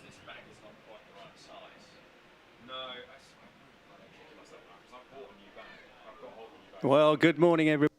this bag is not quite the right size. No, I'm kicking myself now because I bought a new bag. I've got a whole new bag. Well, good morning, everybody.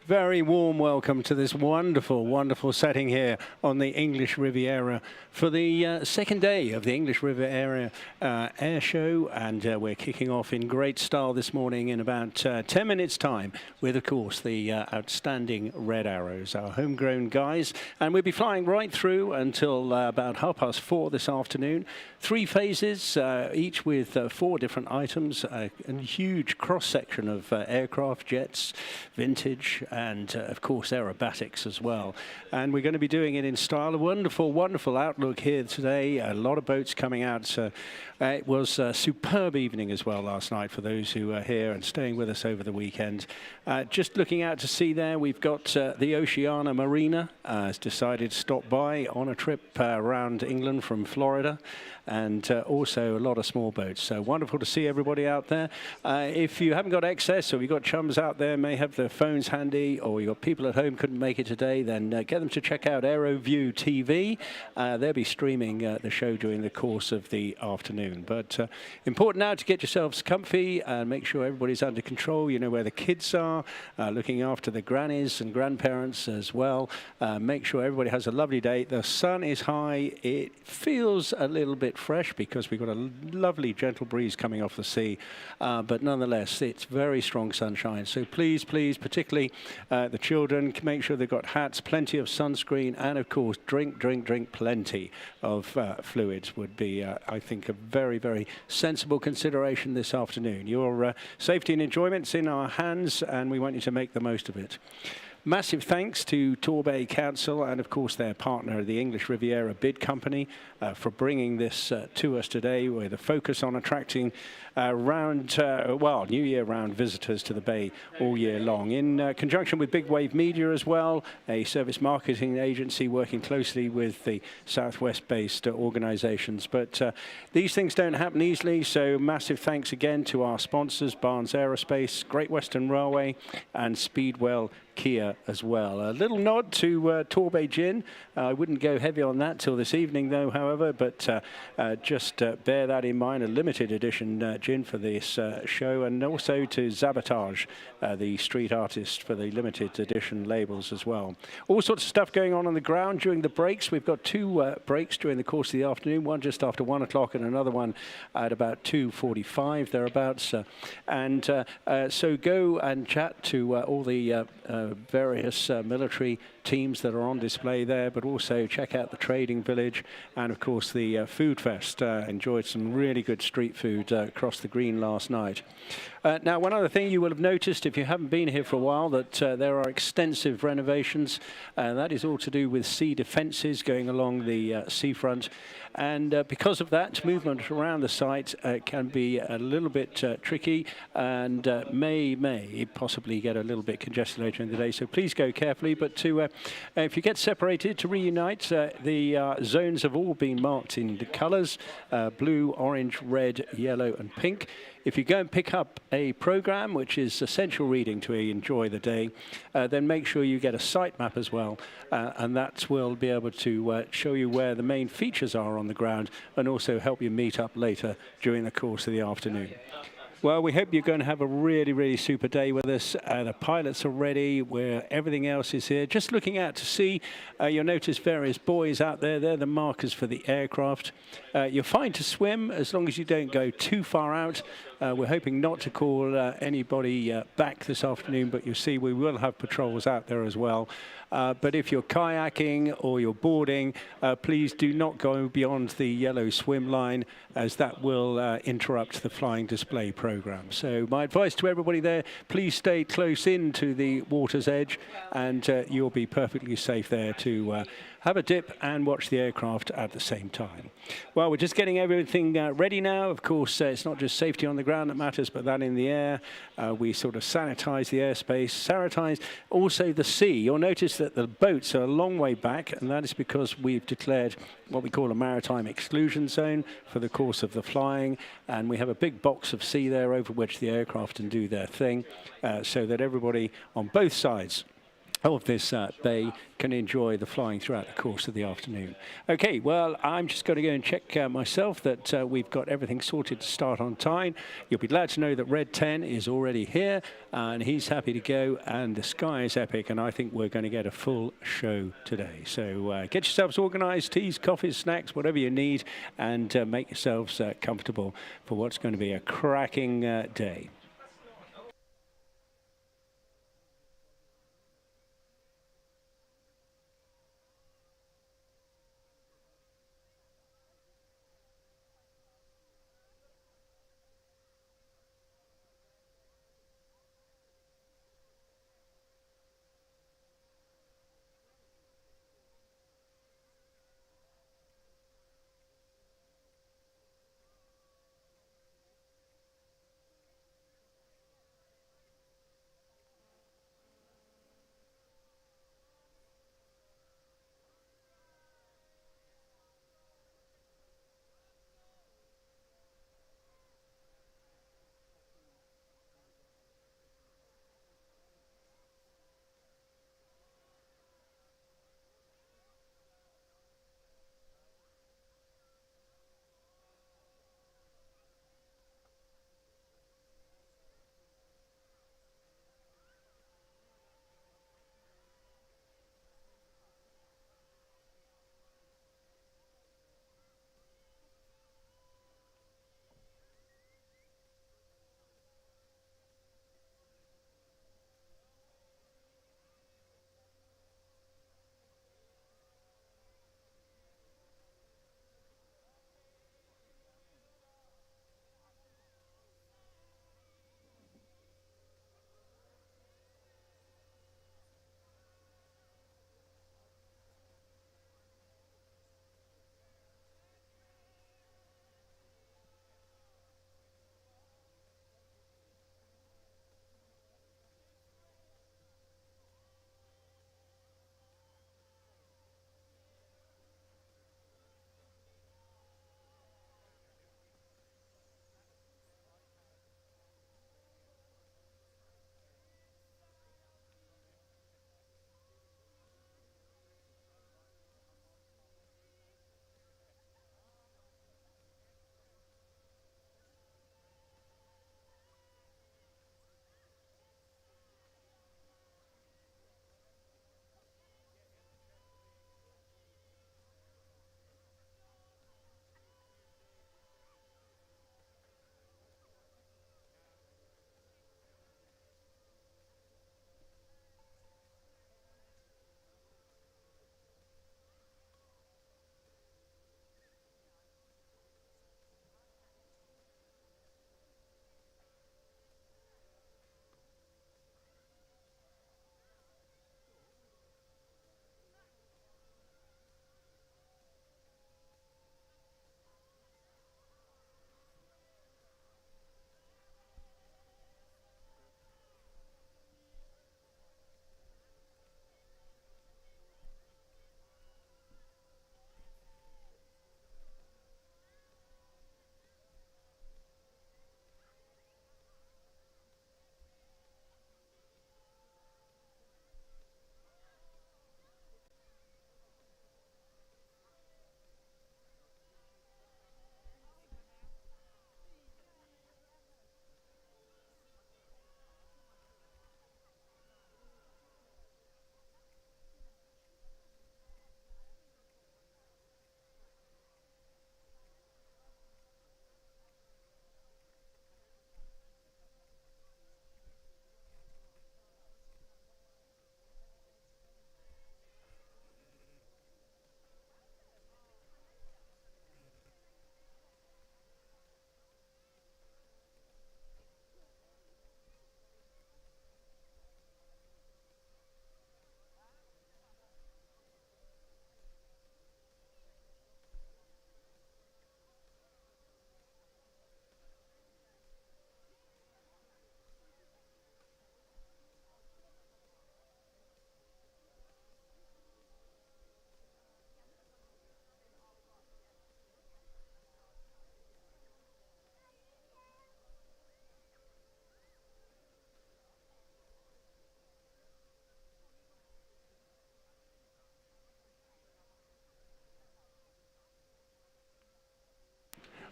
Very warm welcome to this wonderful, wonderful setting here on the English Riviera for the second day of the English Riviera Airshow, and we're kicking off in great style this morning in about 10 minutes time with, of course, the outstanding Red Arrows, our homegrown guys, and we'll be flying right through until about 4:30 this afternoon. 3 phases, each with 4 different items, a huge cross-section of aircraft, jets, vintage, and of course aerobatics as well. And we're going to be doing it in style. A wonderful, wonderful outlook here today. A lot of boats coming out. So it was a superb evening as well last night for those who are here and staying with us over the weekend. Just looking out to sea there, we've got the Oceana Marina has decided to stop by on a trip around England from Florida, and also a lot of small boats. So wonderful to see everybody out there. If you haven't got access, or you've got chums out there, may have their phones handy, or you've got people at home couldn't make it today, then get them to check out AeroView TV. They'll be streaming the show during the course of the afternoon. But important now to get yourselves comfy and make sure everybody's under control. You know where the kids are, looking after the grannies and grandparents as well. Make sure everybody has a lovely day. The sun is high. It feels a little bit fresh because we've got a lovely gentle breeze coming off the sea, but nonetheless it's very strong sunshine. So please, please, particularly the children, make sure they've got hats, plenty of sunscreen, and of course drink plenty of fluids would be I think a very, very sensible consideration this afternoon. Your safety and enjoyment's in our hands, and we want you to make the most of it. Massive thanks to Torbay Council and, of course, their partner, the English Riviera Bid Company, for bringing this to us today with a focus on attracting New Year round visitors to the Bay all year long. In conjunction with Big Wave Media as well, a service marketing agency working closely with the Southwest-based organisations. But these things don't happen easily, so massive thanks again to our sponsors, Barnes Aerospace, Great Western Railway, and Speedwell Kia as well. A little nod to Torbay Gin. I wouldn't go heavy on that till this evening though, however, but just bear that in mind. A limited edition gin for this show, and also to Zabatage, the street artist, for the limited edition labels as well. All sorts of stuff going on the ground during the breaks. We've got 2 breaks during the course of the afternoon, one just after 1 o'clock and another one at about 2:45 thereabouts. So go and chat to all the various military teams that are on display there, but also check out the trading village and of course the food fest. Enjoyed some really good street food across the green last night. Now, one other thing you will have noticed if you haven't been here for a while, that there are extensive renovations. That is all to do with sea defences going along the seafront, and because of that, movement around the site can be a little bit tricky, and may possibly get a little bit congested later in the day. So please go carefully, but to if you get separated, to reunite, the zones have all been marked in the colours, blue, orange, red, yellow and pink. If you go and pick up a program, which is essential reading to enjoy the day, then make sure you get a site map as well, and that will be able to show you where the main features are on the ground, and also help you meet up later during the course of the afternoon. Well, we hope you're going to have a really, really super day with us. The pilots are ready, where everything else is here. Just looking out to sea, you'll notice various buoys out there. They're the markers for the aircraft. You're fine to swim as long as you don't go too far out. We're hoping not to call anybody back this afternoon, but you'll see we will have patrols out there as well. But if you're kayaking or you're boarding, please do not go beyond the yellow swim line, as that will interrupt the flying display program. So my advice to everybody there, please stay close in to the water's edge, and you'll be perfectly safe there to have a dip and watch the aircraft at the same time. Well, we're just getting everything ready now. Of course, it's not just safety on the ground that matters, but that in the air. We sort of sanitize the airspace, sanitize also the sea. You'll notice that the boats are a long way back, and that is because we've declared what we call a maritime exclusion zone for the course of the flying, and we have a big box of sea there over which the aircraft can do their thing, so that everybody on both sides of this bay can enjoy the flying throughout the course of the afternoon. Okay, well, I'm just going to go and check myself that we've got everything sorted to start on time. You'll be glad to know that Red 10 is already here, and he's happy to go, and the sky is epic, and I think we're going to get a full show today. So get yourselves organized, teas, coffees, snacks, whatever you need, and make yourselves comfortable for what's going to be a cracking day.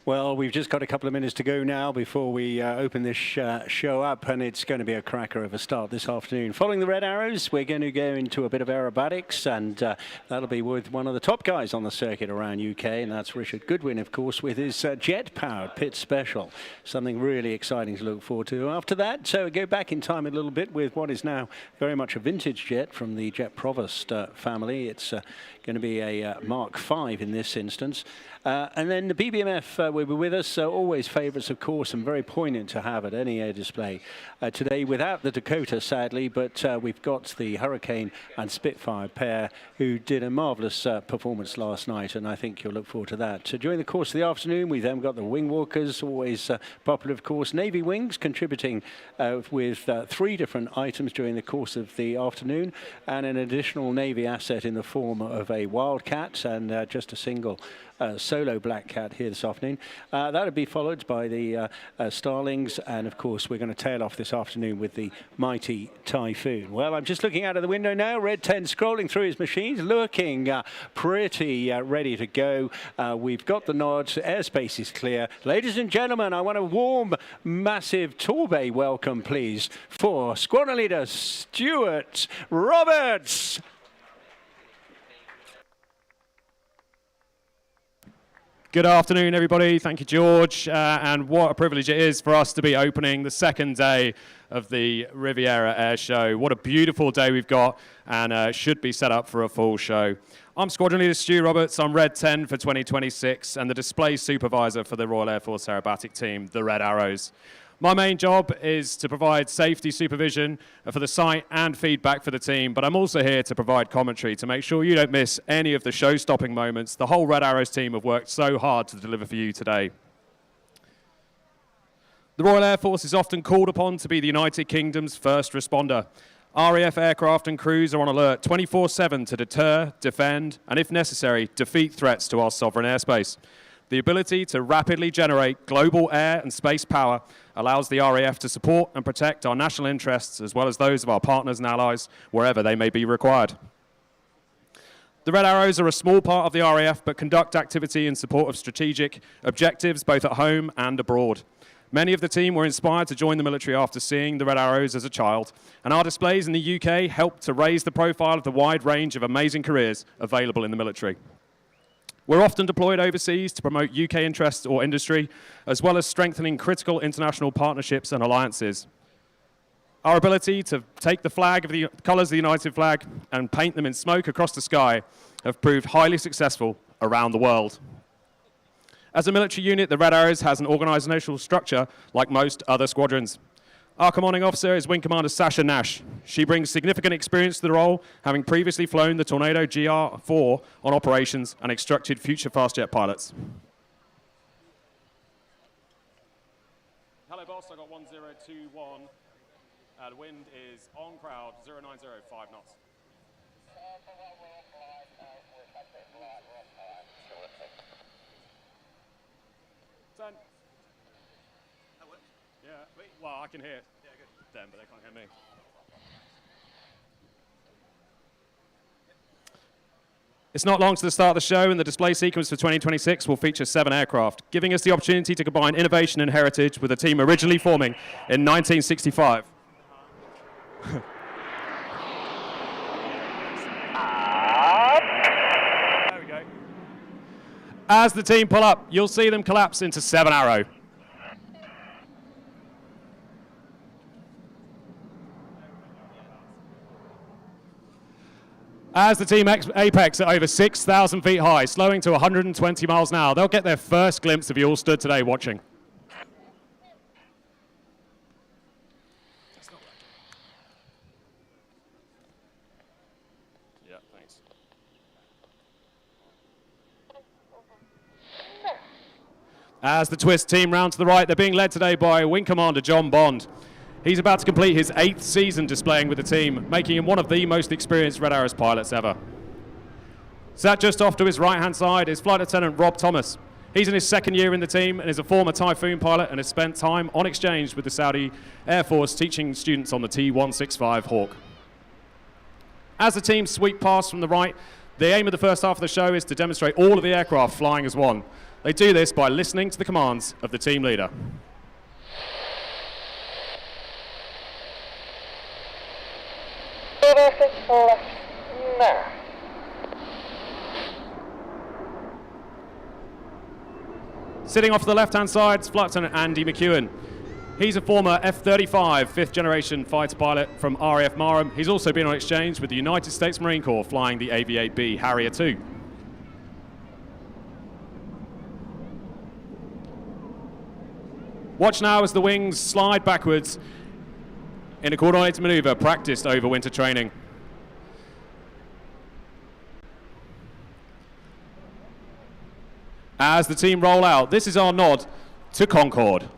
Well, we've just got a couple of minutes to go now before we open this show up, and it's going to be a cracker of a start this afternoon. Following the Red Arrows, we're going to go into a bit of aerobatics, and that'll be with one of the top guys on the circuit around UK, and that's Richard Goodwin, of course, with his jet-powered pit special. Something really exciting to look forward to. After that, so we go back in time a little bit with what is now very much a vintage jet from the Jet Provost family. It's going to be a Mark V in this instance. And then the BBMF will be with us, always favourites, of course, and very poignant to have at any air display. Today, without the Dakota, sadly, but we've got the Hurricane and Spitfire pair who did a marvellous performance last night, and I think you'll look forward to that. During the course of the afternoon, we've then got the Wingwalkers, always popular, of course. Navy Wings contributing with 3 different items during the course of the afternoon, and an additional Navy asset in the form of a Wildcat and just a single solo Black Cat here this afternoon. That would be followed by the Starlings, and of course we're going to tail off this afternoon with the mighty Typhoon. Well, I'm just looking out of the window now. Red 10 scrolling through his machines, looking pretty ready to go. We've got the nods. Airspace is clear. Ladies and gentlemen, I want a warm, massive Torbay welcome, please, for Squadron Leader Stuart Roberts. Good afternoon, everybody. Thank you, George. And what a privilege it is for us to be opening the second day of the Riviera Airshow. What a beautiful day we've got, and should be set up for a full show. I'm Squadron Leader Stu Roberts. I'm Red 10 for 2026 and the display supervisor for the Royal Air Force Aerobatic Team, the Red Arrows. My main job is to provide safety supervision for the site and feedback for the team, but I'm also here to provide commentary to make sure you don't miss any of the show-stopping moments the whole Red Arrows team have worked so hard to deliver for you today. The Royal Air Force is often called upon to be the United Kingdom's first responder. RAF aircraft and crews are on alert 24/7 to deter, defend, and if necessary, defeat threats to our sovereign airspace. The ability to rapidly generate global air and space power allows the RAF to support and protect our national interests as well as those of our partners and allies wherever they may be required. The Red Arrows are a small part of the RAF but conduct activity in support of strategic objectives both at home and abroad. Many of the team were inspired to join the military after seeing the Red Arrows as a child, and our displays in the UK helped to raise the profile of the wide range of amazing careers available in the military. We're often deployed overseas to promote UK interests or industry, as well as strengthening critical international partnerships and alliances. Our ability to take the flag of the colours of the United flag and paint them in smoke across the sky have proved highly successful around the world. As a military unit, the Red Arrows has an organisational structure like most other squadrons. Our commanding officer is Wing Commander Sasha Nash. She brings significant experience to the role, having previously flown the Tornado GR4 on operations and instructed future fast jet pilots. Hello, boss. I got 1021. The wind is on crowd 0905 knots. Ten. Yeah, well, I can hear them, but they can't hear me. It's not long to the start of the show, and the display sequence for 2026 will feature 7 aircraft, giving us the opportunity to combine innovation and heritage with a team originally forming in 1965. There we go. As the team pull up, you'll see them collapse into 7 Arrow. As the team apex at over 6,000 feet high, slowing to 120 miles an hour, they'll get their first glimpse of you all stood today watching. Yeah, thanks. As the twist team round to the right, they're being led today by Wing Commander John Bond. He's about to complete his 8th season displaying with the team, making him one of the most experienced Red Arrows pilots ever. Sat just off to his right-hand side is Flight Lieutenant Rob Thomas. He's in his 2nd year in the team and is a former Typhoon pilot and has spent time on exchange with the Saudi Air Force teaching students on the T165 Hawk. As the team sweep past from the right, the aim of the first half of the show is to demonstrate all of the aircraft flying as one. They do this by listening to the commands of the team leader. Sitting off to the left-hand side is Flight Lieutenant Andy McKeown. He's a former F-35 fifth-generation fighter pilot from RAF Marham. He's also been on exchange with the United States Marine Corps flying the AV-8B Harrier II. Watch now as the wings slide backwards in a coordinated maneuver practiced over winter training. As the team roll out, this is our nod to Concorde.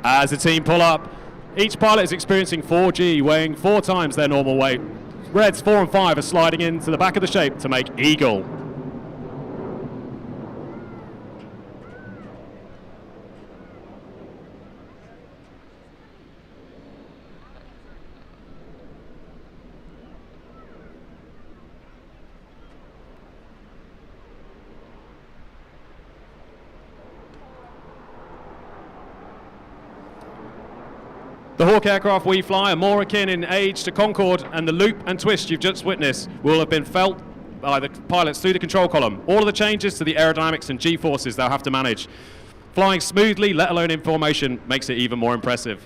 As the team pull up, each pilot is experiencing 4G, weighing 4 times their normal weight. Reds 4 and 5 are sliding into the back of the shape to make Eagle. The Hawk aircraft we fly are more akin in age to Concorde, and the loop and twist you've just witnessed will have been felt by the pilots through the control column. All of the changes to the aerodynamics and G-forces they'll have to manage. Flying smoothly, let alone in formation, makes it even more impressive.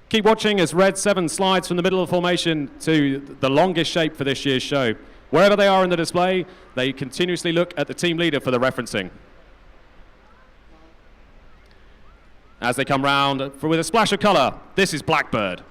Keep watching as Red 7 slides from the middle of the formation to the longest shape for this year's show. Wherever they are in the display, they continuously look at the team leader for the referencing. As they come round with a splash of colour, this is Blackbird.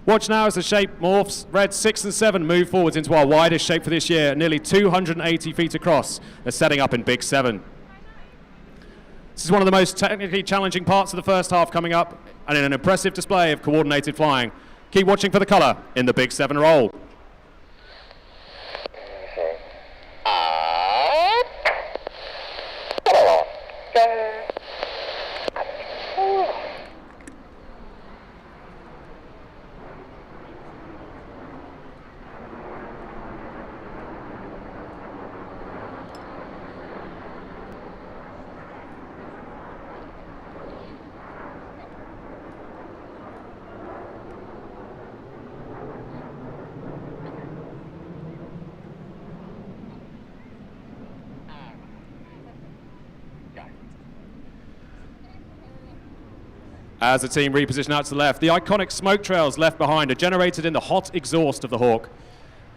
Watch now as the shape morphs. Red 6 and 7 move forwards into our widest shape for this year, nearly 280 feet across. They're setting up in Big 7. This is one of the most technically challenging parts of the first half coming up, and in an impressive display of coordinated flying. Keep watching for the colour in the Big 7 roll. As the team reposition out to the left, the iconic smoke trails left behind are generated in the hot exhaust of the Hawk.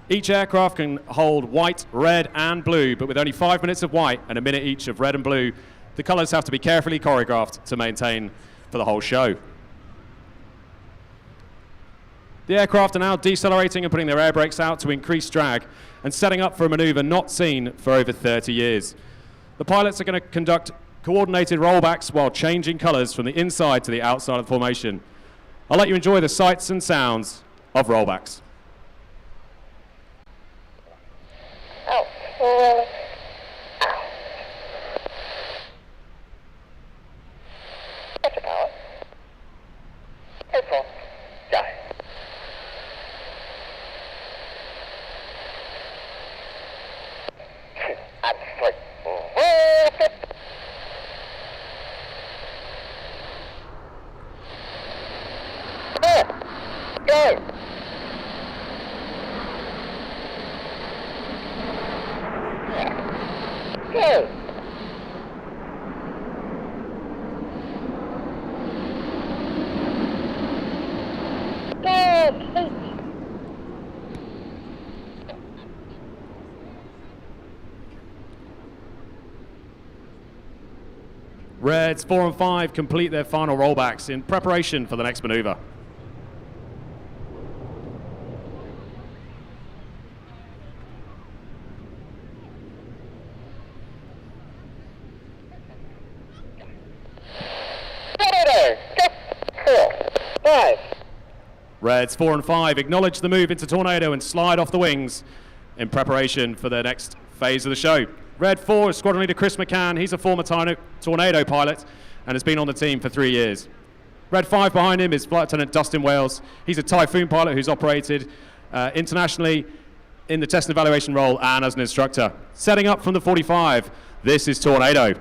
Each aircraft can hold white, red and blue, but with only 5 minutes of white and a minute each of red and blue, the colours have to be carefully choreographed to maintain for the whole show. The aircraft are now decelerating and putting their air brakes out to increase drag and setting up for a manoeuvre not seen for over 30 years. The pilots are going to conduct coordinated rollbacks while changing colours from the inside to the outside of the formation. I'll let you enjoy the sights and sounds of rollbacks. Reds 4 and 5 complete their final rollbacks in preparation for the next maneuver. Reds 4 and 5 acknowledge the move into Tornado and slide off the wings in preparation for the next phase of the show. Red 4 is Squadron Leader Chris McCann. He's a former Tornado pilot and has been on the team for 3 years. Red 5 behind him is Flight Lieutenant Dustin Wales. He's a Typhoon pilot who's operated internationally in the test and evaluation role and as an instructor. Setting up from the 45, this is Tornado.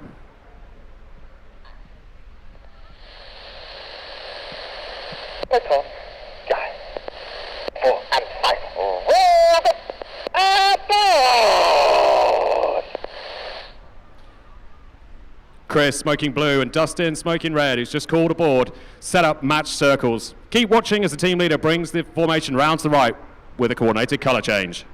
Chris smoking blue and Dustin smoking red, who's just called aboard, set up match circles. Keep watching as the team leader brings the formation round to the right with a coordinated colour change.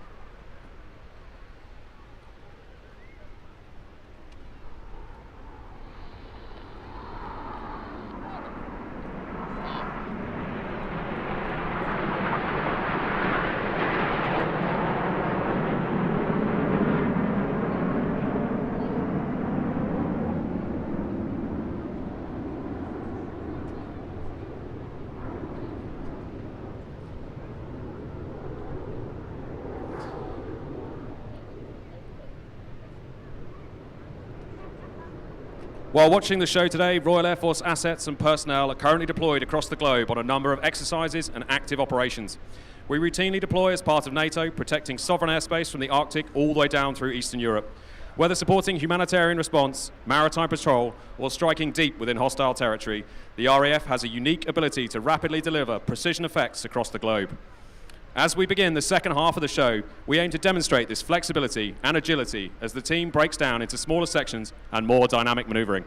While watching the show today, Royal Air Force assets and personnel are currently deployed across the globe on a number of exercises and active operations. We routinely deploy as part of NATO, protecting sovereign airspace from the Arctic all the way down through Eastern Europe. Whether supporting humanitarian response, maritime patrol, or striking deep within hostile territory, the RAF has a unique ability to rapidly deliver precision effects across the globe. As we begin the second half of the show, we aim to demonstrate this flexibility and agility as the team breaks down into smaller sections and more dynamic maneuvering.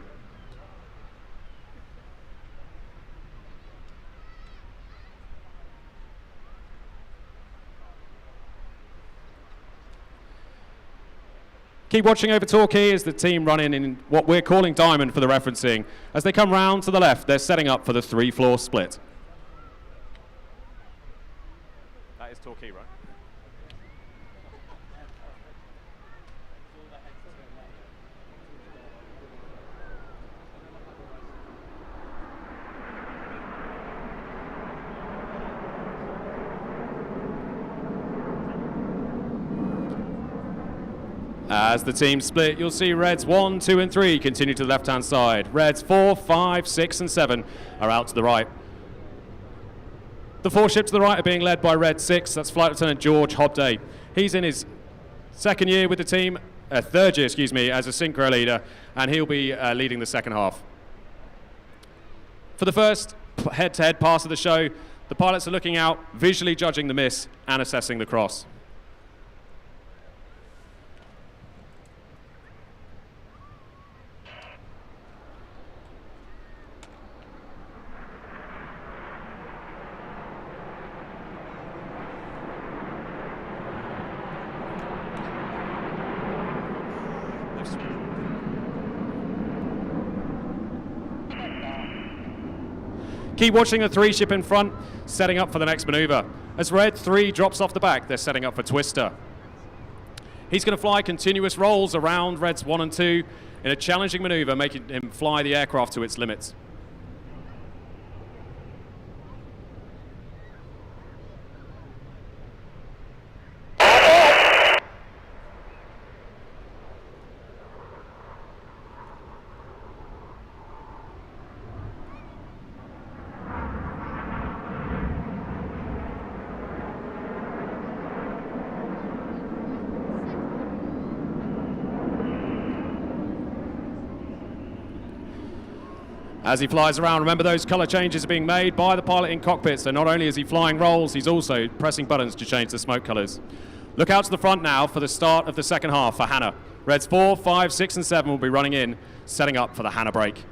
Keep watching over Torquay as the team run in what we're calling diamond for the referencing. As they come round to the left, they're setting up for the 3-floor split. That is Torquay, right? As the team split, you'll see Reds 1, 2 and 3 continue to the left-hand side. Reds 4, 5, 6 and 7 are out to the right. The 4 ships to the right are being led by Red 6, that's Flight Lieutenant George Hobday. He's in his third year with the team, as a synchro leader, and he'll be leading the second half. For the first head-to-head pass of the show, the pilots are looking out, visually judging the miss and assessing the cross. Keep watching the 3 ship in front, setting up for the next maneuver. As Red 3 drops off the back, they're setting up for Twister. He's going to fly continuous rolls around Reds 1 and 2 in a challenging maneuver, making him fly the aircraft to its limits. As he flies around, remember those colour changes are being made by the pilot in cockpit, so not only is he flying rolls, he's also pressing buttons to change the smoke colours. Look out to the front now for the start of the second half for Hannah. Reds 4, 5, 6 and 7 will be running in, setting up for the Hannah break.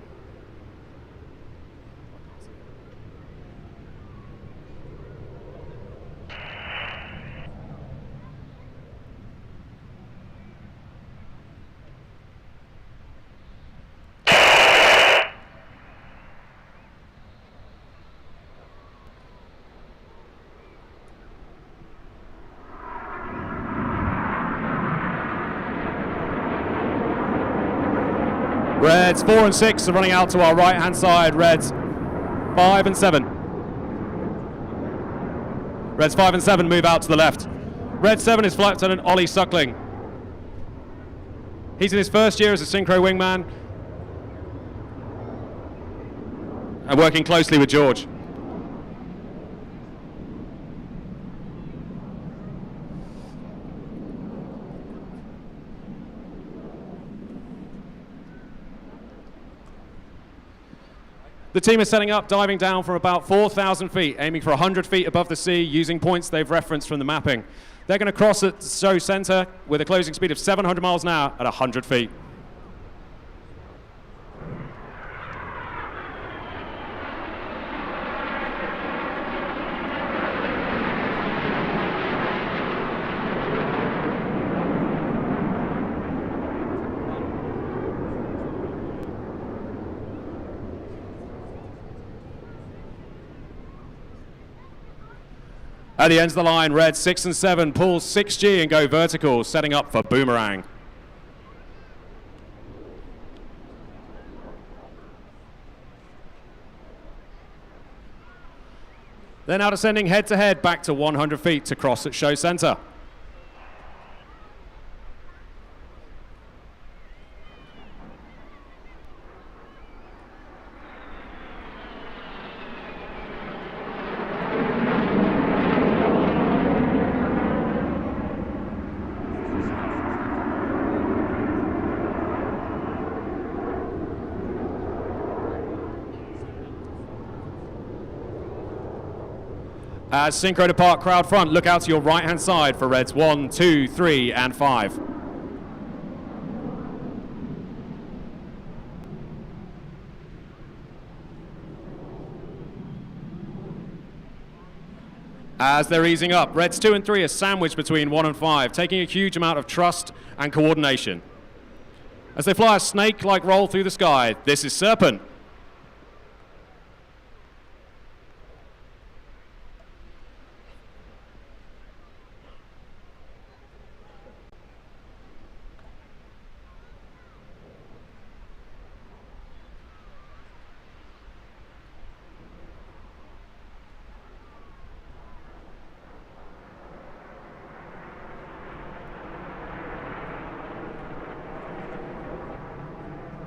Reds 4 and 6 are running out to our right-hand side. Reds 5 and 7. Reds 5 and 7 move out to the left. Red 7 is Flight Lieutenant Ollie Suckling. He's in his first year as a synchro wingman and working closely with George. The team is setting up, diving down from about 4,000 feet, aiming for 100 feet above the sea, using points they've referenced from the mapping. They're going to cross at show center with a closing speed of 700 miles an hour at 100 feet. At the ends of the line, Red 6 and 7 pull 6G and go vertical, setting up for boomerang. They're now descending head-to-head back to 100 feet to cross at show center. As synchro depart crowd front, look out to your right-hand side for Reds 1, 2, 3, and 5. As they're easing up, Reds 2 and 3 are sandwiched between 1 and 5, taking a huge amount of trust and coordination. As they fly a snake-like roll through the sky, this is Serpent.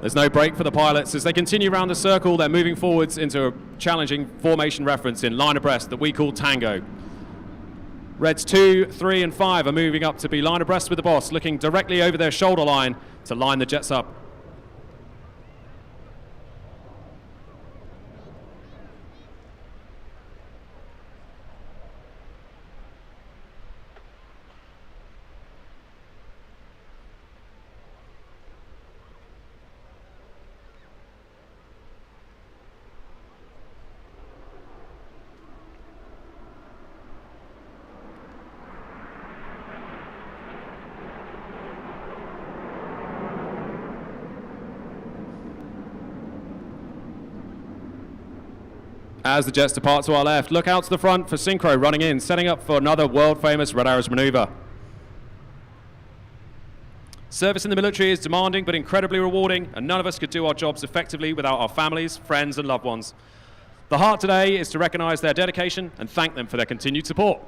There's no break for the pilots. As they continue around the circle, they're moving forwards into a challenging formation reference in line abreast that we call Tango. Reds 2, 3, and 5 are moving up to be line abreast with the boss, looking directly over their shoulder line to line the jets up. As the jets depart to our left, look out to the front for Synchro running in, setting up for another world-famous Red Arrows maneuver. Service in the military is demanding but incredibly rewarding, and none of us could do our jobs effectively without our families, friends, and loved ones. The heart today is to recognize their dedication and thank them for their continued support.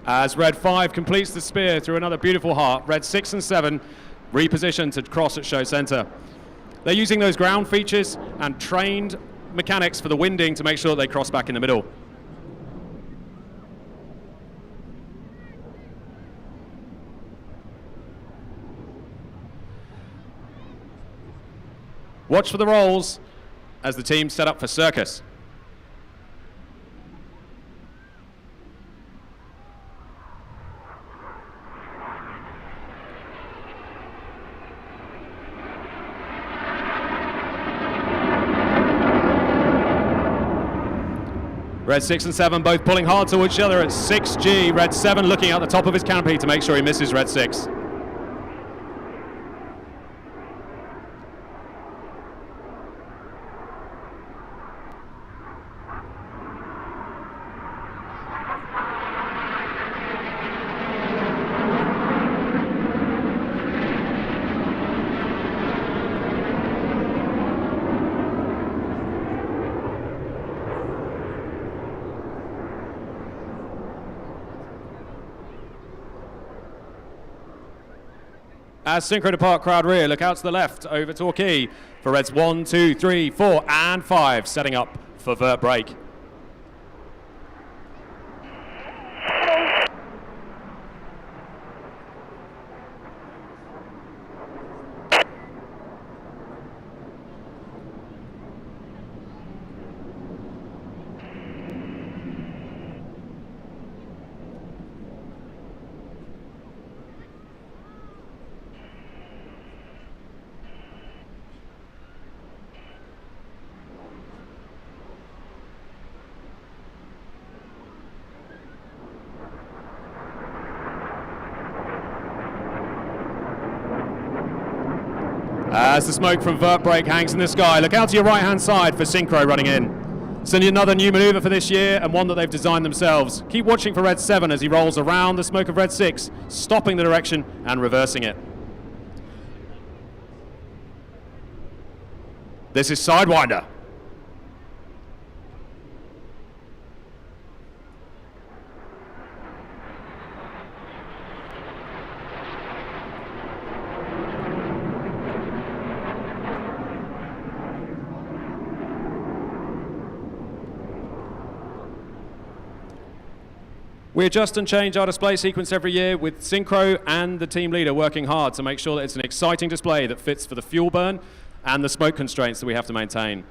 As Red 5 completes the spear through another beautiful heart, Red 6 and 7 reposition to cross at show center. They're using those ground features and trained mechanics for the winding to make sure they cross back in the middle. Watch for the rolls as the team set up for circus. Red 6 and 7 both pulling hard towards each other at 6G. Red 7 looking at the top of his canopy to make sure he misses Red 6. As synchro depart crowd rear, look out to the left over Torquay for Reds 1, 2, 3, 4 and 5, setting up for vert break. As the smoke from vert break hangs in the sky, look out to your right hand side for synchro running in. It's another new manoeuvre for this year and one that they've designed themselves. Keep watching for Red 7 as he rolls around the smoke of Red 6, stopping the direction and reversing it. This is Sidewinder. We adjust and change our display sequence every year with Synchro and the team leader working hard to make sure that it's an exciting display that fits for the fuel burn and the smoke constraints that we have to maintain.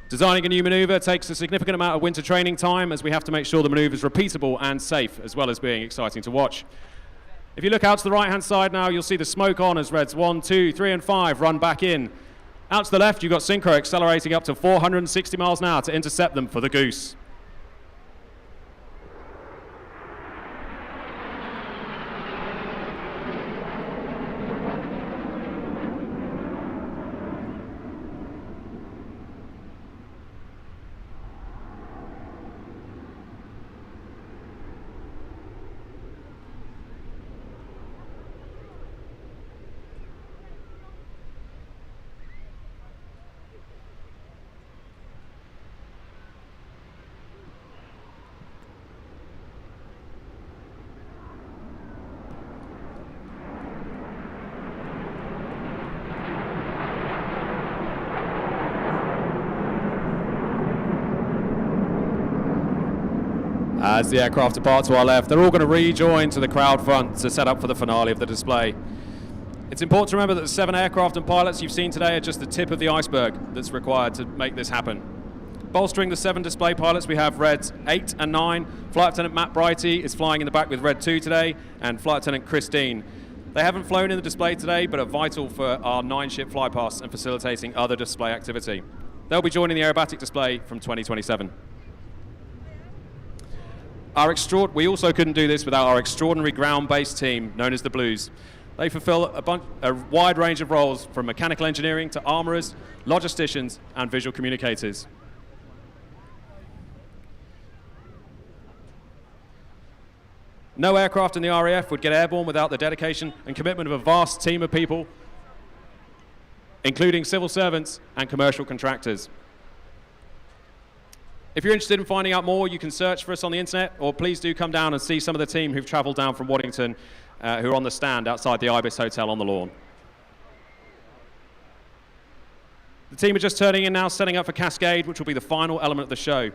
Designing a new manoeuvre takes a significant amount of winter training time as we have to make sure the manoeuvre is repeatable and safe, as well as being exciting to watch. If you look out to the right-hand side now, you'll see the smoke on as Reds 1, 2, 3 and 5 run back in. Out to the left, you've got Synchro accelerating up to 460 miles an hour to intercept them for the Goose. As the aircraft depart to our left, they're all going to rejoin to the crowd front to set up for the finale of the display. It's important to remember that the 7 aircraft and pilots you've seen today are just the tip of the iceberg that's required to make this happen. Bolstering the 7 display pilots, we have Reds 8 and 9. Flight Lieutenant Matt Brighty is flying in the back with Red 2 today, and Flight Lieutenant Christine. They haven't flown in the display today, but are vital for our 9-ship flypast and facilitating other display activity. They'll be joining the aerobatic display from 2027. We also couldn't do this without our extraordinary ground-based team, known as the Blues. They fulfill a wide range of roles, from mechanical engineering to armourers, logisticians, and visual communicators. No aircraft in the RAF would get airborne without the dedication and commitment of a vast team of people, including civil servants and commercial contractors. If you're interested in finding out more, you can search for us on the internet, or please do come down and see some of the team who've travelled down from Waddington, who are on the stand outside the Ibis Hotel on the lawn. The team are just turning in now, setting up for Cascade, which will be the final element of the show.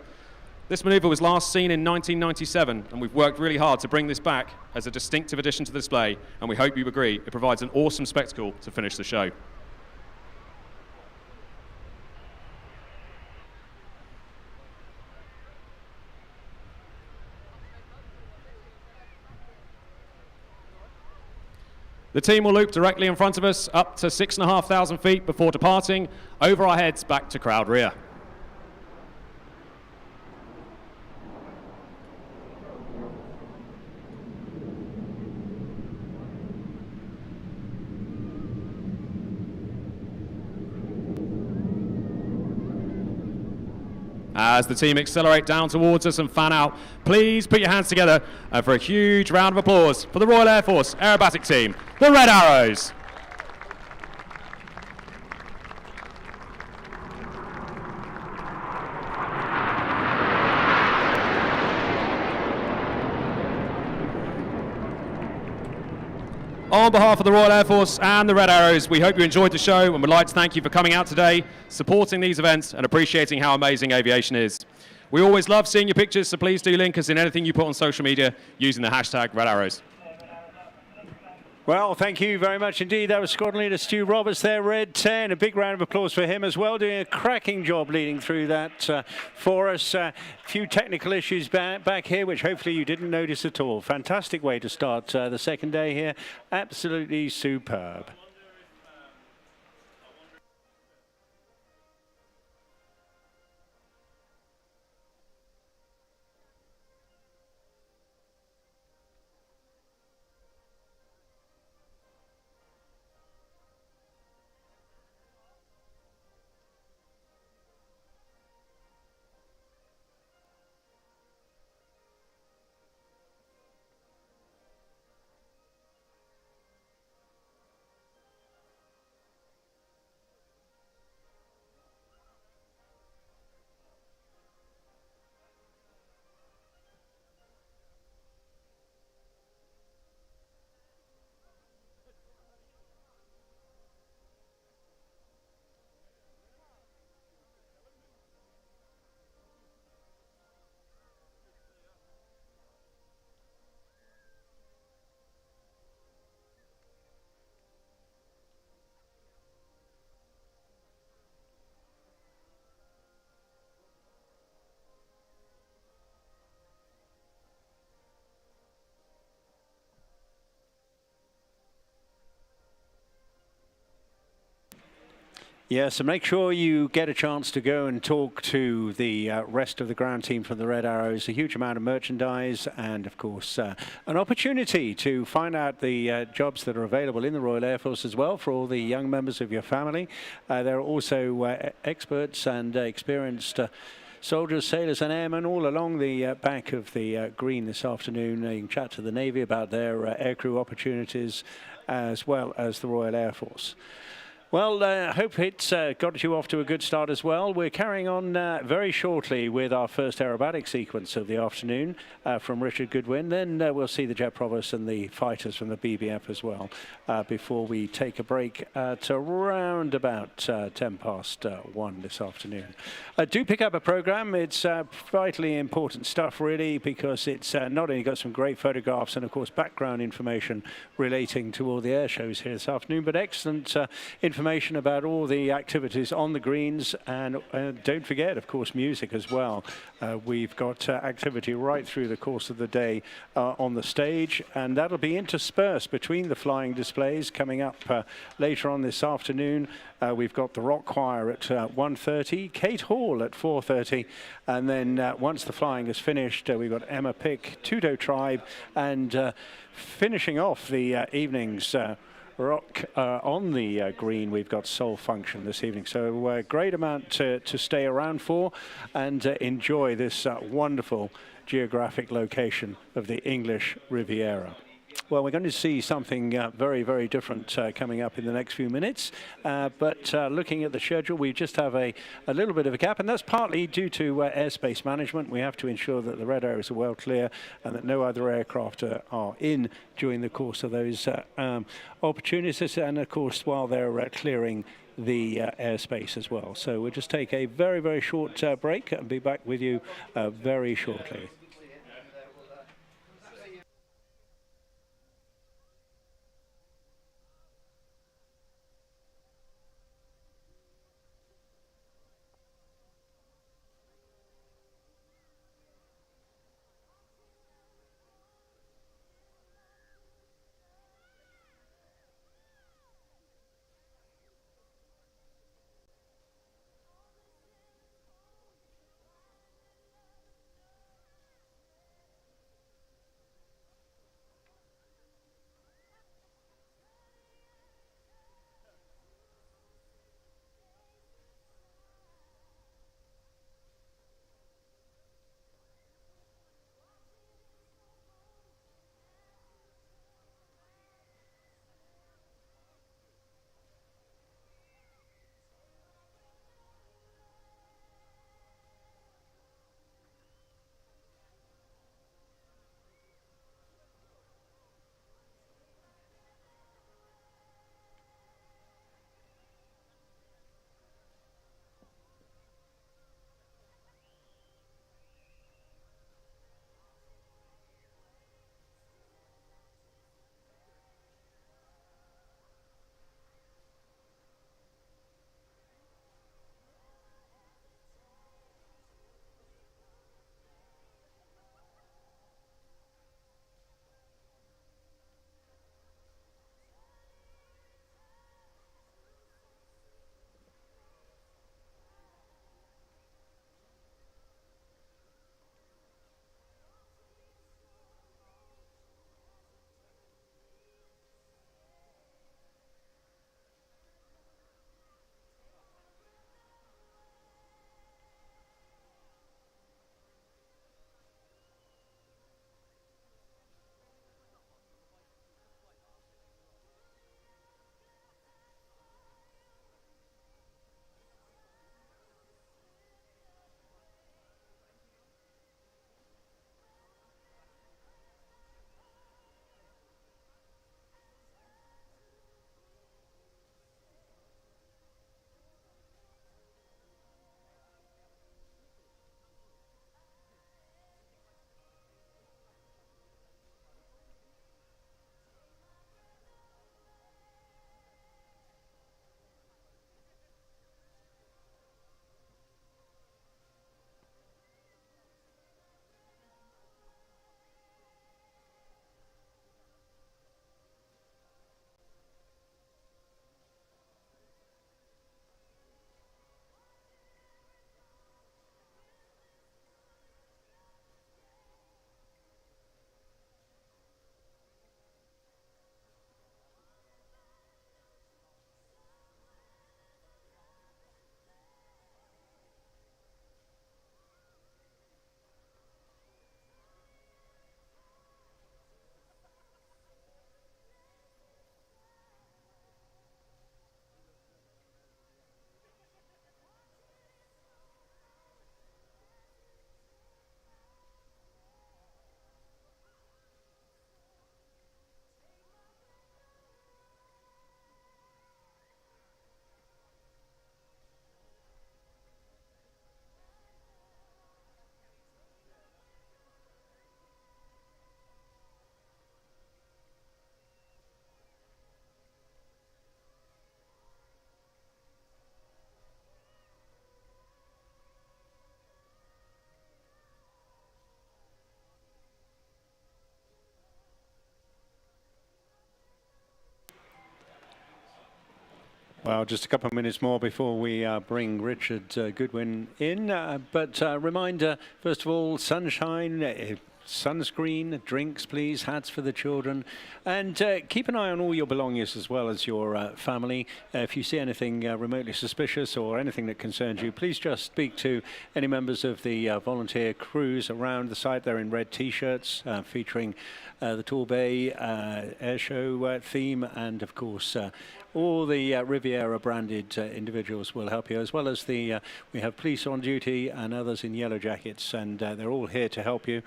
This manoeuvre was last seen in 1997, and we've worked really hard to bring this back as a distinctive addition to the display, and we hope you agree it provides an awesome spectacle to finish the show. The team will loop directly in front of us up to 6,500 feet before departing, over our heads back to crowd rear. As the team accelerate down towards us and fan out, please put your hands together for a huge round of applause for the Royal Air Force Aerobatic Team, the Red Arrows. On behalf of the Royal Air Force and the Red Arrows, we hope you enjoyed the show and would like to thank you for coming out today, supporting these events and appreciating how amazing aviation is. We always love seeing your pictures, so please do link us in anything you put on social media using the hashtag Red Arrows. Well, thank you very much indeed. That was squadron leader Stu Roberts there, Red 10. A big round of applause for him as well, doing a cracking job leading through that for us. A few technical issues back here, which hopefully you didn't notice at all. Fantastic way to start the second day here. Absolutely superb. Yeah, so make sure you get a chance to go and talk to the rest of the ground team from the Red Arrows. A huge amount of merchandise and, of course, an opportunity to find out the jobs that are available in the Royal Air Force as well for all the young members of your family. There are also experts and experienced soldiers, sailors and airmen all along the back of the green this afternoon. You can chat to the Navy about their aircrew opportunities as well as the Royal Air Force. Well, I hope it's got you off to a good start as well. We're carrying on very shortly with our first aerobatic sequence of the afternoon from Richard Goodwin. Then we'll see the Jet Provost and the fighters from the BBF as well before we take a break at around about 10 past 1 this afternoon. Do pick up a program. It's vitally important stuff, really, because it's not only got some great photographs and, of course, background information relating to all the air shows here this afternoon, but excellent information about all the activities on the greens, and don't forget, of course, music as well. We've got activity right through the course of the day on the stage, and that'll be interspersed between the flying displays coming up later on this afternoon. We've got the Rock Choir at 1:30, Kate Hall at 4:30, and then once the flying is finished, we've got Emma Pick, Tudo Tribe, and finishing off the evening's rock on the green, we've got Soul Function this evening. So great amount to stay around for and enjoy this wonderful geographic location of the English Riviera. Well, we're going to see something very, very different coming up in the next few minutes. But looking at the schedule, we just have a little bit of a gap, and that's partly due to airspace management. We have to ensure that the red areas are well clear and that no other aircraft are in during the course of those opportunities, and of course while they're clearing the airspace as well. So we'll just take a very, very short break and be back with you very shortly. Well, just a couple of minutes more before we bring Richard Goodwin in. But reminder, first of all, sunshine, sunscreen, drinks, please, hats for the children. And keep an eye on all your belongings as well as your family. If you see anything remotely suspicious or anything that concerns you, please just speak to any members of the volunteer crews around the site. They're in red T-shirts featuring the Torbay Airshow theme, and of course all the Riviera branded individuals will help you, as well as the we have police on duty and others in yellow jackets, and they're all here to help you.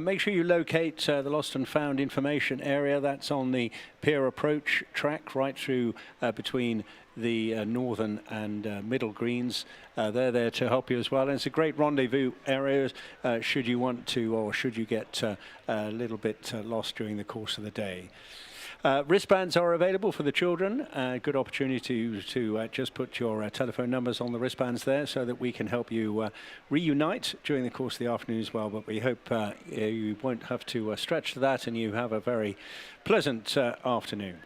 Make sure you locate the lost and found information area. That's on the pier approach track right through between the northern and middle greens. They're there to help you as well. And it's a great rendezvous area should you want to, or should you get a little bit lost during the course of the day. Wristbands are available for the children. Good opportunity to just put your telephone numbers on the wristbands there so that we can help you reunite during the course of the afternoon as well. But we hope you won't have to stretch to that, and you have a very pleasant afternoon.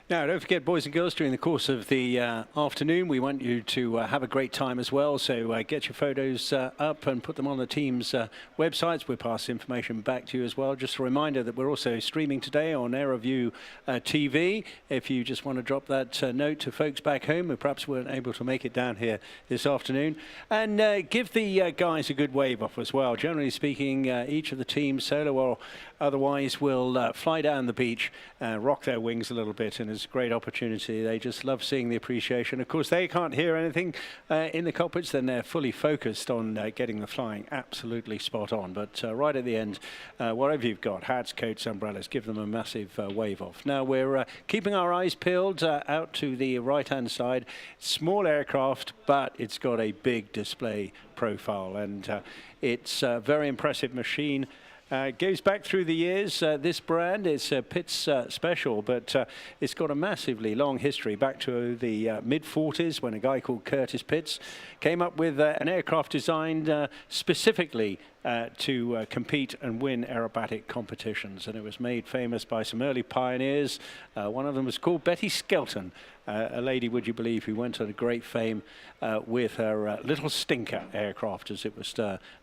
Now, don't forget, boys and girls, during the course of the afternoon, we want you to have a great time as well. So get your photos up and put them on the team's websites. We'll pass information back to you as well. Just a reminder that we're also streaming today on AeroView TV. If you just want to drop that note to folks back home who perhaps weren't able to make it down here this afternoon. And give the guys a good wave off as well. Generally speaking, each of the teams, solo or otherwise, will fly down the beach, rock their wings a little bit, and it's a great opportunity. They just love seeing the appreciation. Of course, they can't hear anything in the cockpits, then they're fully focused on getting the flying absolutely spot on. But right at the end, whatever you've got, hats, coats, umbrellas, give them a massive wave off. Now, we're keeping our eyes peeled out to the right-hand side. Small aircraft, but it's got a big display profile, and it's a very impressive machine. Goes back through the years. This brand is Pitts special, but it's got a massively long history back to the mid-40s when a guy called Curtis Pitts came up with an aircraft designed specifically to compete and win aerobatic competitions. And it was made famous by some early pioneers. One of them was called Betty Skelton, a lady, would you believe, who went on a great fame with her Little Stinker aircraft, as it was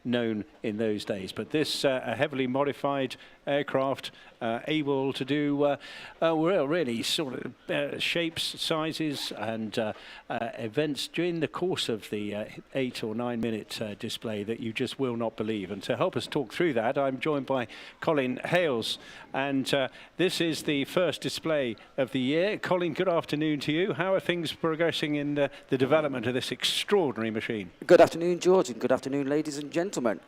known in those days. But this a heavily modified aircraft, able to do really sort of shapes, sizes, and events during the course of the 8 or 9 minute display that you just will not believe. And to help us talk through that, I'm joined by Colin Hales, and this is the first display of the year. Colin, good afternoon to you. How are things progressing in the development of this extraordinary machine? Good afternoon, George, and good afternoon, ladies and gentlemen.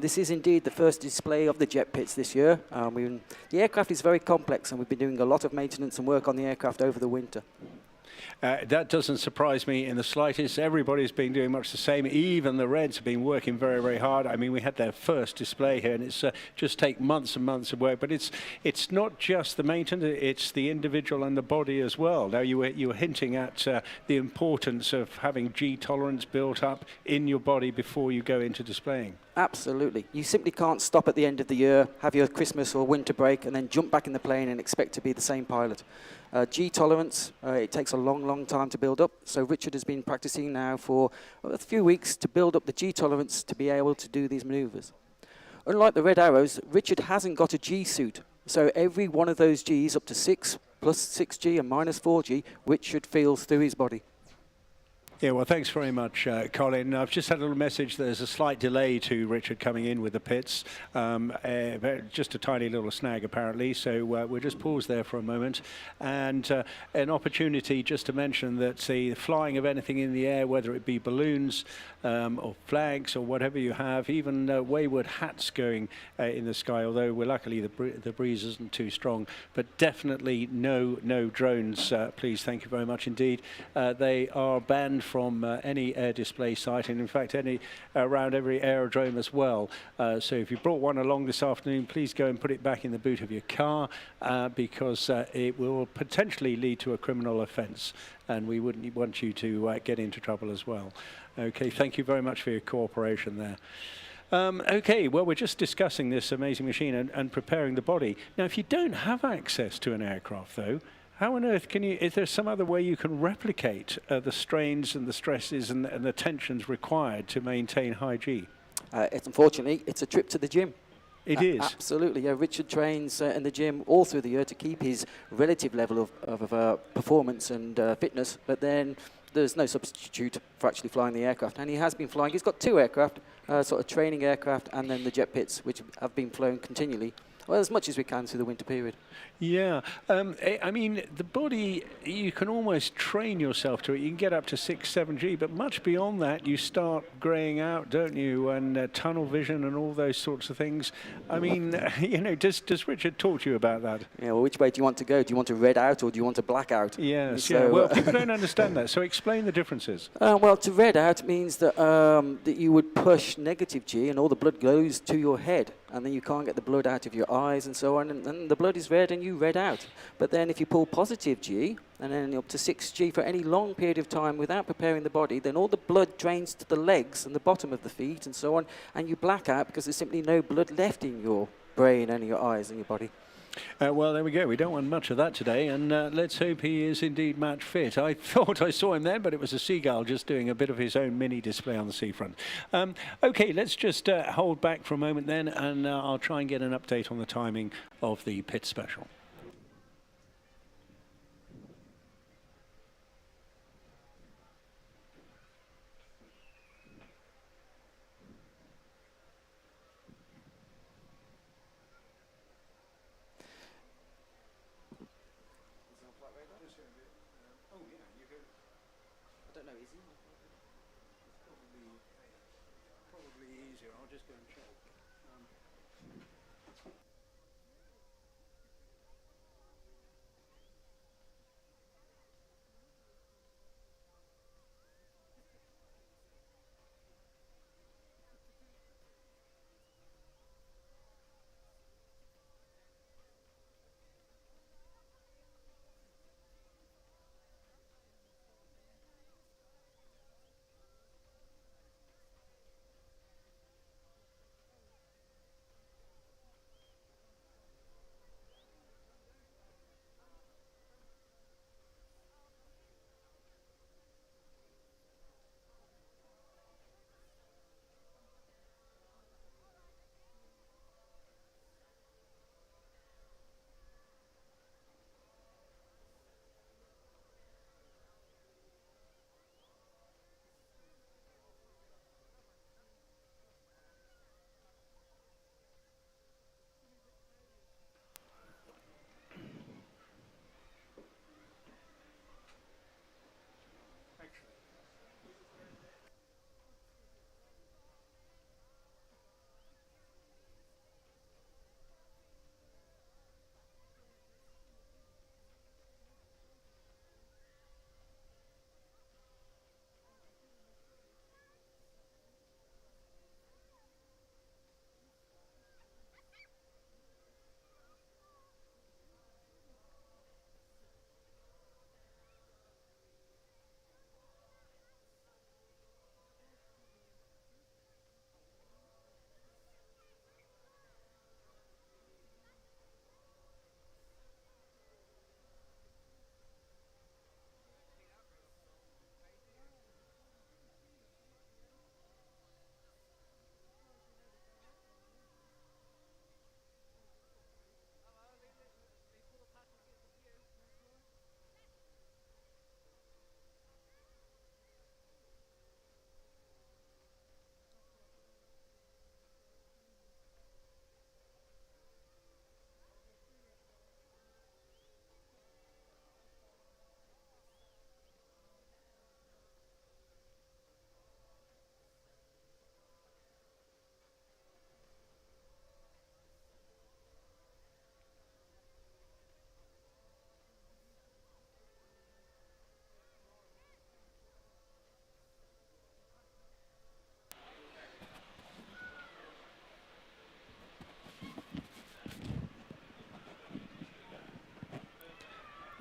This is indeed the first display of the jet pits this year. The aircraft is very complex, and we've been doing a lot of maintenance and work on the aircraft over the winter. That doesn't surprise me in the slightest. Everybody's been doing much the same. Even the Reds have been working very, very hard. I mean, we had their first display here, and it's just take months and months of work. But it's not just the maintenance; it's the individual and the body as well. Now, you were hinting at the importance of having G tolerance built up in your body before you go into displaying. Absolutely. You simply can't stop at the end of the year, have your Christmas or winter break, and then jump back in the plane and expect to be the same pilot. G tolerance, it takes a long, long time to build up. So Richard has been practicing now for a few weeks to build up the G tolerance to be able to do these maneuvers. Unlike the Red Arrows, Richard hasn't got a G suit. So every one of those Gs up to 6, plus 6G and minus 4G, Richard feels through his body. Yeah, well, thanks very much, Colin. I've just had a little message. There's a slight delay to Richard coming in with the pits. Just a tiny little snag, apparently. So we'll just pause there for a moment. And an opportunity just to mention that the flying of anything in the air, whether it be balloons or flags or whatever you have, even wayward hats going in the sky, although luckily the breeze isn't too strong, but definitely no drones, please. Thank you very much indeed. They are banned from any air display site, and in fact around every aerodrome as well. So if you brought one along this afternoon, please go and put it back in the boot of your car, because it will potentially lead to a criminal offence, and we wouldn't want you to get into trouble as well. Okay, thank you very much for your cooperation there. Okay, well, we're just discussing this amazing machine and preparing the body. Now, if you don't have access to an aircraft, though, how on earth can you, is there some other way you can replicate the strains and the stresses and the tensions required to maintain high G? Unfortunately, it's a trip to the gym. It is? Absolutely, yeah. Richard trains in the gym all through the year to keep his relative level of performance and fitness, but then there's no substitute for actually flying the aircraft. And he has been flying. He's got 2 aircraft, sort of training aircraft, and then the jet pits, which have been flown continually, well, as much as we can through the winter period. Yeah, I mean, the body, you can almost train yourself to it. You can get up to 6, 7G, but much beyond that, you start greying out, don't you? And tunnel vision and all those sorts of things. I mean, you know, does Richard talk to you about that? Yeah, well, which way do you want to go? Do you want to red out or do you want to black out? Yes, so, yeah. Well, people don't understand that, so explain the differences. Well, to red out means that, that you would push negative G and all the blood goes to your head, and then you can't get the blood out of your eyes and so on, and the blood is red and you red out. But then if you pull positive G, and then up to 6G for any long period of time without preparing the body, then all the blood drains to the legs and the bottom of the feet and so on, and you black out because there's simply no blood left in your brain and your eyes and your body. Well, there we go. We don't want much of that today, and let's hope he is indeed match fit. I thought I saw him then, but it was a seagull just doing a bit of his own mini display on the seafront. Okay, let's just hold back for a moment then, and I'll try and get an update on the timing of the pit special.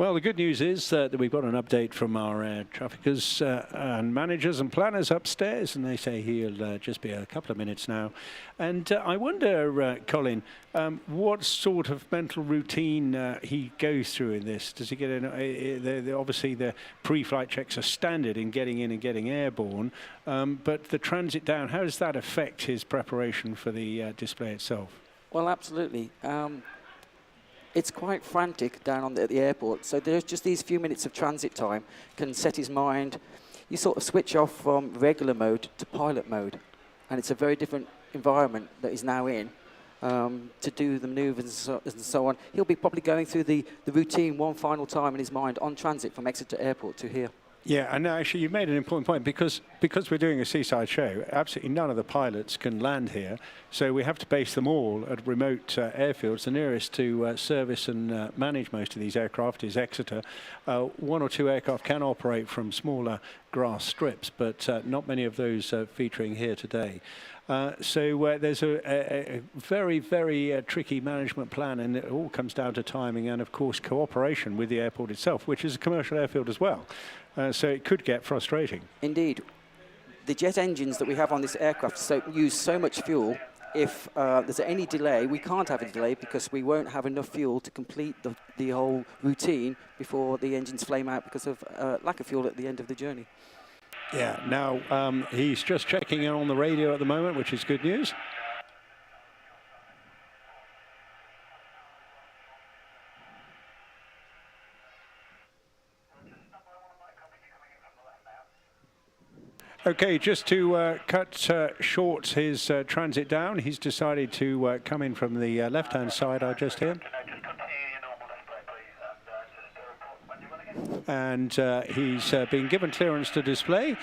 Well, the good news is that we've got an update from our air traffickers and managers and planners upstairs, and they say he'll just be a couple of minutes now. And I wonder, Colin, what sort of mental routine he goes through in this. Does he get in? Obviously, the pre-flight checks are standard in getting in and getting airborne, but the transit down, how does that affect his preparation for the display itself? Well, absolutely. It's quite frantic down on the, at the airport, so there's just these few minutes of transit time can set his mind. You sort of switch off from regular mode to pilot mode, and it's a very different environment that he's now in to do the manoeuvres and so on. He'll be probably going through the routine one final time in his mind on transit from Exeter Airport to here. Yeah, and actually you've made an important point, because we're doing a seaside show, absolutely none of the pilots can land here, so we have to base them all at remote airfields. The nearest to service and manage most of these aircraft is Exeter. One or two aircraft can operate from smaller grass strips, but not many of those featuring here today. So there's a very, very tricky management plan, and it all comes down to timing and, of course, cooperation with the airport itself, which is a commercial airfield as well. So it could get frustrating. Indeed. The jet engines that we have on this aircraft use so much fuel. If there's any delay, we can't have a delay because we won't have enough fuel to complete the whole routine before the engines flame out because of lack of fuel at the end of the journey. Yeah, now he's just checking in on the radio at the moment, which is good news. Okay, just to cut short his transit down, he's decided to come in from the left-hand side, I just hear. And he's been given clearance to display,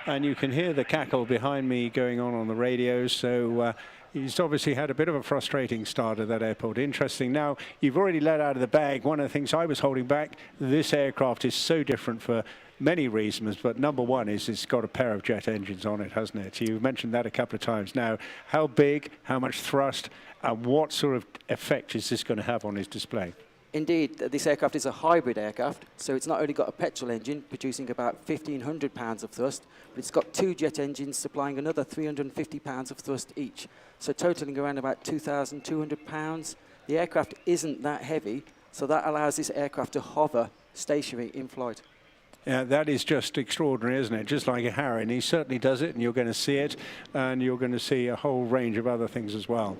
and you can hear the cackle behind me going on the radios. So he's obviously had a bit of a frustrating start at that airport. Interesting. Now, you've already let out of the bag one of the things I was holding back. This aircraft is so different for many reasons, but number one is it's got a pair of jet engines on it, hasn't it? You've mentioned that a couple of times now. How big, how much thrust, and what sort of effect is this going to have on his display? Indeed, this aircraft is a hybrid aircraft, so it's not only got a petrol engine producing about 1,500 pounds of thrust, but it's got two jet engines supplying another 350 pounds of thrust each, so totaling around about 2,200 pounds. The aircraft isn't that heavy, so that allows this aircraft to hover stationary in flight. Yeah, that is just extraordinary, isn't it? Just like a Harry, and he certainly does it, and you're going to see it, and you're going to see a whole range of other things as well.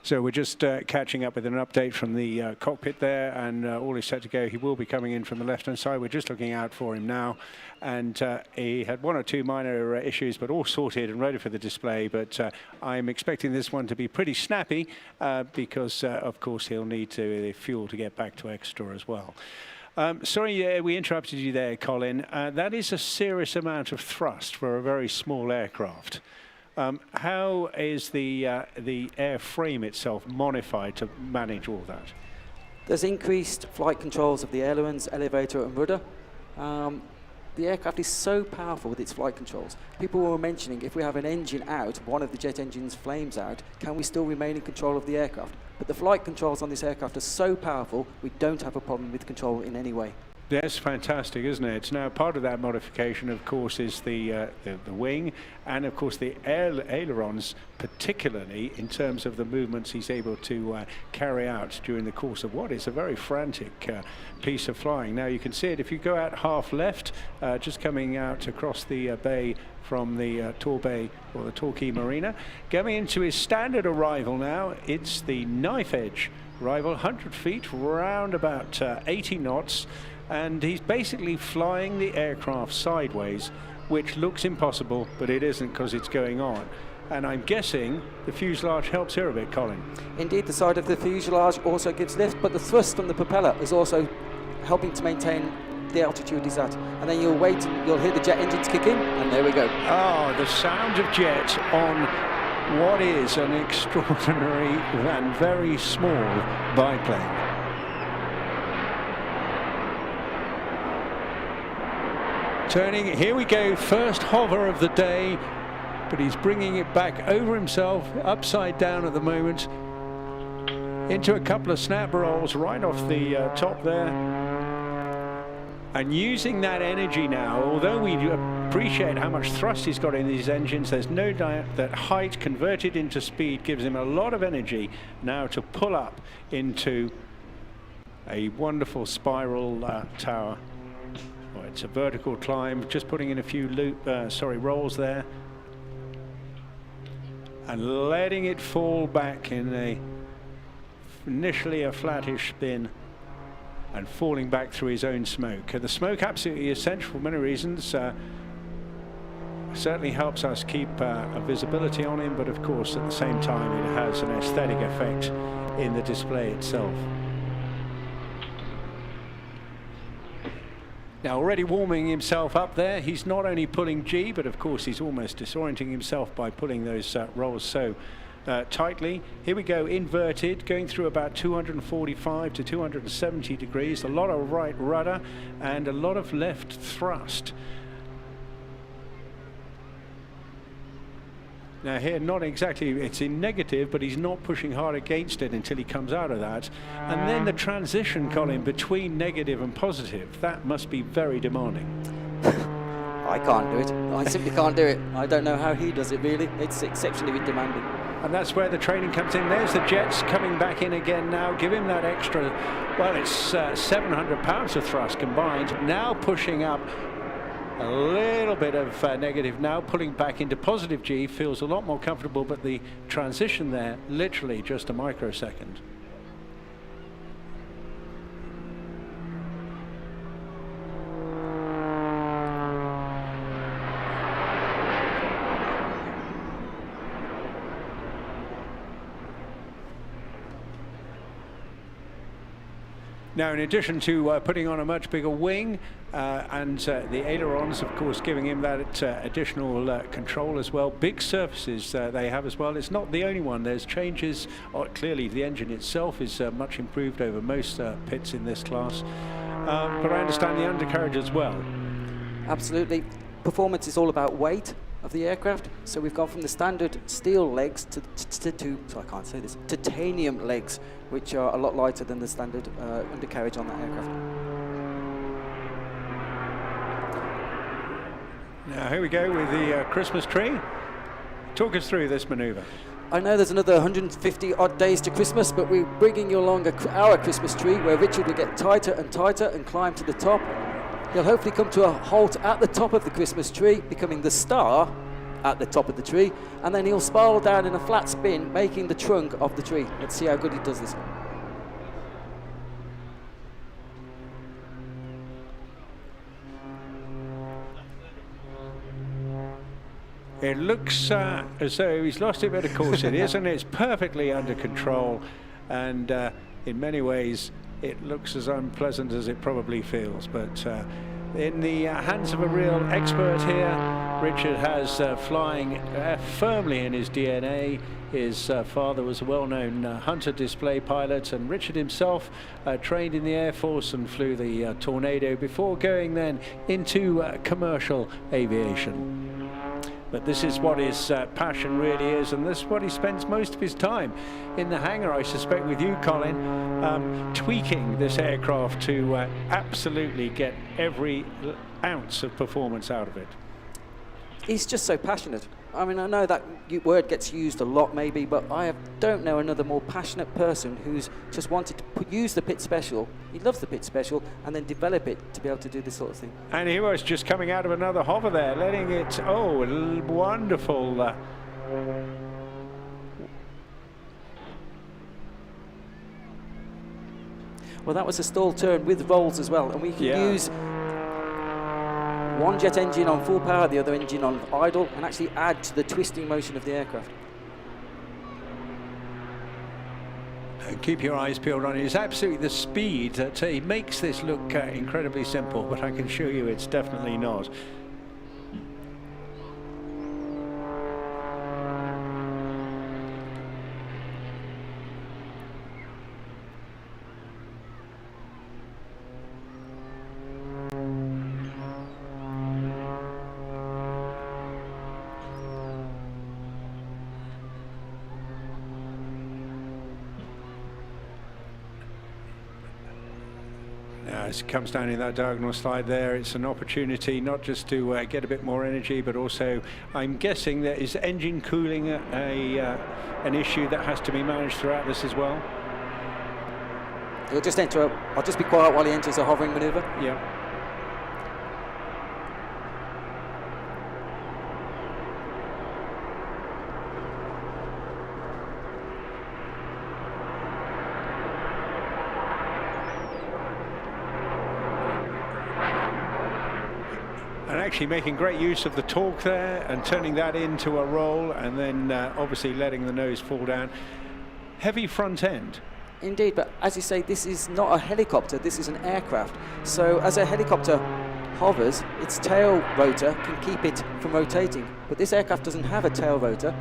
So we're just catching up with an update from the cockpit there, and all is set to go. He will be coming in from the left-hand side. We're just looking out for him now, and he had one or two minor issues, but all sorted and ready for the display. But I'm expecting this one to be pretty snappy because, of course, he'll need the fuel to get back to Exeter as well. Sorry, we interrupted you there, Colin. That is a serious amount of thrust for a very small aircraft. How is the airframe itself modified to manage all that? There's increased flight controls of the ailerons, elevator and rudder. The aircraft is so powerful with its flight controls. People were mentioning if we have an engine out, one of the jet engines flames out, can we still remain in control of the aircraft? But the flight controls on this aircraft are so powerful, we don't have a problem with control in any way. That's fantastic, isn't it? Now, part of that modification, of course, is the wing, and of course the ailerons, particularly in terms of the movements he's able to carry out during the course of what is a very frantic piece of flying. Now, you can see it if you go out half left, just coming out across the bay from the Torbay or the Torquay Marina. Coming into his standard arrival now, it's the knife edge arrival, 100 feet, round about 80 knots. And he's basically flying the aircraft sideways, which looks impossible, but it isn't because it's going on. And I'm guessing the fuselage helps here a bit, Colin. Indeed, the side of the fuselage also gives lift, but the thrust from the propeller is also helping to maintain the altitude he's at. And then you'll wait and you'll hear the jet engines kick in, and there we go. Oh, the sound of jet on what is an extraordinary and very small biplane. Turning, here we go, first hover of the day, but he's bringing it back over himself, upside down at the moment, into a couple of snap rolls right off the top there. And using that energy now, although we appreciate how much thrust he's got in these engines, there's no doubt that height converted into speed gives him a lot of energy now to pull up into a wonderful spiral tower. Well, it's a vertical climb, just putting in a few rolls there. And letting it fall back in initially a flattish spin, and falling back through his own smoke. The smoke absolutely essential for many reasons. Certainly helps us keep a visibility on him, but of course at the same time it has an aesthetic effect in the display itself. Now, already warming himself up there, he's not only pulling G, but of course he's almost disorienting himself by pulling those rolls so tightly. Here we go, inverted, going through about 245 to 270 degrees, a lot of right rudder and a lot of left thrust. Now here, not exactly, it's in negative, but he's not pushing hard against it until he comes out of that. And then the transition, Colin, between negative and positive, that must be very demanding. I can't do it. I simply can't do it. I don't know how he does it, really. It's exceptionally demanding. And that's where the training comes in. There's the jets coming back in again now. Give him that extra, well, it's 700 pounds of thrust combined. Now pushing up a little bit of negative, now pulling back into positive G. Feels a lot more comfortable, but the transition there, literally just a microsecond. Now, in addition to putting on a much bigger wing and the ailerons, of course, giving him that additional control as well. Big surfaces they have as well. It's not the only one. There's changes. Clearly, the engine itself is much improved over most pits in this class. But I understand the undercarriage as well. Absolutely. Performance is all about weight of the aircraft. So we've gone from the standard steel legs to so I can't say this, titanium legs, which are a lot lighter than the standard undercarriage on that aircraft. Now here we go with the Christmas tree. Talk us through this maneuver. I know there's another 150 odd days to Christmas, but we're bringing you along our Christmas tree, where Richard will get tighter and tighter and climb to the top. He'll hopefully come to a halt at the top of the Christmas tree, becoming the star at the top of the tree, and then he'll spiral down in a flat spin, making the trunk of the tree. Let's see how good he does this. It looks as though he's lost a bit of course. It isn't. It's perfectly under control, and in many ways it looks as unpleasant as it probably feels, but in the hands of a real expert here. Richard has flying firmly in his DNA. His father was a well-known hunter display pilot, and Richard himself trained in the Air Force and flew the Tornado before going then into commercial aviation. But this is what his passion really is, and this is what he spends most of his time in the hangar, I suspect, with you, Colin, tweaking this aircraft to absolutely get every ounce of performance out of it. He's just so passionate. I mean, I know that word gets used a lot maybe, but I don't know another more passionate person who's just wanted to use the Pit Special. He loves the Pit Special and then develop it to be able to do this sort of thing. And he was just coming out of another hover there, letting it, wonderful. Well, that was a stall turn with rolls as well, and we can use one jet engine on full power, the other engine on idle, and actually add to the twisting motion of the aircraft. Keep your eyes peeled on it. It's absolutely the speed that he makes this look incredibly simple, but I can assure you it's definitely not. as it comes down in that diagonal slide there, it's an opportunity not just to get a bit more energy, but also, I'm guessing that is engine cooling an issue that has to be managed throughout this as well? He'll just enter I'll just be quiet while he enters a hovering maneuver. Yeah. Actually making great use of the torque there and turning that into a roll, and then obviously letting the nose fall down. Heavy front end. Indeed, but as you say, this is not a helicopter, this is an aircraft. So as a helicopter hovers, its tail rotor can keep it from rotating, but this aircraft doesn't have a tail rotor,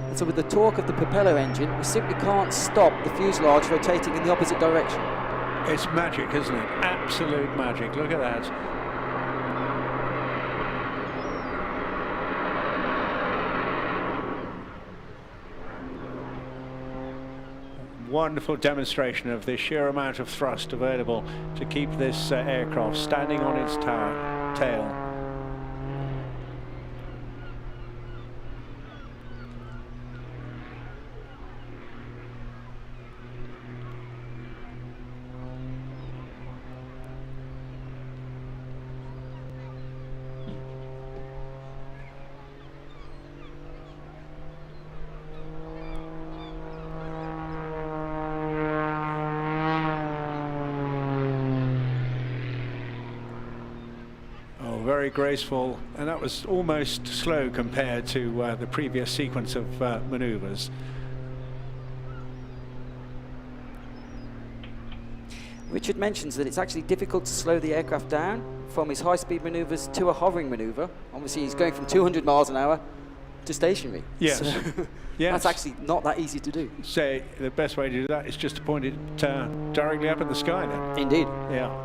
and so with the torque of the propeller engine, we simply can't stop the fuselage rotating in the opposite direction. It's magic, isn't it? Absolute magic. Look at that. Wonderful demonstration of the sheer amount of thrust available to keep this aircraft standing on its tail. Very graceful, and that was almost slow compared to the previous sequence of maneuvers. Richard mentions that it's actually difficult to slow the aircraft down from his high-speed maneuvers to a hovering maneuver. Obviously, he's going from 200 miles an hour to stationary. Yes. So yes. That's actually not that easy to do. So the best way to do that is just to point it directly up in the sky then. Indeed. Yeah.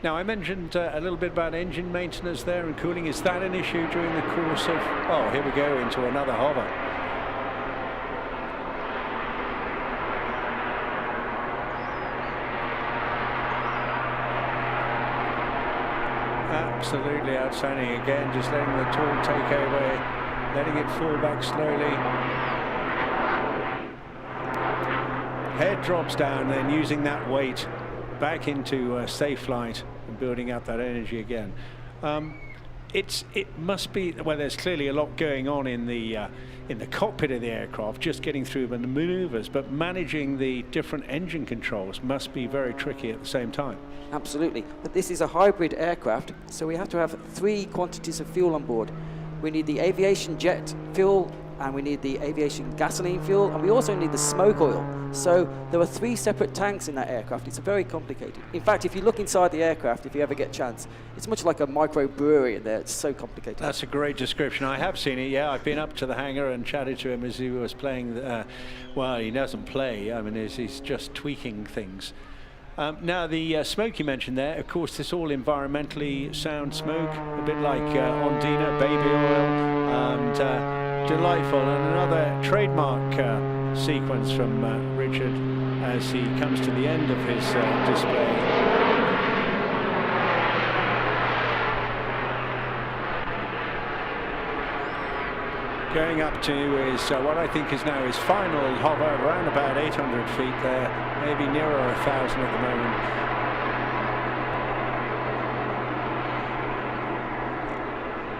Now, I mentioned a little bit about engine maintenance there and cooling. Is that an issue during the course of... Oh, here we go into another hover. Absolutely outstanding again, just letting the torque take over, letting it fall back slowly. Head drops down, then using that weight back into safe flight and building up that energy again. It must be, well, there's clearly a lot going on in the cockpit of the aircraft, just getting through the maneuvers, but managing the different engine controls must be very tricky at the same time. Absolutely, but this is a hybrid aircraft, so we have to have three quantities of fuel on board. We need the aviation jet fuel, and we need the aviation gasoline fuel, and we also need the smoke oil. So there are three separate tanks in that aircraft. It's very complicated. In fact, if you look inside the aircraft, if you ever get a chance, it's much like a microbrewery in there. It's so complicated. That's a great description. I have seen it, yeah. I've been up to the hangar and chatted to him as he was playing. Well, he doesn't play. I mean, he's just tweaking things. Now, the smoke you mentioned there, of course, this all environmentally sound smoke, a bit like Ondina baby oil, and delightful, and another trademark sequence from Richard as he comes to the end of his display. Going up to his what I think is now his final hover, around about 800 feet there, maybe nearer 1,000 at the moment.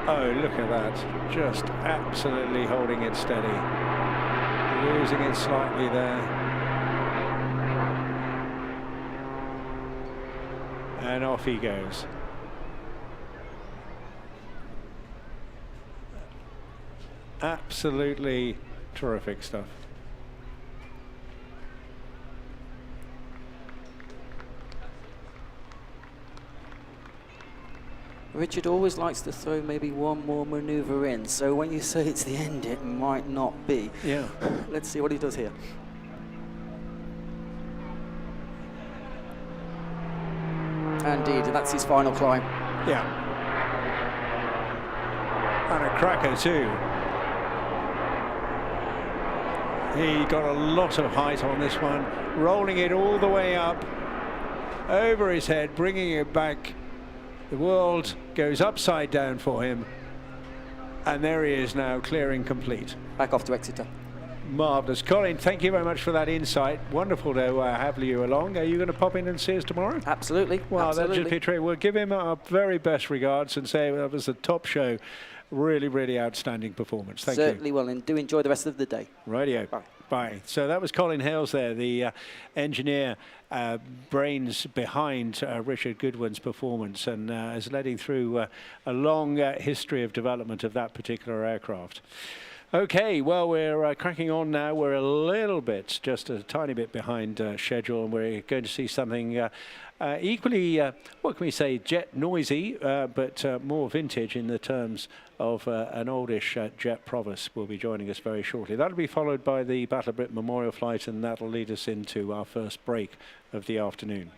Oh, look at that, just absolutely holding it steady, losing it slightly there. And off he goes. Absolutely terrific stuff. Richard always likes to throw maybe one more maneuver in, so when you say it's the end, it might not be. Yeah. Let's see what he does here. Indeed, that's his final climb. Yeah. And a cracker too. He got a lot of height on this one, rolling it all the way up over his head, bringing it back. The world goes upside down for him, and there he is now, clearing complete. Back off to Exeter. Marvellous. Colin, thank you very much for that insight. Wonderful to have you along. Are you going to pop in and see us tomorrow? Absolutely. Well, absolutely. that'll just be true. We'll give him our very best regards and say that was a top show. Really, really outstanding performance. Thank you. Certainly will, and do enjoy the rest of the day. Radio. Bye. Bye. So that was Colin Hales there, the engineer brains behind Richard Goodwin's performance, and is leading through a long history of development of that particular aircraft. Okay, well, we're cracking on now. We're a little bit, just a tiny bit behind schedule, and we're going to see something equally, what can we say, jet noisy, but more vintage in the terms of an oldish jet Provost will be joining us very shortly. That'll be followed by the Battle of Britain Memorial Flight, and that'll lead us into our first break of the afternoon.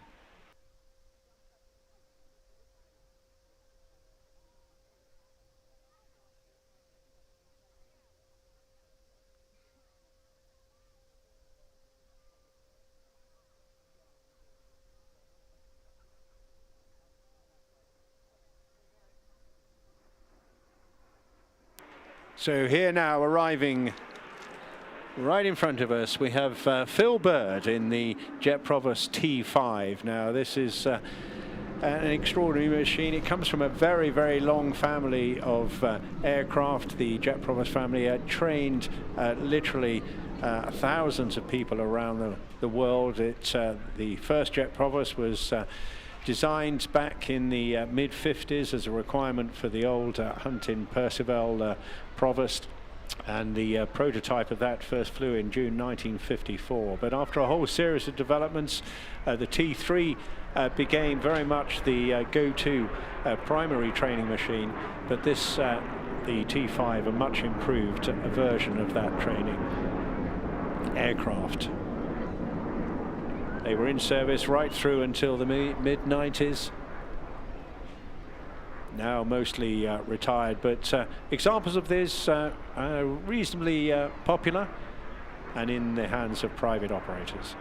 So here now, arriving right in front of us, we have Phil Bird in the Jet Provost T5. Now, this is an extraordinary machine. It comes from a very, very long family of aircraft. The Jet Provost family trained literally thousands of people around the world. The first Jet Provost was designed back in the mid-50s as a requirement for the old Hunting Percival Provost, and the prototype of that first flew in June 1954. But after a whole series of developments, the T3 became very much the go-to primary training machine, but this, the T5, a much improved version of that training aircraft. They were in service right through until the mid-90s. Now mostly retired, but examples of this are reasonably popular and in the hands of private operators.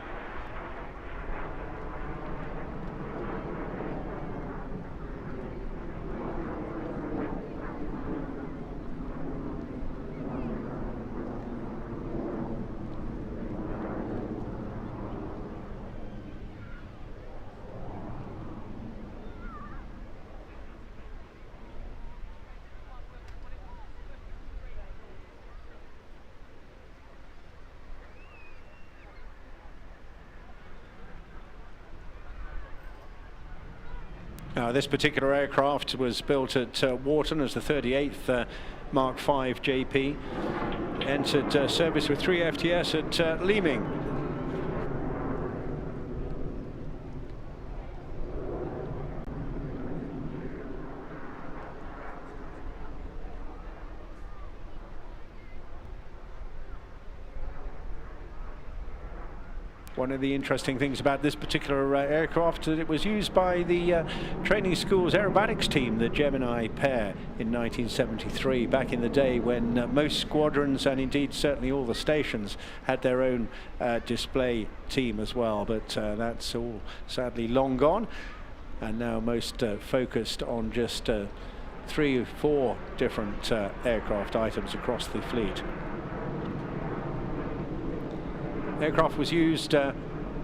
Now, this particular aircraft was built at Wharton as the 38th Mark V JP. Entered service with 3 FTS at Leeming. One of the interesting things about this particular aircraft is that it was used by the training school's aerobatics team, the Gemini pair, in 1973, back in the day when most squadrons, and indeed certainly all the stations, had their own display team as well. But that's all sadly long gone, and now most focused on just 3 or 4 different aircraft items across the fleet. Aircraft was used at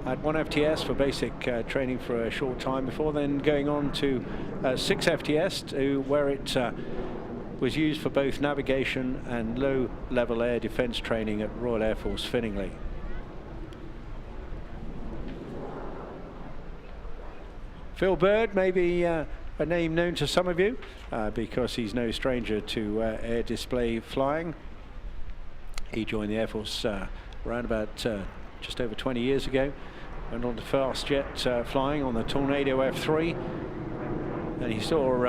1 FTS for basic training for a short time before then going on to 6 FTS, where it was used for both navigation and low-level air defence training at Royal Air Force Finningley. Phil Bird may be a name known to some of you because he's no stranger to air display flying. He joined the Air Force around about just over 20 years ago, went on to fast jet flying on the Tornado F3, and he saw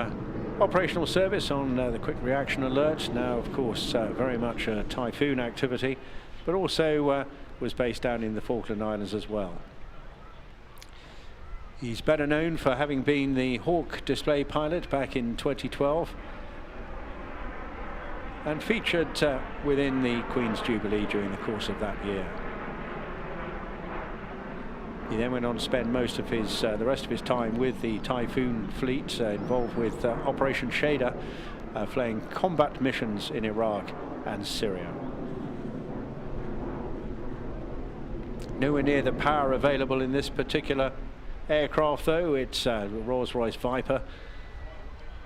operational service on the Quick Reaction Alert, now of course very much a Typhoon activity, but also was based down in the Falkland Islands as well. He's better known for having been the Hawk display pilot back in 2012. and featured within the Queen's Jubilee during the course of that year. He then went on to spend most of his the rest of his time with the Typhoon fleet, involved with Operation Shader, flying combat missions in Iraq and Syria. Nowhere near the power available in this particular aircraft, though. It's a Rolls-Royce Viper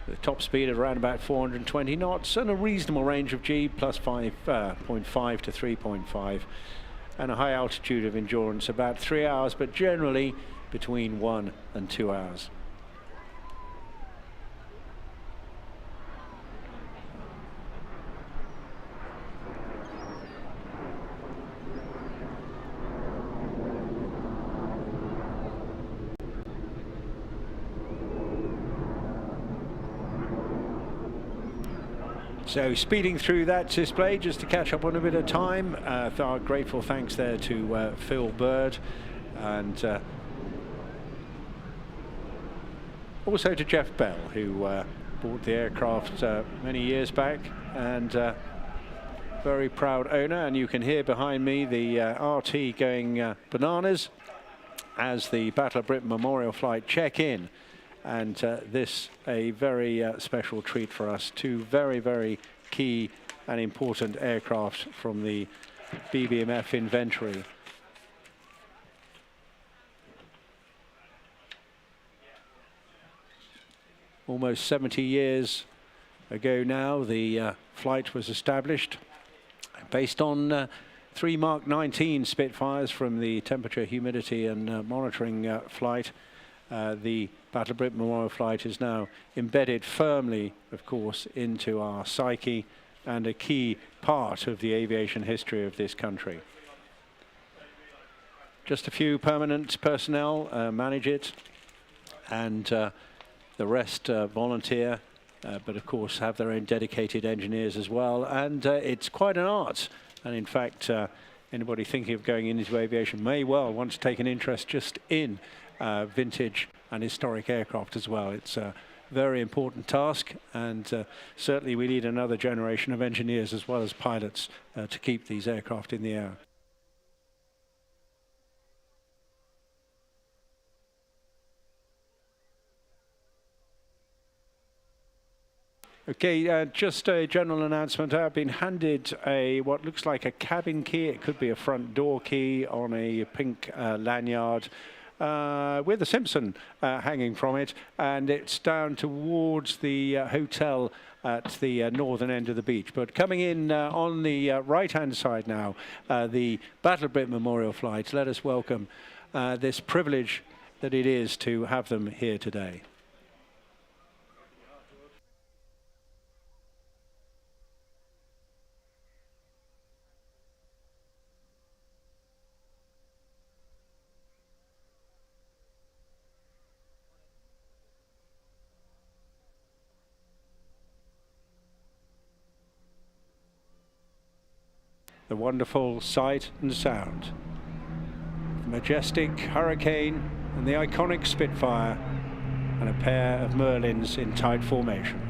with a top speed of around about 420 knots and a reasonable range of G plus 5.5 to 3.5, and a high altitude of endurance about 3 hours, but generally between 1 and 2 hours. So speeding through that display just to catch up on a bit of time. Our grateful thanks there to Phil Bird, and also to Jeff Bell, who bought the aircraft many years back, and very proud owner. And you can hear behind me the RT going bananas as the Battle of Britain Memorial Flight check in. And this a very special treat for us. Two very, very key and important aircraft from the BBMF inventory. Almost 70 years ago now, the flight was established based on 3 Mark 19 Spitfires from the temperature, humidity and monitoring flight. The Battle of Britain Memorial Flight is now embedded firmly, of course, into our psyche and a key part of the aviation history of this country. Just a few permanent personnel manage it, and the rest volunteer, but of course have their own dedicated engineers as well. And it's quite an art, and in fact anybody thinking of going into aviation may well want to take an interest just in vintage and historic aircraft as well. It's a very important task, and certainly we need another generation of engineers as well as pilots to keep these aircraft in the air. Okay, just a general announcement. I've been handed what looks like a cabin key. It could be a front door key on a pink lanyard, with a Simpson hanging from it, and it's down towards the hotel at the northern end of the beach. But coming in on the right-hand side now, the Battle of Britain Memorial Flight. Let us welcome this privilege that it is to have them here today. The wonderful sight and sound, the majestic Hurricane and the iconic Spitfire, and a pair of Merlins in tight formation.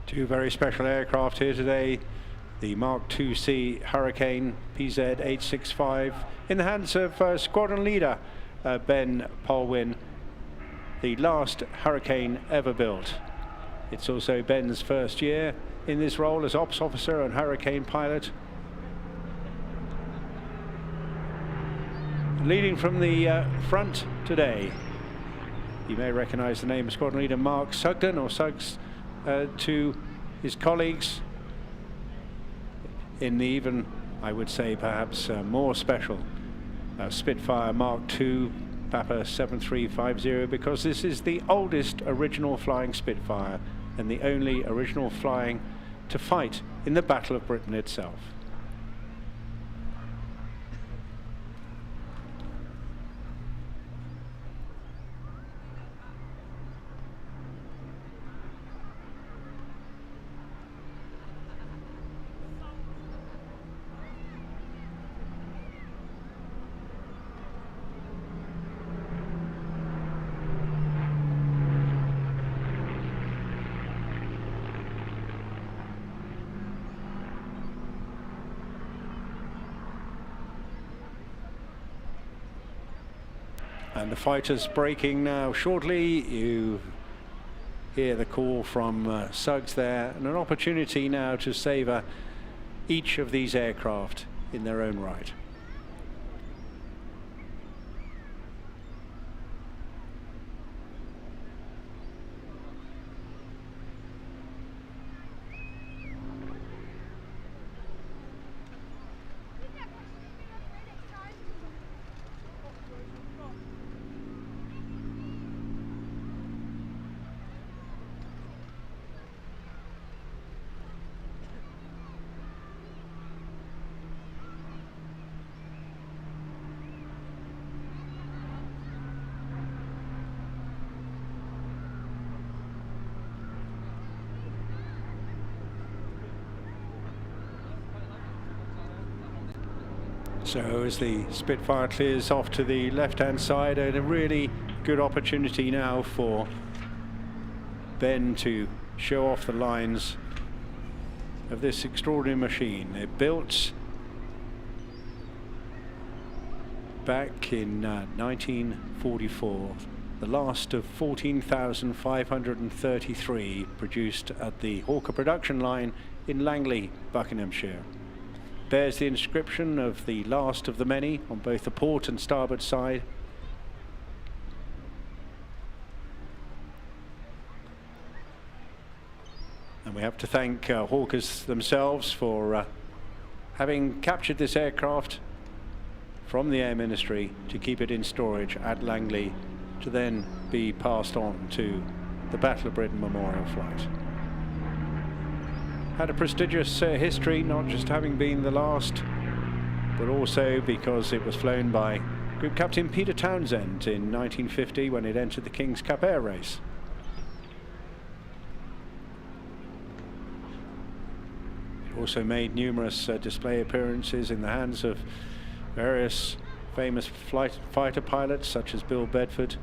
Two very special aircraft here today. The Mark IIC Hurricane PZ-865 in the hands of squadron leader Ben Polwin, the last Hurricane ever built. It's also Ben's first year in this role as ops officer and Hurricane pilot. Leading from the front today, you may recognize the name of squadron leader Mark Sugden, or Suggs, to his colleagues in the even, I would say, perhaps more special Spitfire Mark II Papa 7350, because this is the oldest original flying Spitfire and the only original flying to fight in the Battle of Britain itself. And the fighters breaking now shortly. You hear the call from Suggs there, and an opportunity now to savour each of these aircraft in their own right. So as the Spitfire clears off to the left-hand side, and a really good opportunity now for Ben to show off the lines of this extraordinary machine. It built back in 1944, the last of 14,533 produced at the Hawker production line in Langley, Buckinghamshire. Bears the inscription of the last of the many on both the port and starboard side. And we have to thank Hawkers themselves for having captured this aircraft from the Air Ministry to keep it in storage at Langley to then be passed on to the Battle of Britain Memorial Flight. Had a prestigious history, not just having been the last, but also because it was flown by Group Captain Peter Townsend in 1950 when it entered the King's Cup Air Race. It also made numerous display appearances in the hands of various famous fighter pilots such as Bill Bedford,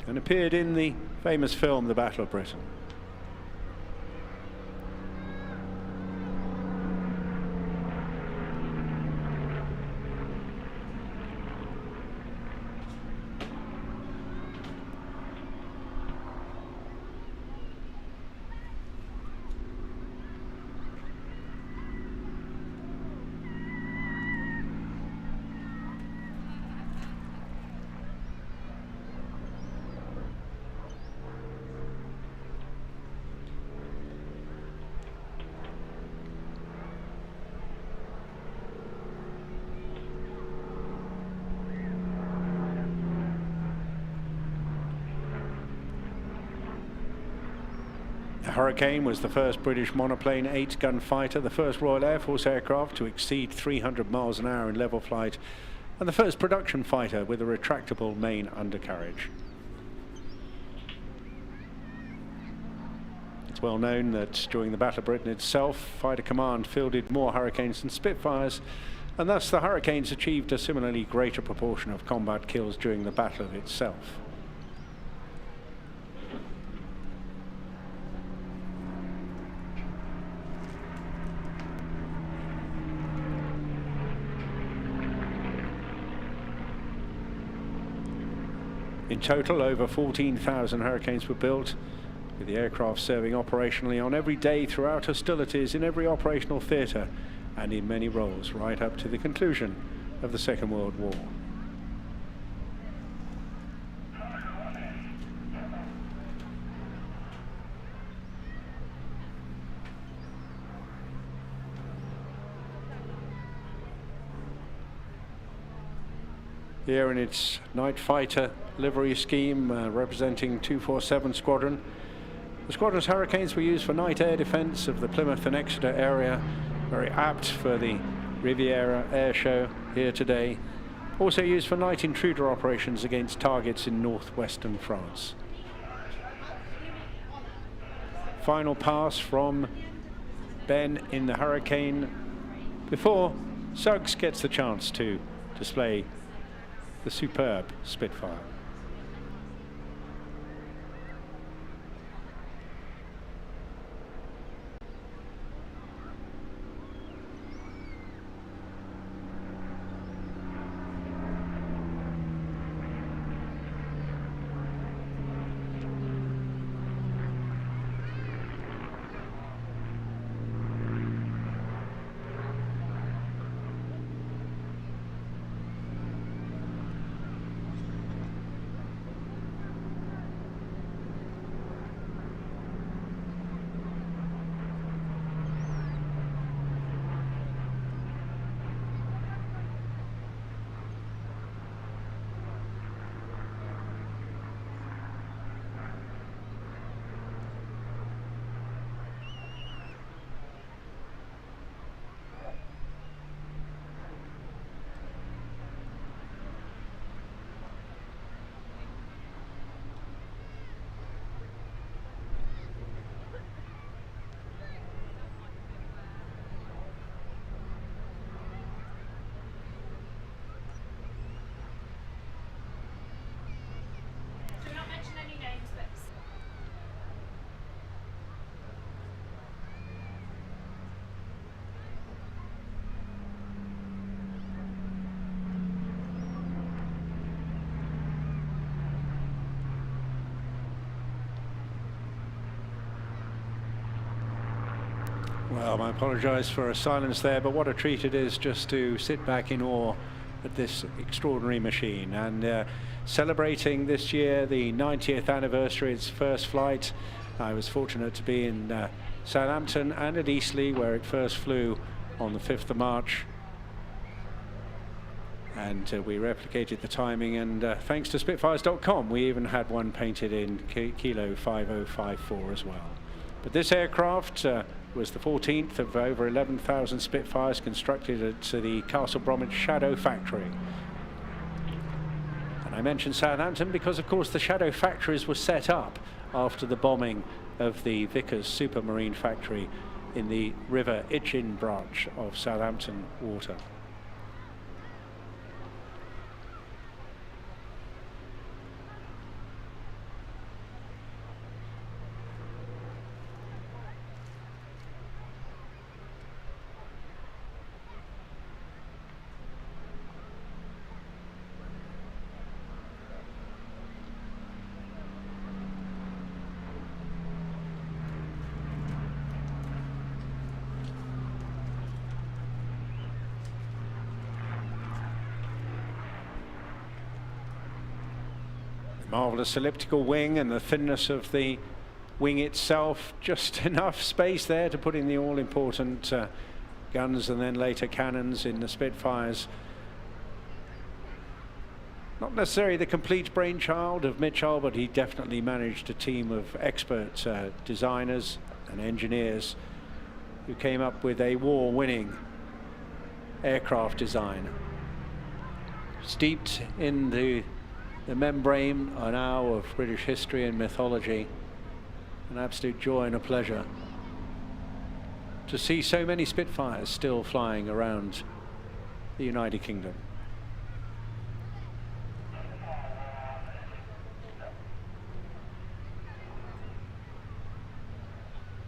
and appeared in the famous film The Battle of Britain. The Hurricane was the first British monoplane 8-gun fighter, the first Royal Air Force aircraft to exceed 300 miles an hour in level flight, and the first production fighter with a retractable main undercarriage. It's well known that during the Battle of Britain itself, Fighter Command fielded more Hurricanes than Spitfires, and thus the Hurricanes achieved a similarly greater proportion of combat kills during the battle itself. In total, over 14,000 Hurricanes were built, with the aircraft serving operationally on every day throughout hostilities in every operational theatre and in many roles, right up to the conclusion of the Second World War. Here in its night fighter livery scheme, representing 247 Squadron. The squadron's Hurricanes were used for night air defence of the Plymouth and Exeter area, very apt for the Riviera Airshow here today. Also used for night intruder operations against targets in northwestern France. Final pass from Ben in the Hurricane before Suggs gets the chance to display the superb Spitfire. Well, I apologise for a silence there, but what a treat it is just to sit back in awe at this extraordinary machine. And celebrating this year the 90th anniversary, its first flight. I was fortunate to be in Southampton and at Eastleigh, where it first flew on the 5th of March. And we replicated the timing, and thanks to Spitfires.com, we even had one painted in Kilo 5054 as well. But this aircraft was the 14th of over 11,000 Spitfires constructed at the Castle Bromwich Shadow Factory. And I mentioned Southampton because, of course, the Shadow Factories were set up after the bombing of the Vickers Supermarine factory in the River Itchen branch of Southampton Water. Marvellous elliptical wing, and the thinness of the wing itself, just enough space there to put in the all-important guns and then later cannons in the Spitfires. Not necessarily the complete brainchild of Mitchell, but he definitely managed a team of expert designers and engineers who came up with a war-winning aircraft design, steeped in the membrane now of British history and mythology. An absolute joy and a pleasure to see so many Spitfires still flying around the United Kingdom.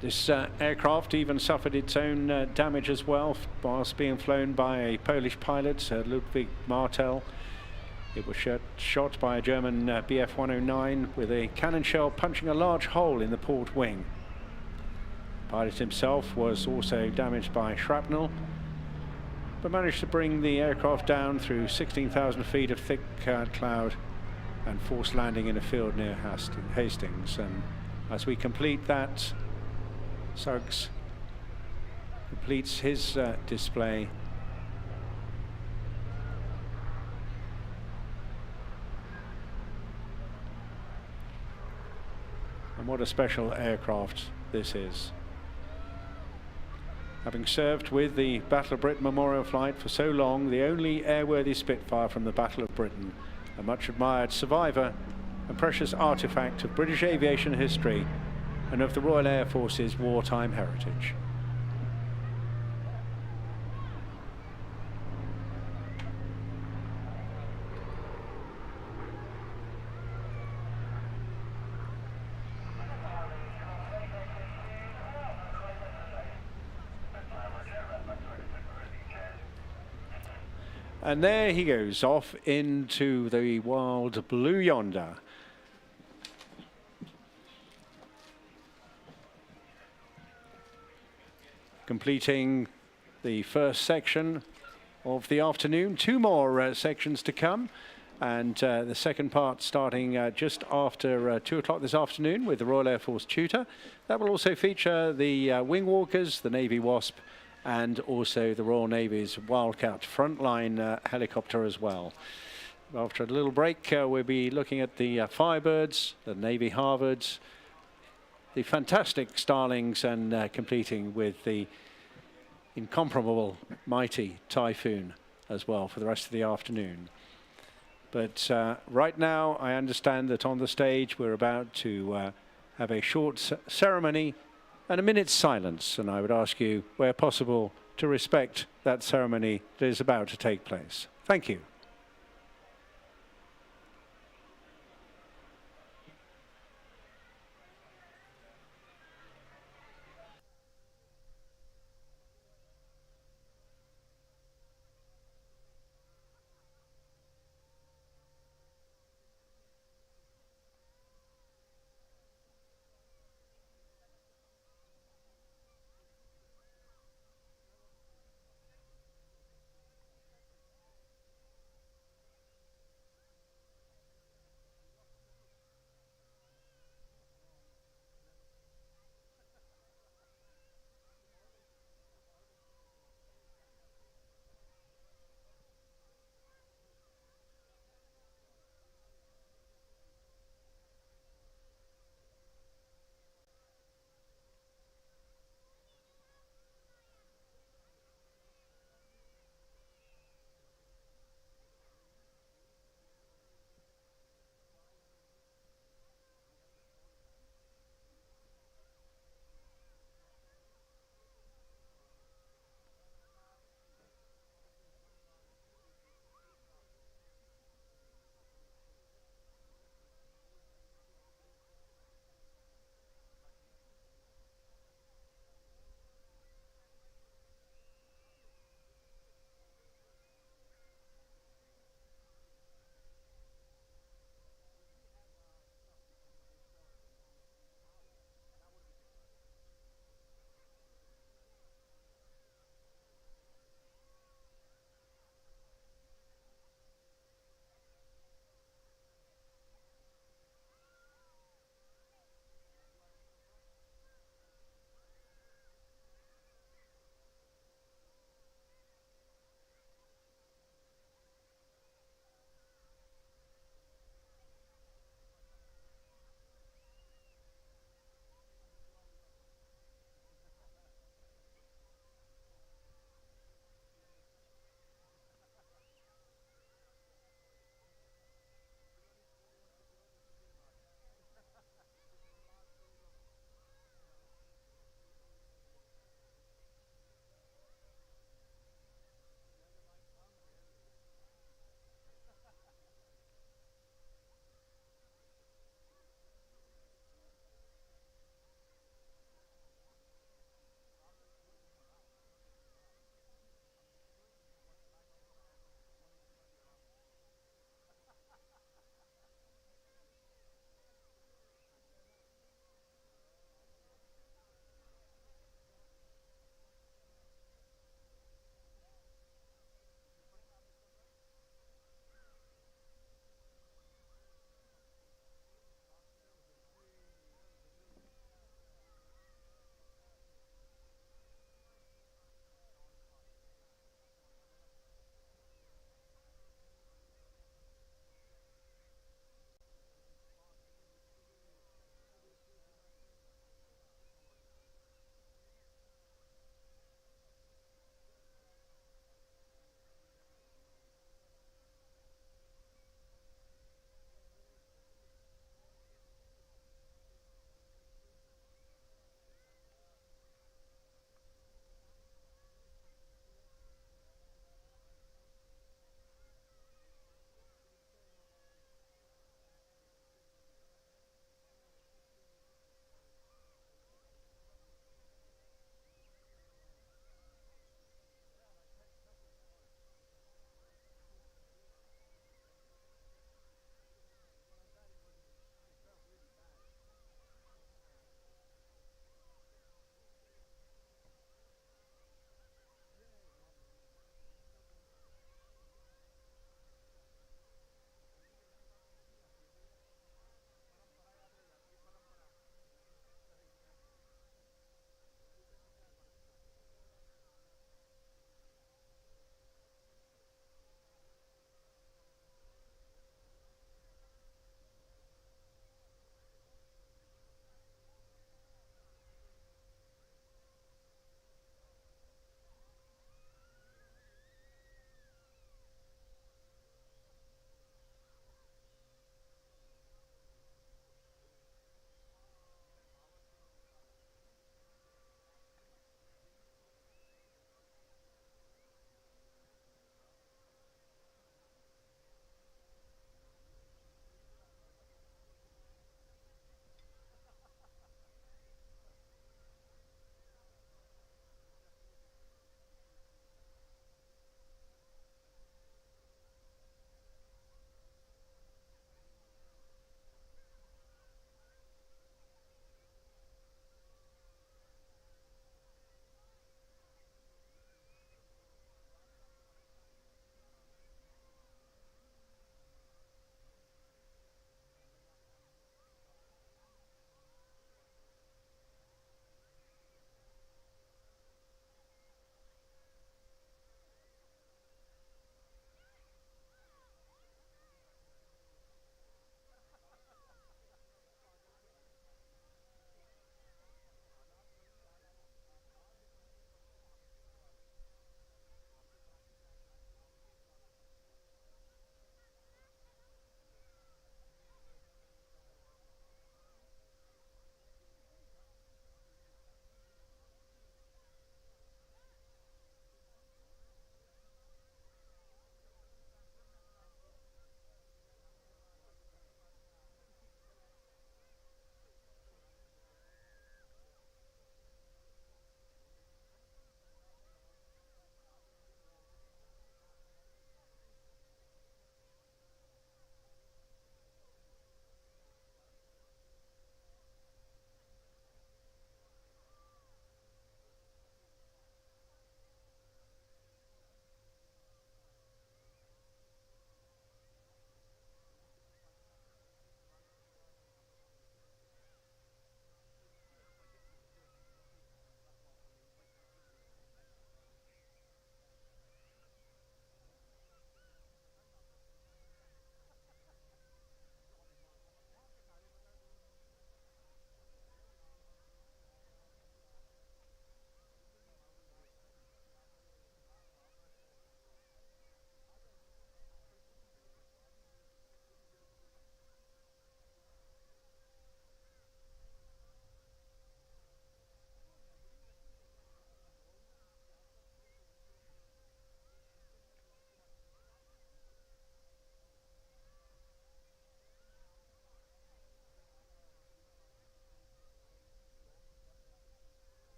This aircraft even suffered its own damage as well whilst being flown by a Polish pilot, Ludwig Martel. It was shot by a German Bf-109 with a cannon shell punching a large hole in the port wing. The pilot himself was also damaged by shrapnel, but managed to bring the aircraft down through 16,000 feet of thick cloud and forced landing in a field near Hastings. And as we complete that, Suggs completes his display. And what a special aircraft this is. Having served with the Battle of Britain Memorial Flight for so long, the only airworthy Spitfire from the Battle of Britain, a much admired survivor, a precious artifact of British aviation history and of the Royal Air Force's wartime heritage. And there he goes off into the wild blue yonder. Completing the first section of the afternoon. Two more sections to come. And the second part starting just after 2 o'clock this afternoon with the Royal Air Force Tutor. That will also feature the Wingwalkers, the Navy Wasp, and also the Royal Navy's Wildcat Flightline helicopter as well. After a little break, we'll be looking at the Firebirds, the Navy Harvards, the fantastic Starlings, and completing with the incomparable mighty Typhoon as well for the rest of the afternoon. But right now, I understand that on the stage we're about to have a short ceremony and a minute's silence, and I would ask you, where possible, to respect that ceremony that is about to take place. Thank you.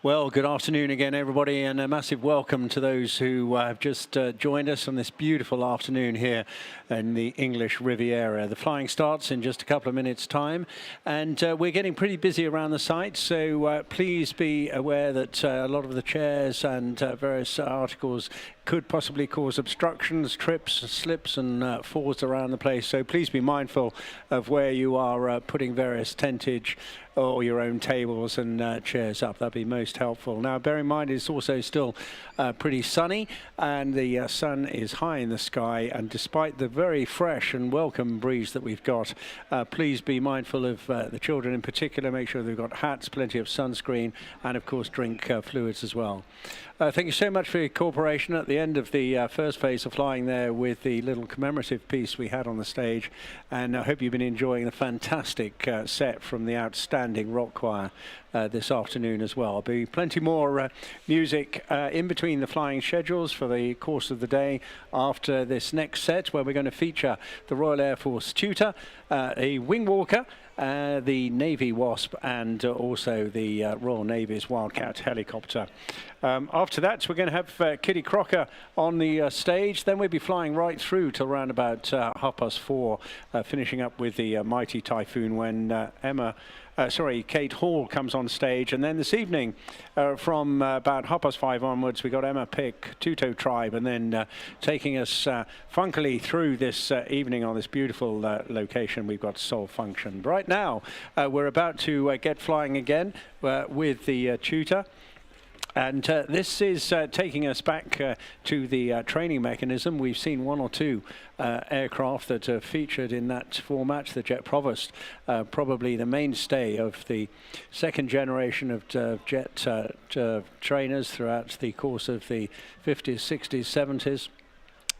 Well, good afternoon again, everybody, and a massive welcome to those who have just joined us on this beautiful afternoon here in the English Riviera. The flying starts in just a couple of minutes' time, and we're getting pretty busy around the site, so please be aware that a lot of the chairs and various articles could possibly cause obstructions, trips, slips, and falls around the place. So please be mindful of where you are putting various tentage or your own tables and chairs up. That'd be most helpful. Now, bear in mind, it's also still pretty sunny, and the sun is high in the sky. And despite the very fresh and welcome breeze that we've got, please be mindful of the children in particular. Make sure they've got hats, plenty of sunscreen, and of course, drink fluids as well. Thank you so much for your cooperation at the end of the first phase of flying there with the little commemorative piece we had on the stage. And I hope you've been enjoying the fantastic set from the outstanding rock choir this afternoon as well. There'll be plenty more music in between the flying schedules for the course of the day after this next set, where we're going to feature the Royal Air Force Tutor, a Wingwalker, the Navy Wasp, and also the Royal Navy's Wildcat helicopter. After that, we're going to have Kitty Crocker on the stage. Then we'll be flying right through till around about 4:30, finishing up with the mighty Typhoon when Kate Hall comes on stage. And then this evening, from about 5:30 onwards, we got Emma Pick, Tuto Tribe, and then taking us funkily through this evening on this beautiful location, we've got Soul Function. But right now, we're about to get flying again with the Tutor. And this is taking us back to the training mechanism. We've seen one or two aircraft that are featured in that format. The Jet Provost, probably the mainstay of the second generation of jet trainers throughout the course of the 50s, 60s, 70s.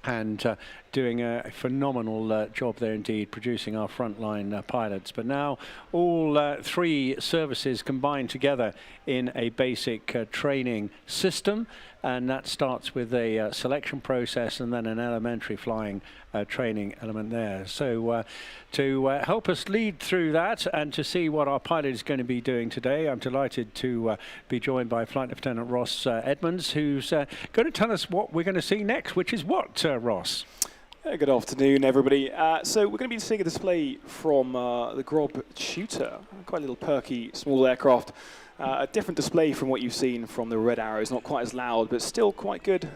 And doing a phenomenal job there indeed, producing our frontline pilots. But now all three services combined together in a basic training system, and that starts with a selection process and then an elementary flying training element there. So to help us lead through that and to see what our pilot is going to be doing today, I'm delighted to be joined by Flight Lieutenant Ross Edmonds, who's going to tell us what we're going to see next, which is what, Ross? Good afternoon, everybody. So we're going to be seeing a display from the RAF Tutor, quite a little perky small aircraft. A different display from what you've seen from the Red Arrows, not quite as loud, but still quite good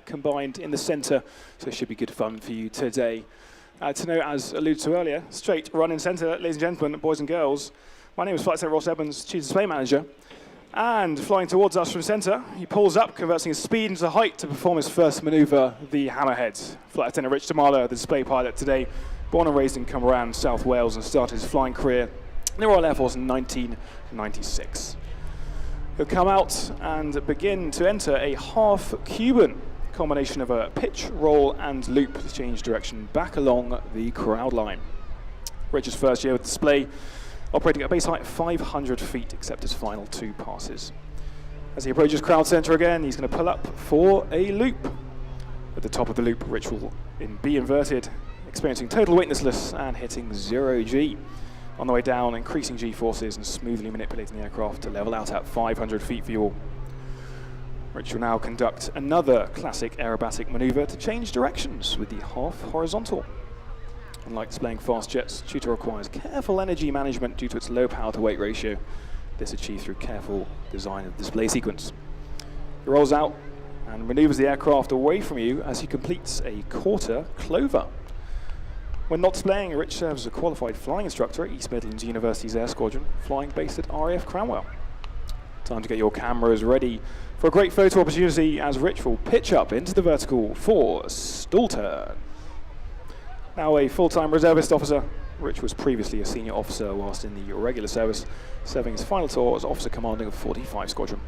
combined in the centre, so it should be good fun for you today. To know, as alluded to earlier, straight run in centre, ladies and gentlemen, boys and girls. My name is Flight Lieutenant Ross Edmonds, Chief Display Manager, and flying towards us from centre, he pulls up, converting his speed into height to perform his first manoeuvre, the Hammerhead. Flight Lieutenant Rich Tamala, the display pilot today, born and raised in Cumberland, South Wales, and started his flying career in the Royal Air Force in 1996. He'll come out and begin to enter a half Cuban, combination of a pitch, roll, and loop to change direction back along the crowd line. Rich's first year with display, operating at a base height of 500 feet, except his final two passes. As he approaches crowd center again, he's going to pull up for a loop. At the top of the loop, Rich will be inverted, experiencing total weightlessness and hitting 0G. On the way down, increasing G-forces and smoothly manipulating the aircraft to level out at 500 feet for you all. Rich will now conduct another classic aerobatic maneuver to change directions with the half horizontal. Unlike displaying fast jets, Tutor requires careful energy management due to its low power to weight ratio. This achieved through careful design of the display sequence. He rolls out and maneuvers the aircraft away from you as he completes a quarter clover. When not displaying, Rich serves as a qualified flying instructor at East Midlands University's Air Squadron, flying based at RAF Cranwell. Time to get your cameras ready for a great photo opportunity as Rich will pitch up into the vertical for stall turn. Now a full-time reservist officer, Rich was previously a senior officer whilst in the regular service, serving his final tour as officer commanding of 45 Squadron.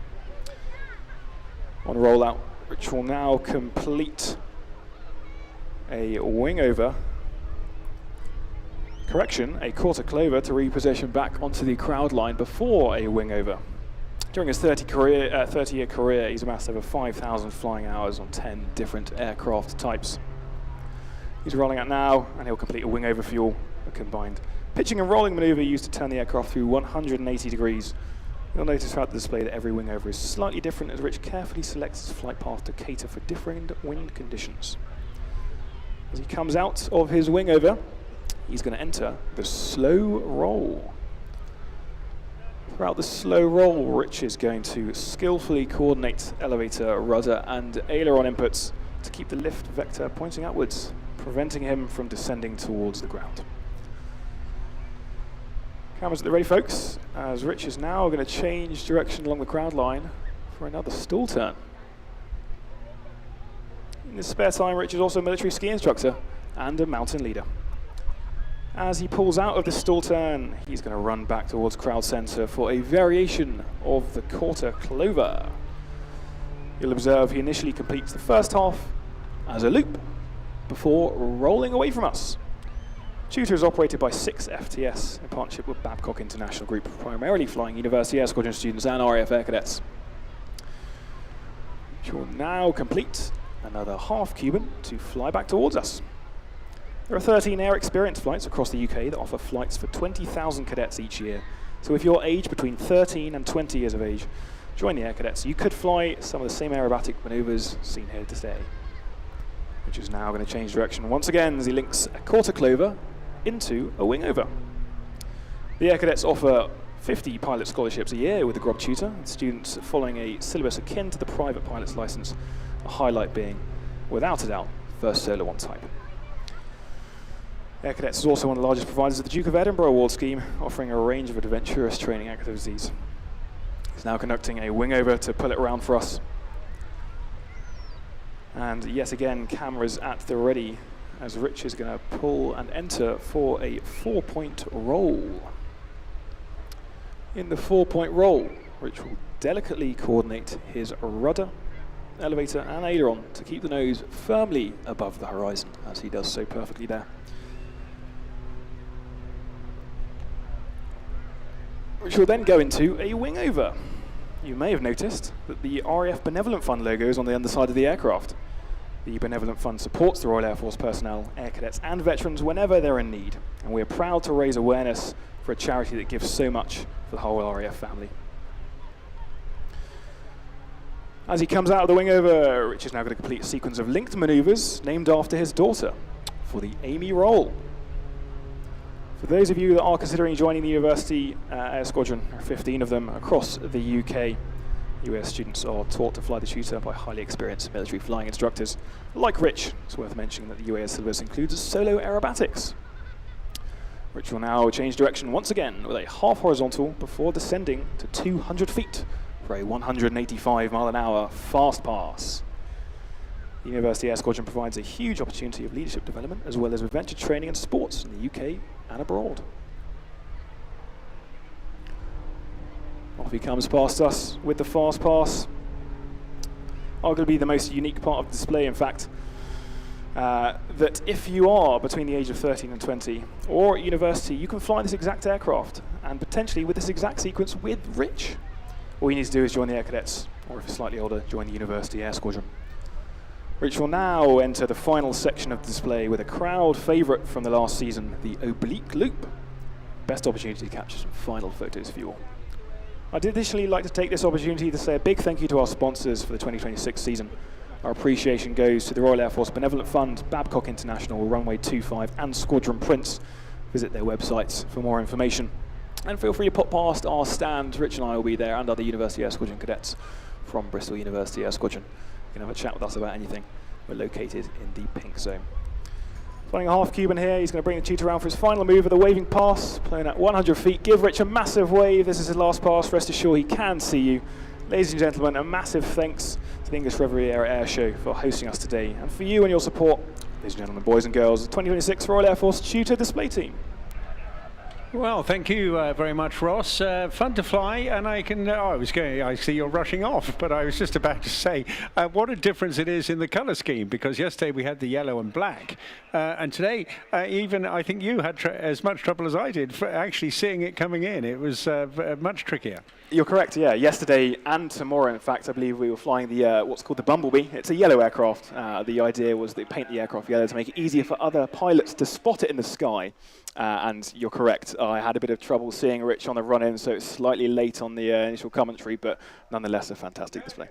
On rollout, Rich will now complete a wing over. Correction, a quarter clover to reposition back onto the crowd line before a wing over. During his 30-year career, he's amassed over 5,000 flying hours on 10 different aircraft types. He's rolling out now, and he'll complete a wing over fuel, a combined pitching and rolling maneuver used to turn the aircraft through 180 degrees You'll notice throughout the display that every wing over is slightly different as Rich carefully selects his flight path to cater for differing wind conditions. As he comes out of his wing over, he's going to enter the slow roll. Throughout the slow roll, Rich is going to skillfully coordinate elevator, rudder, and aileron inputs to keep the lift vector pointing upwards, preventing him from descending towards the ground. Cameras at the ready, folks, as Rich is now going to change direction along the ground line for another stall turn. In his spare time, Rich is also a military ski instructor and a mountain leader. As he pulls out of the stall turn, he's going to run back towards crowd center for a variation of the quarter clover. You'll observe he initially completes the first half as a loop before rolling away from us. Tutor is operated by 6 FTS in partnership with Babcock International Group, primarily flying University Air Squadron students and RAF Air Cadets. Which will now complete another half Cuban to fly back towards us. There are 13 air experience flights across the UK that offer flights for 20,000 cadets each year. So if you're aged between 13 and 20 years of age, join the Air Cadets. You could fly some of the same aerobatic maneuvers seen here today. Which is now going to change direction once again as he links a quarter clover into a wing over. The Air Cadets offer 50 pilot scholarships a year with the GROB Tutor, with students following a syllabus akin to the private pilot's license, a highlight being, without a doubt, first Solar 1 type. Air Cadets is also one of the largest providers of the Duke of Edinburgh Award Scheme, offering a range of adventurous training activities. He's now conducting a wing over to pull it around for us. And yet again, cameras at the ready as Rich is going to pull and enter for a 4-point roll. In the 4-point roll, Rich will delicately coordinate his rudder, elevator and aileron to keep the nose firmly above the horizon, as he does so perfectly there. Which will then go into a wing over. You may have noticed that the RAF Benevolent Fund logo is on the underside of the aircraft. The Benevolent Fund supports the Royal Air Force personnel, air cadets and veterans whenever they're in need, and we're proud to raise awareness for a charity that gives so much for the whole RAF family. As he comes out of the wing over, Rich is now going to complete a sequence of linked maneuvers named after his daughter for the Amy roll. For those of you that are considering joining the University Air Squadron, there are 15 of them across the UK. US students are taught to fly the Tutor by highly experienced military flying instructors. Like Rich, it's worth mentioning that the UAS syllabus includes solo aerobatics. Rich will now change direction once again with a half horizontal before descending to 200 feet for a 185 mile an hour fast pass. The University Air Squadron provides a huge opportunity of leadership development as well as adventure training and sports in the UK and abroad. Off he comes past us with the fast pass. Arguably the most unique part of the display, in fact, that if you are between the age of 13 and 20 or at university, you can fly this exact aircraft and potentially with this exact sequence with Rich. All you need to do is join the Air Cadets, or if you're slightly older, join the University Air Squadron. Rich will now enter the final section of the display with a crowd favourite from the last season, the oblique loop. Best opportunity to capture some final photos for you all. I'd additionally like to take this opportunity to say a big thank you to our sponsors for the 2026 season. Our appreciation goes to the Royal Air Force Benevolent Fund, Babcock International, Runway 25 and Squadron Prints. Visit their websites for more information. And feel free to pop past our stand. Rich and I will be there, and other University Air Squadron cadets from Bristol University Air Squadron. You can have a chat with us about anything. We're located in the pink zone. Flying a half Cuban here, he's going to bring the Tutor around for his final move of the waving pass, playing at 100 feet. Give Rich a massive wave. This is his last pass. Rest assured he can see you. Ladies and gentlemen, a massive thanks to the English Riviera Airshow for hosting us today, and for you and your support, ladies and gentlemen, boys and girls, the 2026 Royal Air Force Tutor display team. Well, thank you very much, Ross. Fun to fly, and I see you're rushing off, but I was just about to say what a difference it is in the colour scheme, because yesterday we had the yellow and black, and today even I think you had as much trouble as I did for actually seeing it coming in. It was much trickier. You're correct, yeah. Yesterday and tomorrow, in fact, I believe we were flying the what's called the Bumblebee. It's a yellow aircraft. The idea was they paint the aircraft yellow to make it easier for other pilots to spot it in the sky. And you're correct, I had a bit of trouble seeing Rich on the run-in, so it's slightly late on the initial commentary, but nonetheless a fantastic display.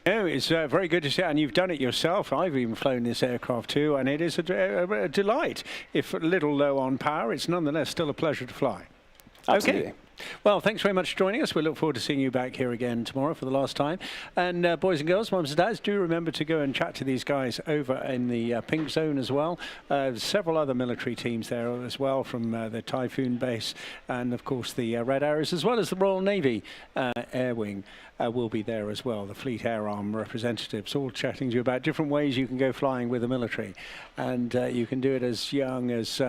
No, it's very good to see, and you've done it yourself. I've even flown this aircraft too, and it is a delight. If a little low on power, it's nonetheless still a pleasure to fly. Absolutely. Okay. Well, thanks very much for joining us. We look forward to seeing you back here again tomorrow for the last time. And boys and girls, mums and dads, do remember to go and chat to these guys over in the pink zone as well. Several other military teams there as well from the Typhoon base, and of course the Red Arrows, as well as the Royal Navy Air Wing. Will be there as well, the Fleet Air Arm representatives, all chatting to you about different ways you can go flying with the military. And you can do it as young as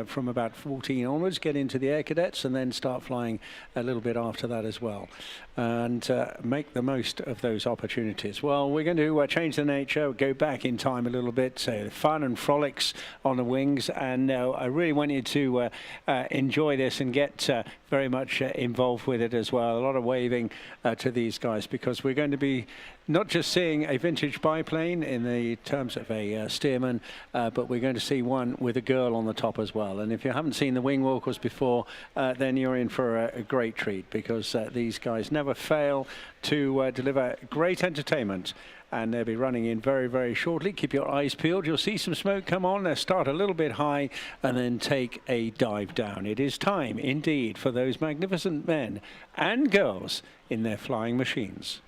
from about 14 onwards, get into the Air Cadets, and then start flying a little bit after that as well. And make the most of those opportunities. Well, we're going to change the nature, go back in time a little bit, so fun and frolics on the wings. And I really want you to enjoy this and get very much involved with it as well. A lot of waving to these guys, because we're going to be not just seeing a vintage biplane in the terms of a Stearman, but we're going to see one with a girl on the top as well. And if you haven't seen the Wingwalkers before, then you're in for a great treat, because these guys never fail to deliver great entertainment. And they'll be running in very, very shortly. Keep your eyes peeled. You'll see some smoke come on. They'll start a little bit high and then take a dive down. It is time, indeed, for those magnificent men and girls in their flying machines.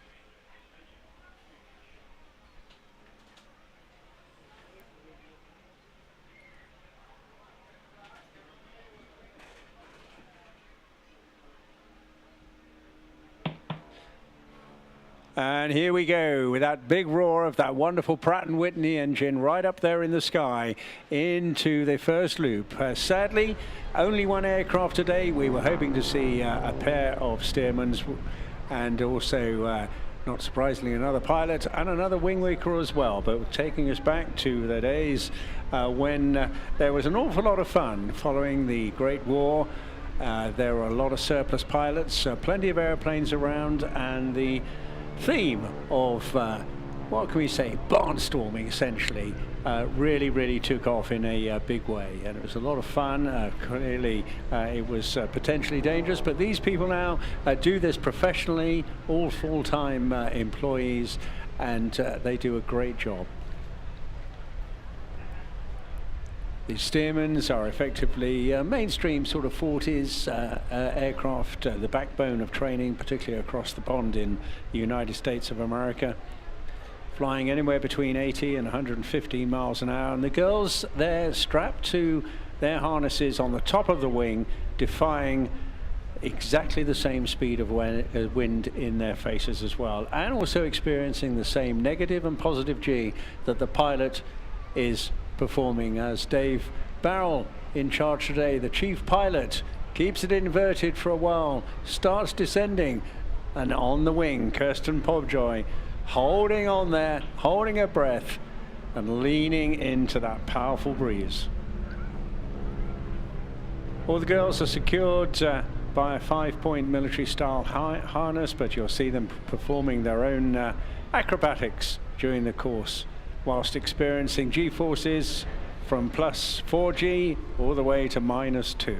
And here we go with that big roar of that wonderful Pratt & Whitney engine right up there in the sky into the first loop. Sadly, only one aircraft today. We were hoping to see a pair of Stearmans and also, not surprisingly, another pilot and another Wingwalker as well. But taking us back to the days when there was an awful lot of fun following the Great War. There were a lot of surplus pilots, plenty of airplanes around, and the theme of what can we say, barnstorming essentially, really took off in a big way, and it was a lot of fun. Clearly it was potentially dangerous, but these people now do this professionally, all full-time employees, and they do a great job. The Stearmans are effectively mainstream sort of 40s aircraft, the backbone of training, particularly across the pond in the United States of America, flying anywhere between 80 and 115 miles an hour. And the girls, they're strapped to their harnesses on the top of the wing, defying exactly the same speed of wind in their faces as well, and also experiencing the same negative and positive G that the pilot is performing, as Dave Barrell, in charge today, the chief pilot, keeps it inverted for a while, starts descending, and on the wing, Kirsten Pobjoy holding on there, holding her breath and leaning into that powerful breeze. All the girls are secured by a 5-point military style harness, but you'll see them performing their own acrobatics during the course, whilst experiencing G-forces from plus 4G all the way to -2.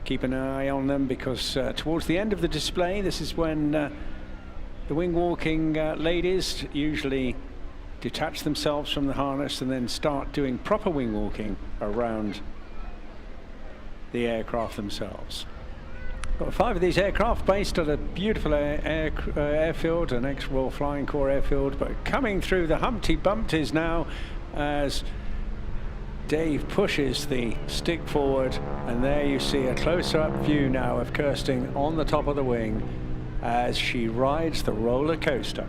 Keep an eye on them, because towards the end of the display, this is when the wing-walking ladies usually detach themselves from the harness and then start doing proper wing-walking around the aircraft themselves. Got 5 of these aircraft based at a beautiful airfield, an ex-Royal Flying Corps airfield, but coming through the Humpty Bumpties now as Dave pushes the stick forward, and there you see a closer-up view now of Kirsten on the top of the wing as she rides the roller coaster.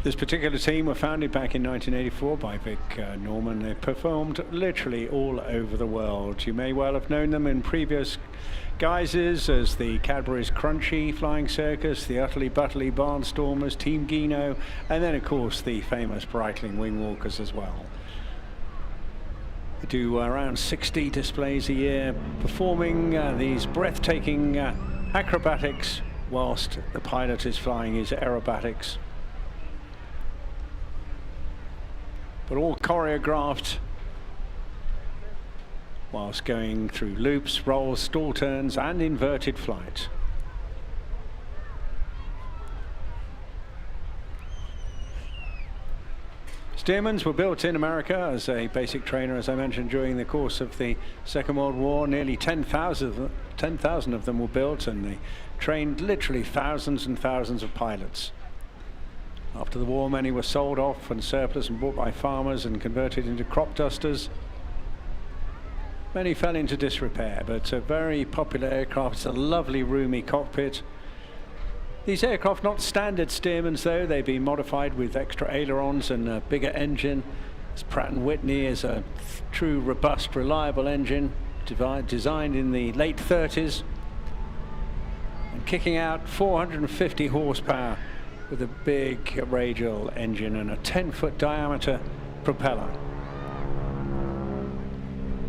This particular team were founded back in 1984 by Vic Norman. They performed literally all over the world. You may well have known them in previous guises as the Cadbury's Crunchy Flying Circus, the Utterly Butterly Barnstormers, Team Gino, and then of course the famous Breitling Wingwalkers as well. They do around 60 displays a year, performing these breathtaking acrobatics whilst the pilot is flying his aerobatics. But all choreographed whilst going through loops, rolls, stall turns and inverted flight. Stearmans were built in America as a basic trainer, as I mentioned, during the course of the Second World War. Nearly 10,000 of them were built, and they trained literally thousands and thousands of pilots. After the war, many were sold off and surplus and bought by farmers and converted into crop dusters. Many fell into disrepair, but a very popular aircraft. It's a lovely, roomy cockpit. These aircraft not standard Stearmans though. They've been modified with extra ailerons and a bigger engine. This Pratt & Whitney is a true, robust, reliable engine designed in the late 30s and kicking out 450 horsepower. With a big radial engine and a 10-foot diameter propeller.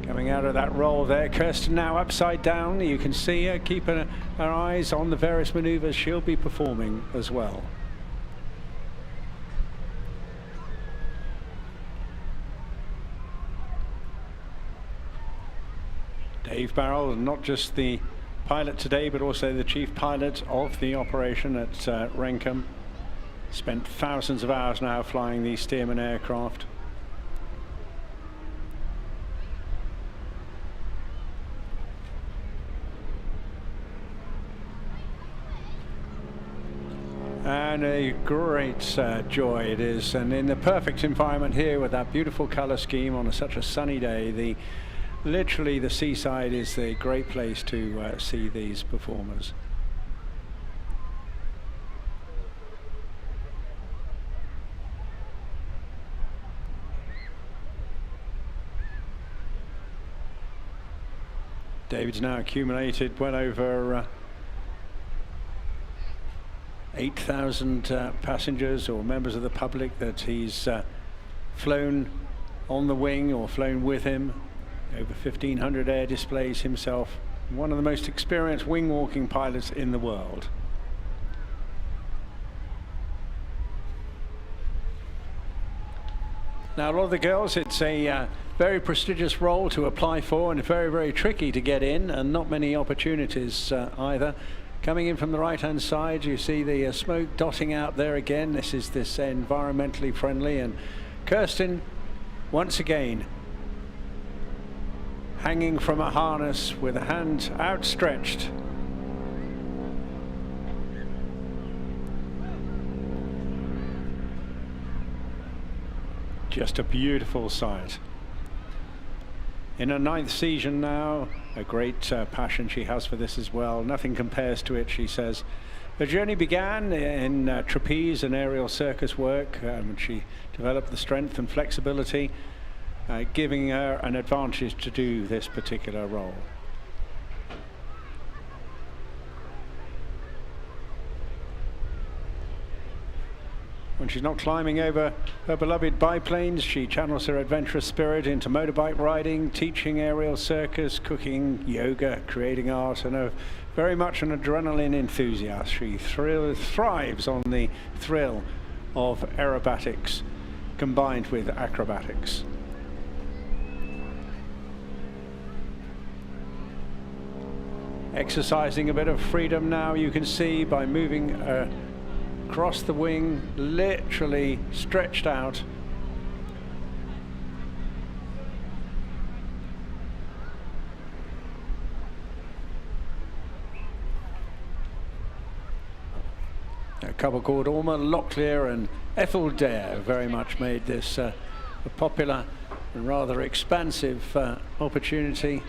Coming out of that roll there, Kirsten now upside down. You can see her keeping her eyes on the various maneuvers she'll be performing as well. Dave Barrell, not just the pilot today, but also the chief pilot of the operation at Renkum. Spent thousands of hours now flying these Stearman aircraft. And a great joy it is, and in the perfect environment here with that beautiful color scheme on such a sunny day. Literally the seaside is a great place to see these performers. David's now accumulated well over 8,000 passengers or members of the public that he's flown on the wing or flown with him. Over 1,500 air displays himself. One of the most experienced wing walking pilots in the world. Now, a lot of the girls, it's a very prestigious role to apply for and very, very tricky to get in, and not many opportunities either. Coming in from the right-hand side, you see the smoke dotting out there again. This is this environmentally friendly, and Kirsten, once again, hanging from a harness with a hand outstretched. Just a beautiful sight. In her 9th season now, a great passion she has for this as well. Nothing compares to it, she says. Her journey began in trapeze and aerial circus work. She developed the strength and flexibility, giving her an advantage to do this particular role. When she's not climbing over her beloved biplanes, she channels her adventurous spirit into motorbike riding, teaching aerial circus, cooking, yoga, creating art, and very much an adrenaline enthusiast. She thrives on the thrill of aerobatics combined with acrobatics. Exercising a bit of freedom now, you can see, by moving across the wing, literally stretched out. A couple called Orma, Locklear and Effeldare very much made this a popular and rather expansive opportunity,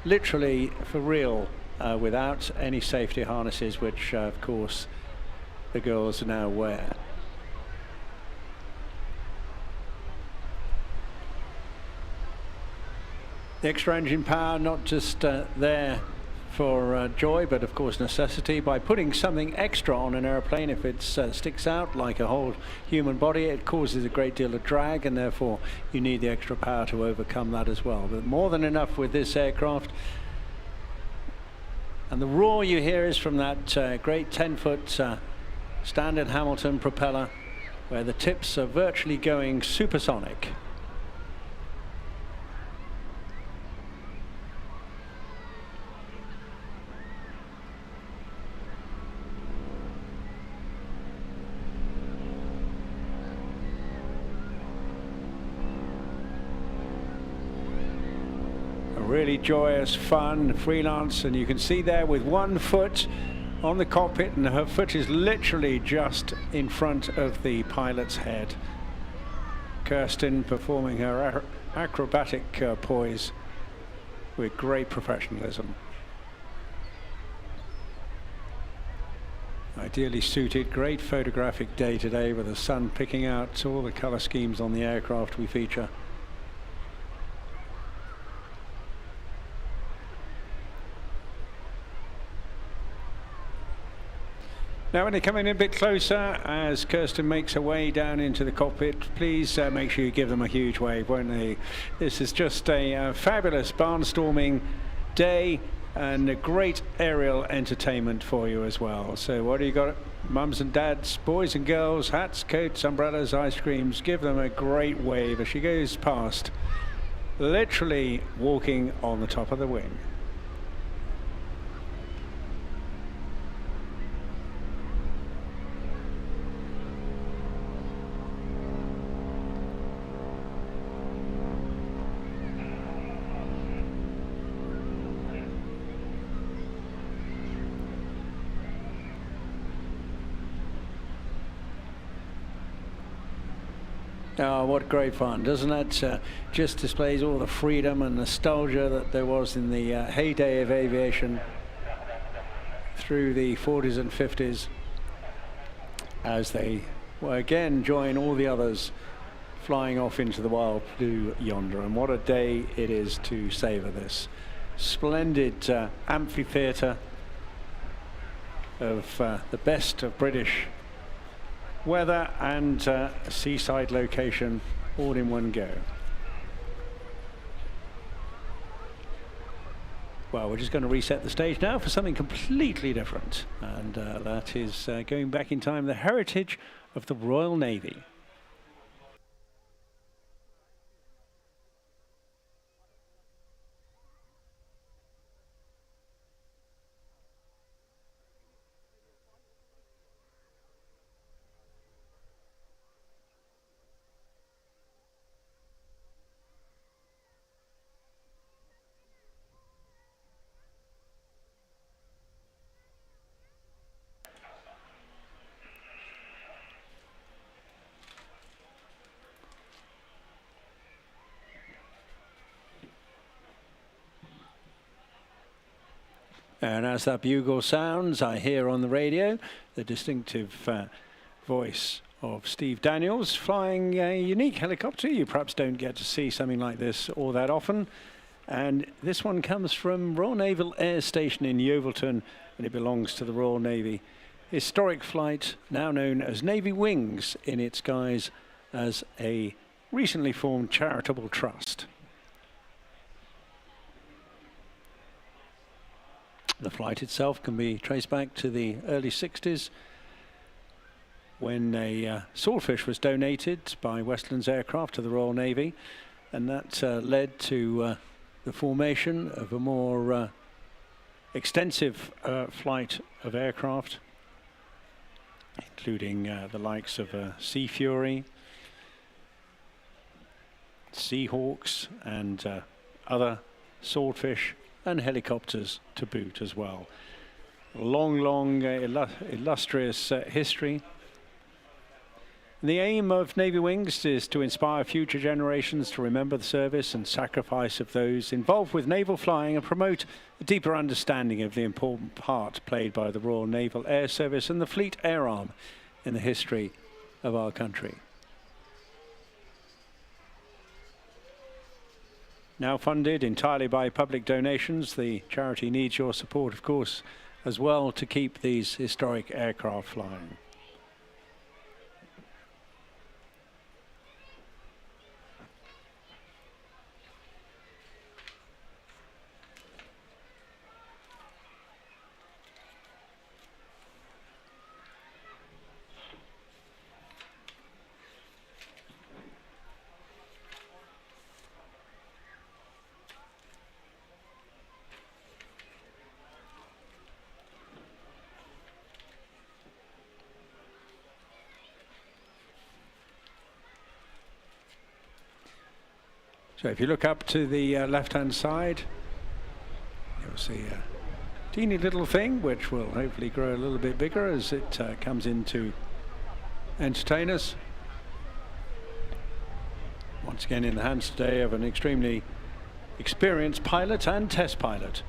literally for real, without any safety harnesses, which of course the girls now wear. The extra engine power, not just there for joy, but of course necessity. By putting something extra on an airplane, if it sticks out like a whole human body, it causes a great deal of drag, and therefore you need the extra power to overcome that as well. But more than enough with this aircraft. And the roar you hear is from that great 10-foot standard Hamilton propeller, where the tips are virtually going supersonic. Really joyous, fun, freelance, and you can see there with 1 foot on the cockpit, and her foot is literally just in front of the pilot's head. Kirsten performing her acrobatic poise with great professionalism. Ideally suited, great photographic day today with the sun picking out all the color schemes on the aircraft we feature. Now when they come in a bit closer, as Kirsten makes her way down into the cockpit, please make sure you give them a huge wave, won't they? This is just a fabulous barnstorming day and a great aerial entertainment for you as well. So what do you got? Mums and dads, boys and girls, hats, coats, umbrellas, ice creams, give them a great wave as she goes past, literally walking on the top of the wing. Oh, what great fun. Doesn't that just displays all the freedom and nostalgia that there was in the heyday of aviation through the 40s and 50s, as they again join all the others flying off into the wild blue yonder. And what a day it is to savor this splendid amphitheatre of the best of British weather and a seaside location all in one go. Well, we're just going to reset the stage now for something completely different, and that is going back in time, the heritage of the Royal Navy. And as that bugle sounds, I hear on the radio the distinctive voice of Steve Daniels flying a unique helicopter. You perhaps don't get to see something like this all that often. And this one comes from Royal Naval Air Station in Yeovilton, and it belongs to the Royal Navy. Historic flight, now known as Navy Wings, in its guise as a recently formed charitable trust. The flight itself can be traced back to the early 60s, when a swordfish was donated by Westland's aircraft to the Royal Navy, and that led to the formation of a more extensive flight of aircraft, including the likes of Sea Fury, Seahawks, and other swordfish and helicopters to boot as well. Long, illustrious history. The aim of Navy Wings is to inspire future generations to remember the service and sacrifice of those involved with naval flying, and promote a deeper understanding of the important part played by the Royal Naval Air Service and the Fleet Air Arm in the history of our country. now funded entirely by public donations. The charity needs your support, of course, as well, to keep these historic aircraft flying. So if you look up to the left-hand side, you'll see a teeny little thing, which will hopefully grow a little bit bigger as it comes in to entertain us. Once again in the hands today of an extremely experienced pilot and test pilot.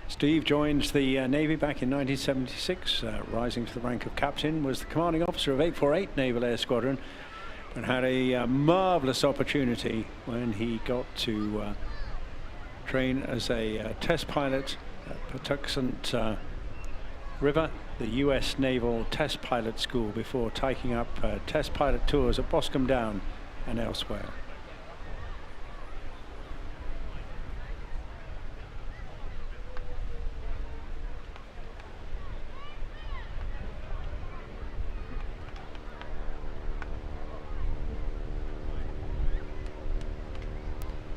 Steve joined the Navy back in 1976, rising to the rank of captain, was the commanding officer of 848 Naval Air Squadron, and had a marvelous opportunity when he got to train as a test pilot at Patuxent River, the US Naval Test Pilot School, before taking up test pilot tours at Boscombe Down and elsewhere.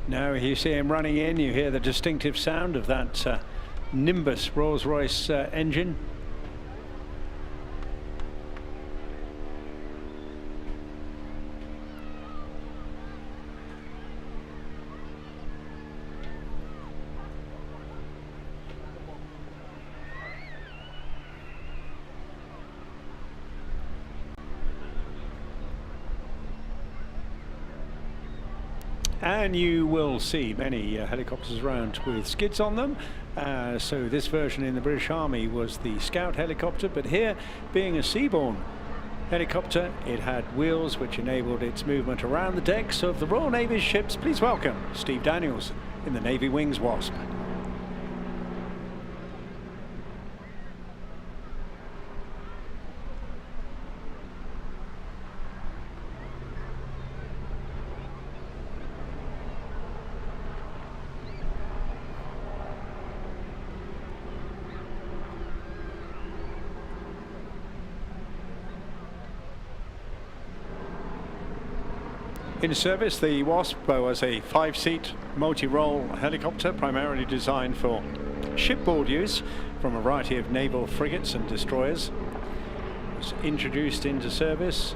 Now you see him running in, you hear the distinctive sound of that Nimbus Rolls-Royce engine. And you will see many helicopters around with skids on them. So this version in the British Army was the Scout helicopter, but here, being a seaborne helicopter, it had wheels which enabled its movement around the decks of the Royal Navy's ships. Please welcome Steve Daniels in the Navy Wings Wasp. In service, the Wasp was a 5-seat multi-role helicopter primarily designed for shipboard use from a variety of naval frigates and destroyers. It was introduced into service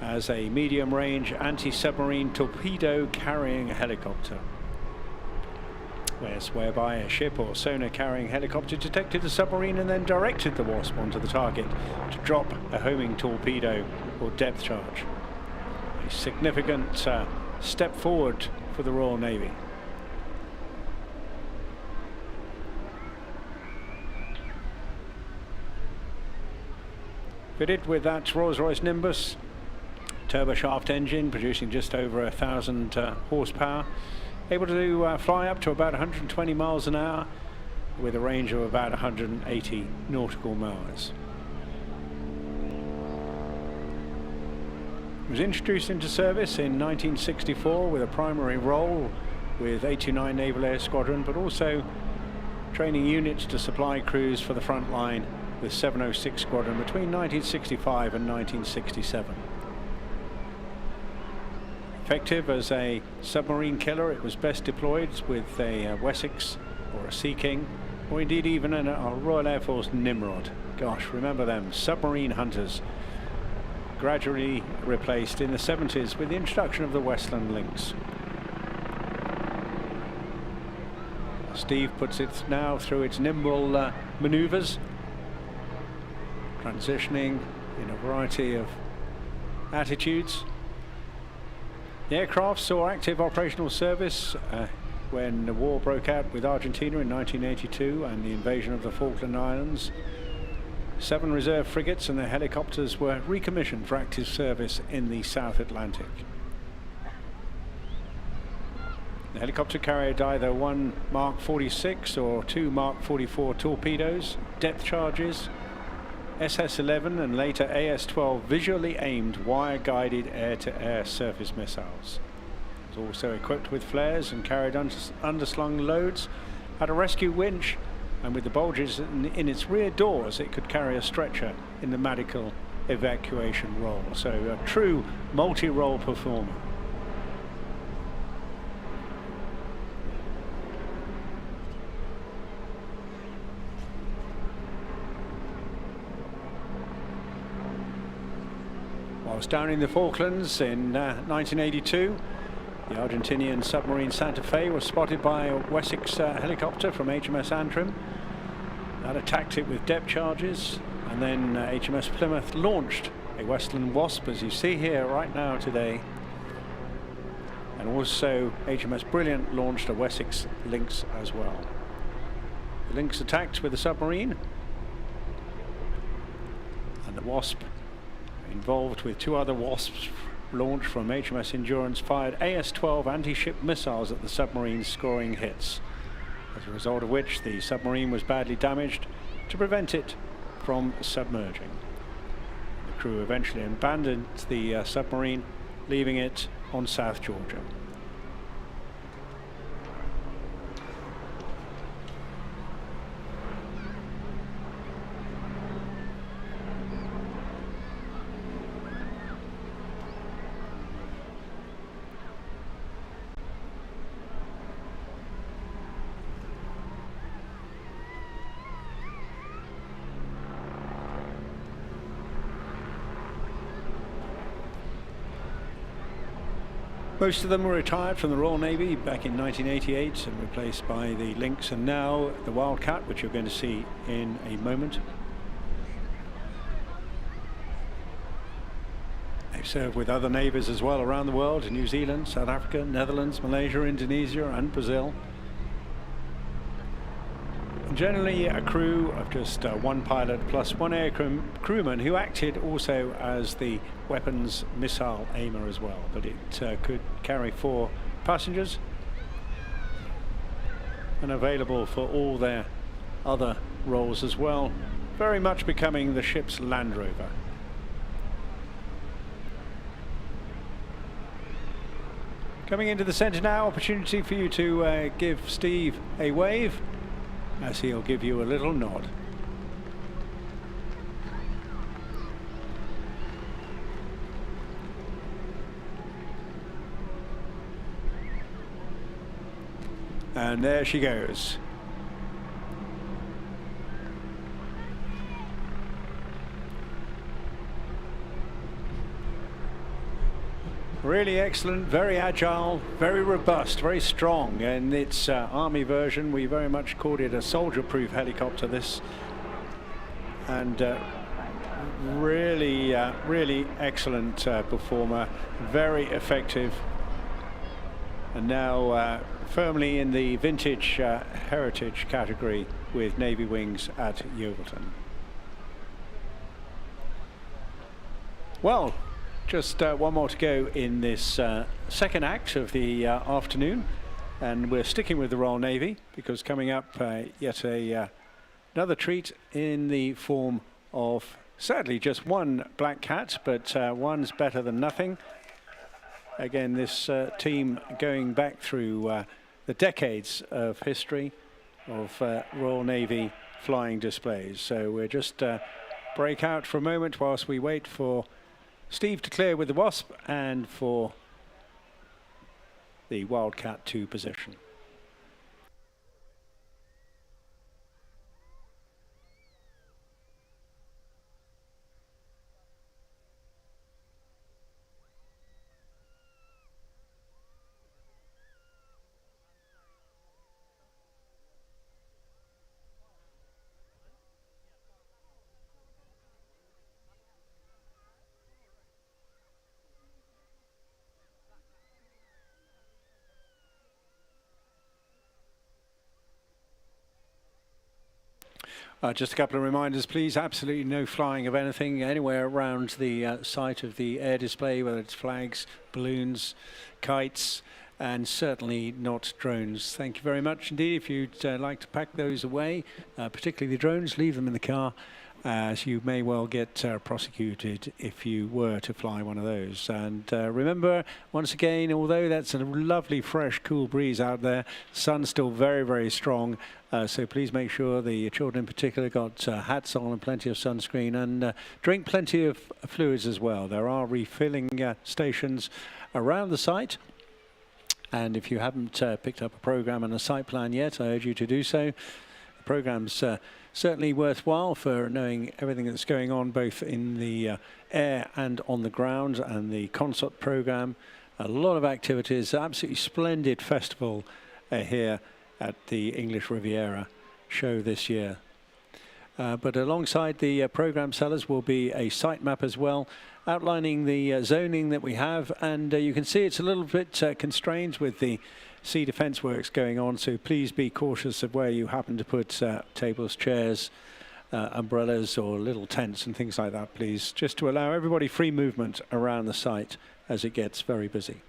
as a medium-range anti-submarine torpedo carrying helicopter, whereby a ship or sonar carrying helicopter detected a submarine and then directed the Wasp onto the target to drop a homing torpedo or depth charge. A significant step forward for the Royal Navy. Fitted with that Rolls-Royce Nimbus turboshaft engine, producing just over 1,000 horsepower, able to fly up to about 120 miles an hour with a range of about 180 nautical miles. It was introduced into service in 1964 with a primary role with 829 Naval Air Squadron, but also training units to supply crews for the front line with 706 Squadron between 1965 and 1967. Effective as a submarine killer, it was best deployed with a Wessex or a Sea King, or indeed even a Royal Air Force Nimrod. Gosh, remember them, submarine hunters. Gradually replaced in the 70s with the introduction of the Westland Lynx. Steve puts it now through its nimble maneuvers, transitioning in a variety of attitudes. The aircraft saw active operational service when the war broke out with Argentina in 1982 and the invasion of the Falkland Islands. 7 reserve frigates and their helicopters were recommissioned for active service in the South Atlantic. The helicopter carried either 1 Mark 46 or 2 Mark 44 torpedoes, depth charges, SS-11 and later AS-12 visually aimed wire-guided air-to-air surface missiles. It was also equipped with flares and carried underslung loads, had a rescue winch, and with the bulges in its rear doors it could carry a stretcher in the medical evacuation role. So a true multi-role performer. Whilst down in the Falklands in 1982, the Argentinian submarine Santa Fe was spotted by a Wessex helicopter from HMS Antrim. That attacked it with depth charges, and then HMS Plymouth launched a Westland Wasp, as you see here right now today. And also HMS Brilliant launched a Wessex Lynx as well. The Lynx attacked with the submarine, and the Wasp, involved with 2 other Wasps launched from HMS Endurance, fired AS-12 anti-ship missiles at the submarine, scoring hits, as a result of which the submarine was badly damaged to prevent it from submerging. The crew eventually abandoned the submarine, leaving it on South Georgia. Most of them were retired from the Royal Navy back in 1988 and replaced by the Lynx and now the Wildcat, which you're going to see in a moment. They've served with other navies as well around the world, in New Zealand, South Africa, Netherlands, Malaysia, Indonesia and Brazil. Generally a crew of just 1 pilot plus 1 air crewman who acted also as the weapons missile aimer as well, but it could carry 4 passengers and available for all their other roles as well, very much becoming the ship's Land Rover. Coming into the centre now, opportunity for you to give Steve a wave, as he'll give you a little nod. And there she goes. Really excellent, very agile, very robust, very strong. In its army version, we very much called it a soldier-proof helicopter, this. And really excellent performer, very effective. And now firmly in the vintage heritage category with Navy wings at Yeovilton. Well, just 1 more to go in this second act of the afternoon, and we're sticking with the Royal Navy because coming up yet another treat in the form of sadly just 1 Black Cat, but one's better than nothing. Again, this team going back through the decades of history of Royal Navy flying displays. So we'll just break out for a moment whilst we wait for Steve to clear with the Wasp and for the Wildcat 2 position. Just a couple of reminders, please. Absolutely no flying of anything anywhere around the site of the air display, whether it's flags, balloons, kites, and certainly not drones. Thank you very much indeed. If you'd like to pack those away, particularly the drones, leave them in the car, as you may well get prosecuted if you were to fly one of those. And remember, once again, although that's a lovely, fresh, cool breeze out there, sun's still very, very strong. So please make sure the children in particular got hats on and plenty of sunscreen, and drink plenty of fluids as well. There are refilling stations around the site. And if you haven't picked up a program and a site plan yet, I urge you to do so. The program's certainly worthwhile for knowing everything that's going on both in the air and on the ground, and the concert program. A lot of activities, absolutely splendid festival here at the English Riviera show this year. But alongside the program sellers will be a site map as well, outlining the zoning that we have, and you can see it's a little bit constrained with the sea defence works going on, so please be cautious of where you happen to put tables, chairs, umbrellas or little tents and things like that, please, just to allow everybody free movement around the site as it gets very busy.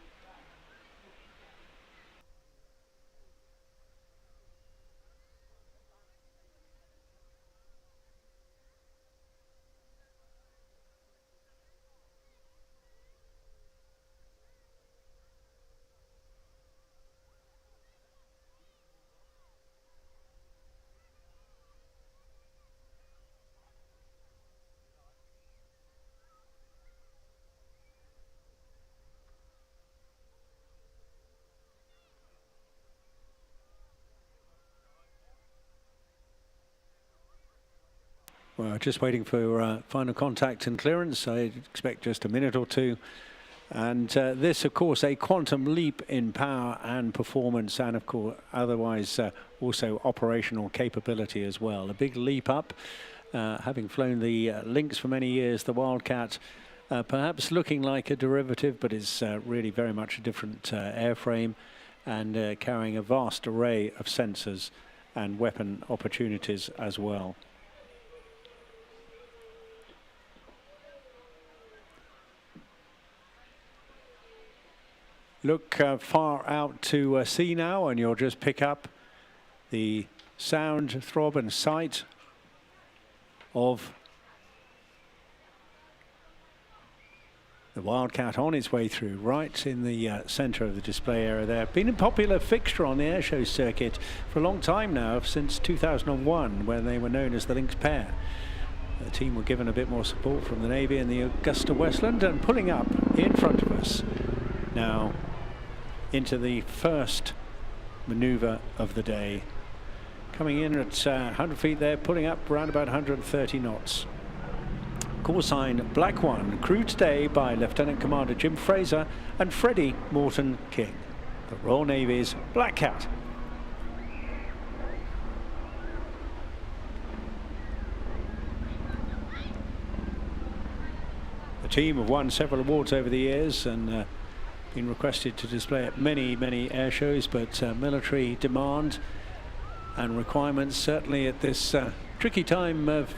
Well, just waiting for final contact and clearance. I expect just a minute or two. And this, of course, a quantum leap in power and performance, and of course, otherwise also operational capability as well. A big leap up, having flown the Lynx for many years, the Wildcat, perhaps looking like a derivative, but it's really very much a different airframe, and carrying a vast array of sensors and weapon opportunities as well. Look far out to sea now, and you'll just pick up the sound, throb and sight of the Wildcat on its way through, right in the centre of the display area there. Been a popular fixture on the airshow circuit for a long time now, since 2001, when they were known as the Lynx pair. The team were given a bit more support from the Navy and the Augusta Westland, and pulling up in front of us now into the first manoeuvre of the day. Coming in at 100 feet there, pulling up around about 130 knots. Call sign Black 1, crewed today by Lieutenant Commander Jim Fraser and Freddie Morton King, the Royal Navy's Black Cat. The team have won several awards over the years, and been requested to display at many, many air shows, but military demand and requirements, certainly at this tricky time of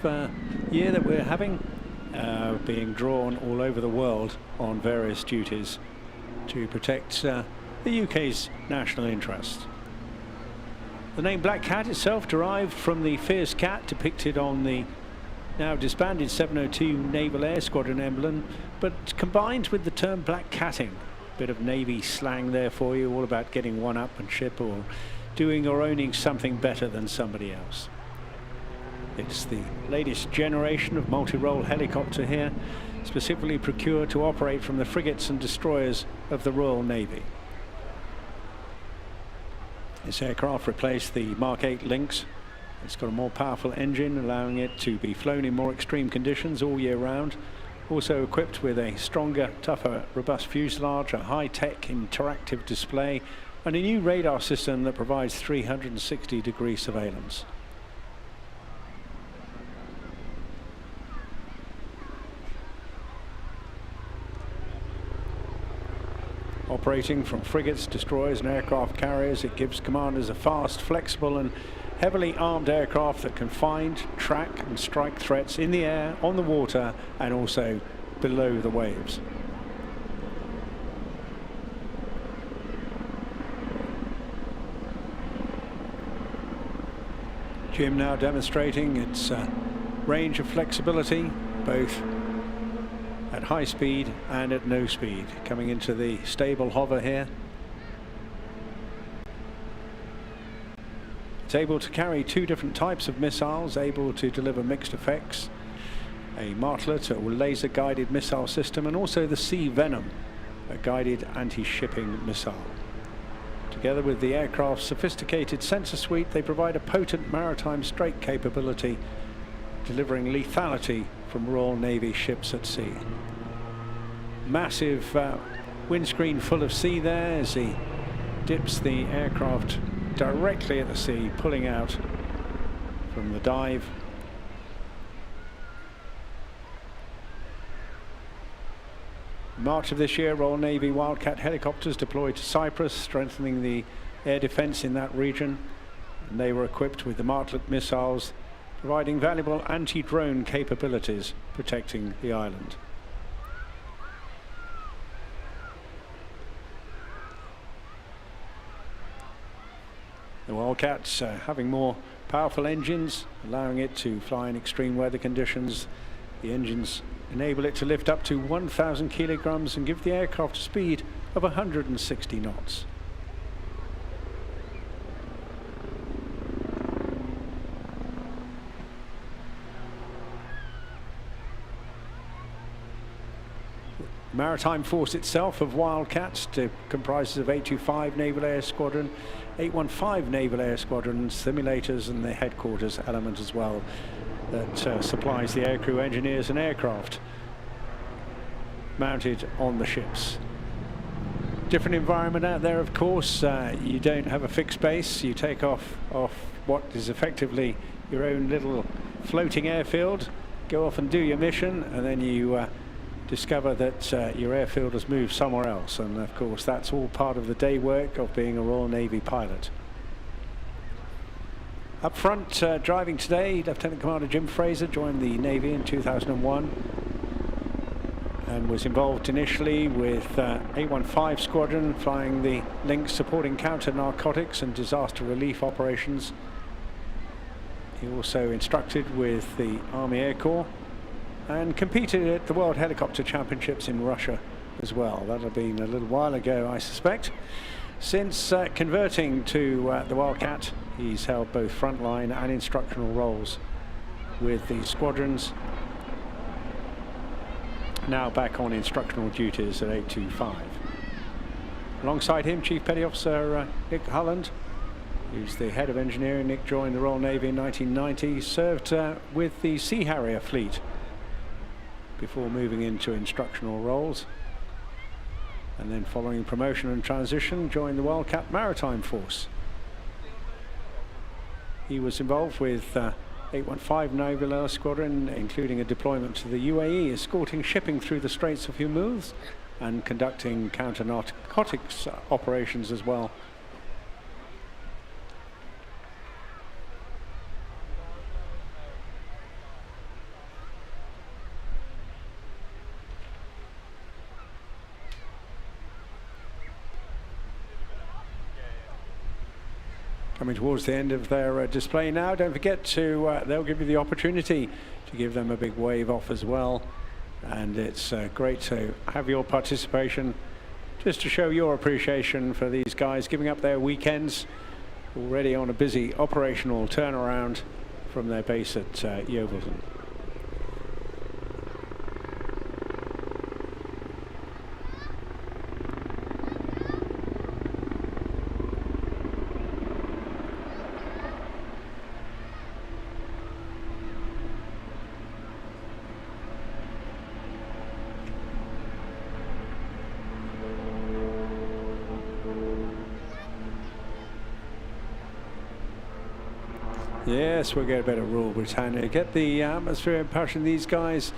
year that we're having, being drawn all over the world on various duties to protect the UK's national interest. The name Black Cat itself derived from the fierce cat depicted on the now disbanded 702 Naval Air Squadron emblem, but combined with the term black catting. Bit of Navy slang there for you, all about getting one up and ship, or doing or owning something better than somebody else. It's the latest generation of multi-role helicopter here, specifically procured to operate from the frigates and destroyers of the Royal Navy. This aircraft replaced the Mark 8 Lynx. It's got a more powerful engine, allowing it to be flown in more extreme conditions all year round. Also equipped with a stronger, tougher, robust fuselage, a high-tech interactive display, and a new radar system that provides 360-degree surveillance. Operating from frigates, destroyers and aircraft carriers, it gives commanders a fast, flexible and heavily armed aircraft that can find, track and strike threats in the air, on the water and also below the waves. Jim now demonstrating its range of flexibility, both at high speed and at no speed. Coming into the stable hover here. It's able to carry two different types of missiles, able to deliver mixed effects. A Martlet, or laser guided missile system, and also the Sea Venom, a guided anti-shipping missile. Together with the aircraft's sophisticated sensor suite, they provide a potent maritime strike capability, delivering lethality from Royal Navy ships at sea. Massive windscreen full of sea there as he dips the aircraft directly at the sea, pulling out from the dive. In March of this year, Royal Navy Wildcat helicopters deployed to Cyprus, strengthening the air defense in that region. And they were equipped with the Martlet missiles, providing valuable anti-drone capabilities, protecting the island. The Wildcat's having more powerful engines, allowing it to fly in extreme weather conditions. The engines enable it to lift up to 1,000 kilograms and give the aircraft a speed of 160 knots. The Maritime Force itself of Wildcats comprises of 825 Naval Air Squadron, 815 Naval Air Squadron, simulators and the headquarters element as well that supplies the aircrew engineers and aircraft mounted on the ships. Different environment out there, of course. You don't have a fixed base. You take off what is effectively your own little floating airfield, go off and do your mission, and then you discover that your airfield has moved somewhere else. And of course, that's all part of the day work of being a Royal Navy pilot. Up front, driving today, Lieutenant Commander Jim Fraser joined the Navy in 2001 and was involved initially with 815 Squadron, flying the Lynx, supporting counter-narcotics and disaster relief operations. He also instructed with the Army Air Corps and competed at the World Helicopter Championships in Russia as well. That'll have been a little while ago, I suspect. Since converting to the Wildcat, he's held both frontline and instructional roles with the squadrons. Now back on instructional duties at 825. Alongside him, Chief Petty Officer Nick Holland, who's the head of engineering. Nick joined the Royal Navy in 1990, served with the Sea Harrier fleet before moving into instructional roles. And then following promotion and transition, joined the Wildcat Maritime Force. He was involved with 815 Naval Air Squadron, including a deployment to the UAE, escorting shipping through the Straits of Hormuz and conducting counter-narcotics operations as well. Coming towards the end of their display now. Don't forget to, they'll give you the opportunity to give them a big wave off as well. And it's great to have your participation, just to show your appreciation for these guys giving up their weekends, already on a busy operational turnaround from their base at Yeovilton. Yes, we'll get a bit of Rule Britannia. Get the atmosphere and passion. These guys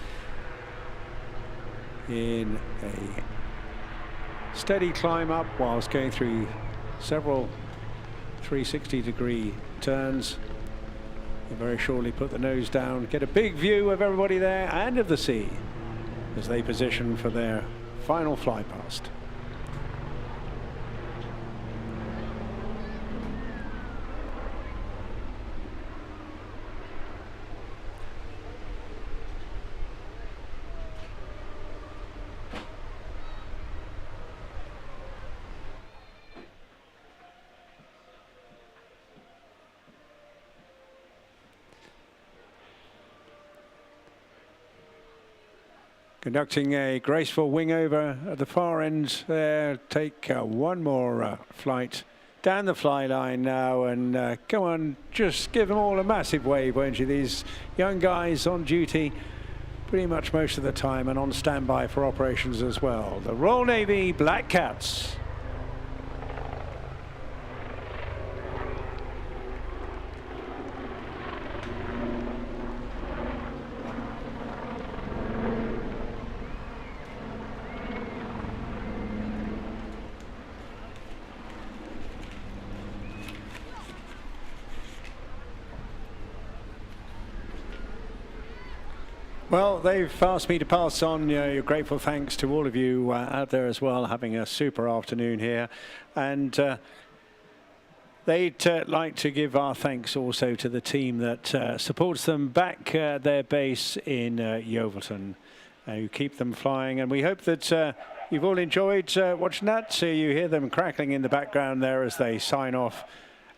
in a steady climb up whilst going through several 360-degree turns. You'll very shortly put the nose down, get a big view of everybody there and of the sea as they position for their final fly past. Conducting a graceful wing over at the far end there. Take one more flight down the fly line now and come on, just give them all a massive wave, won't you? These young guys on duty pretty much most of the time and on standby for operations as well. The Royal Navy Black Cats. Well, they've asked me to pass on your grateful thanks to all of you out there as well, having a super afternoon here. And they'd like to give our thanks also to the team that supports them back at their base in Yeovilton, who keep them flying. And we hope that you've all enjoyed watching that. So you hear them crackling in the background there as they sign off,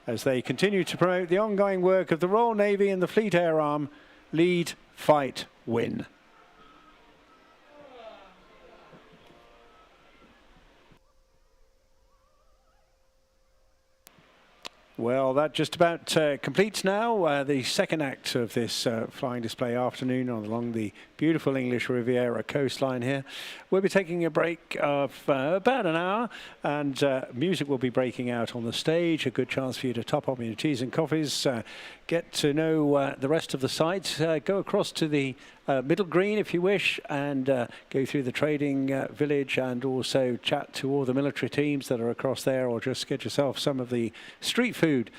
as they continue to promote the ongoing work of the Royal Navy and the Fleet Air Arm. Lead, fight, win. Well, that just about completes now the second act of this flying display afternoon along the beautiful English Riviera coastline here. We'll be taking a break of about an hour, and music will be breaking out on the stage. A good chance for you to top up your teas and coffees, get to know the rest of the site, go across to the middle green if you wish, and go through the trading village and also chat to all the military teams that are across there, or just get yourself some of the street food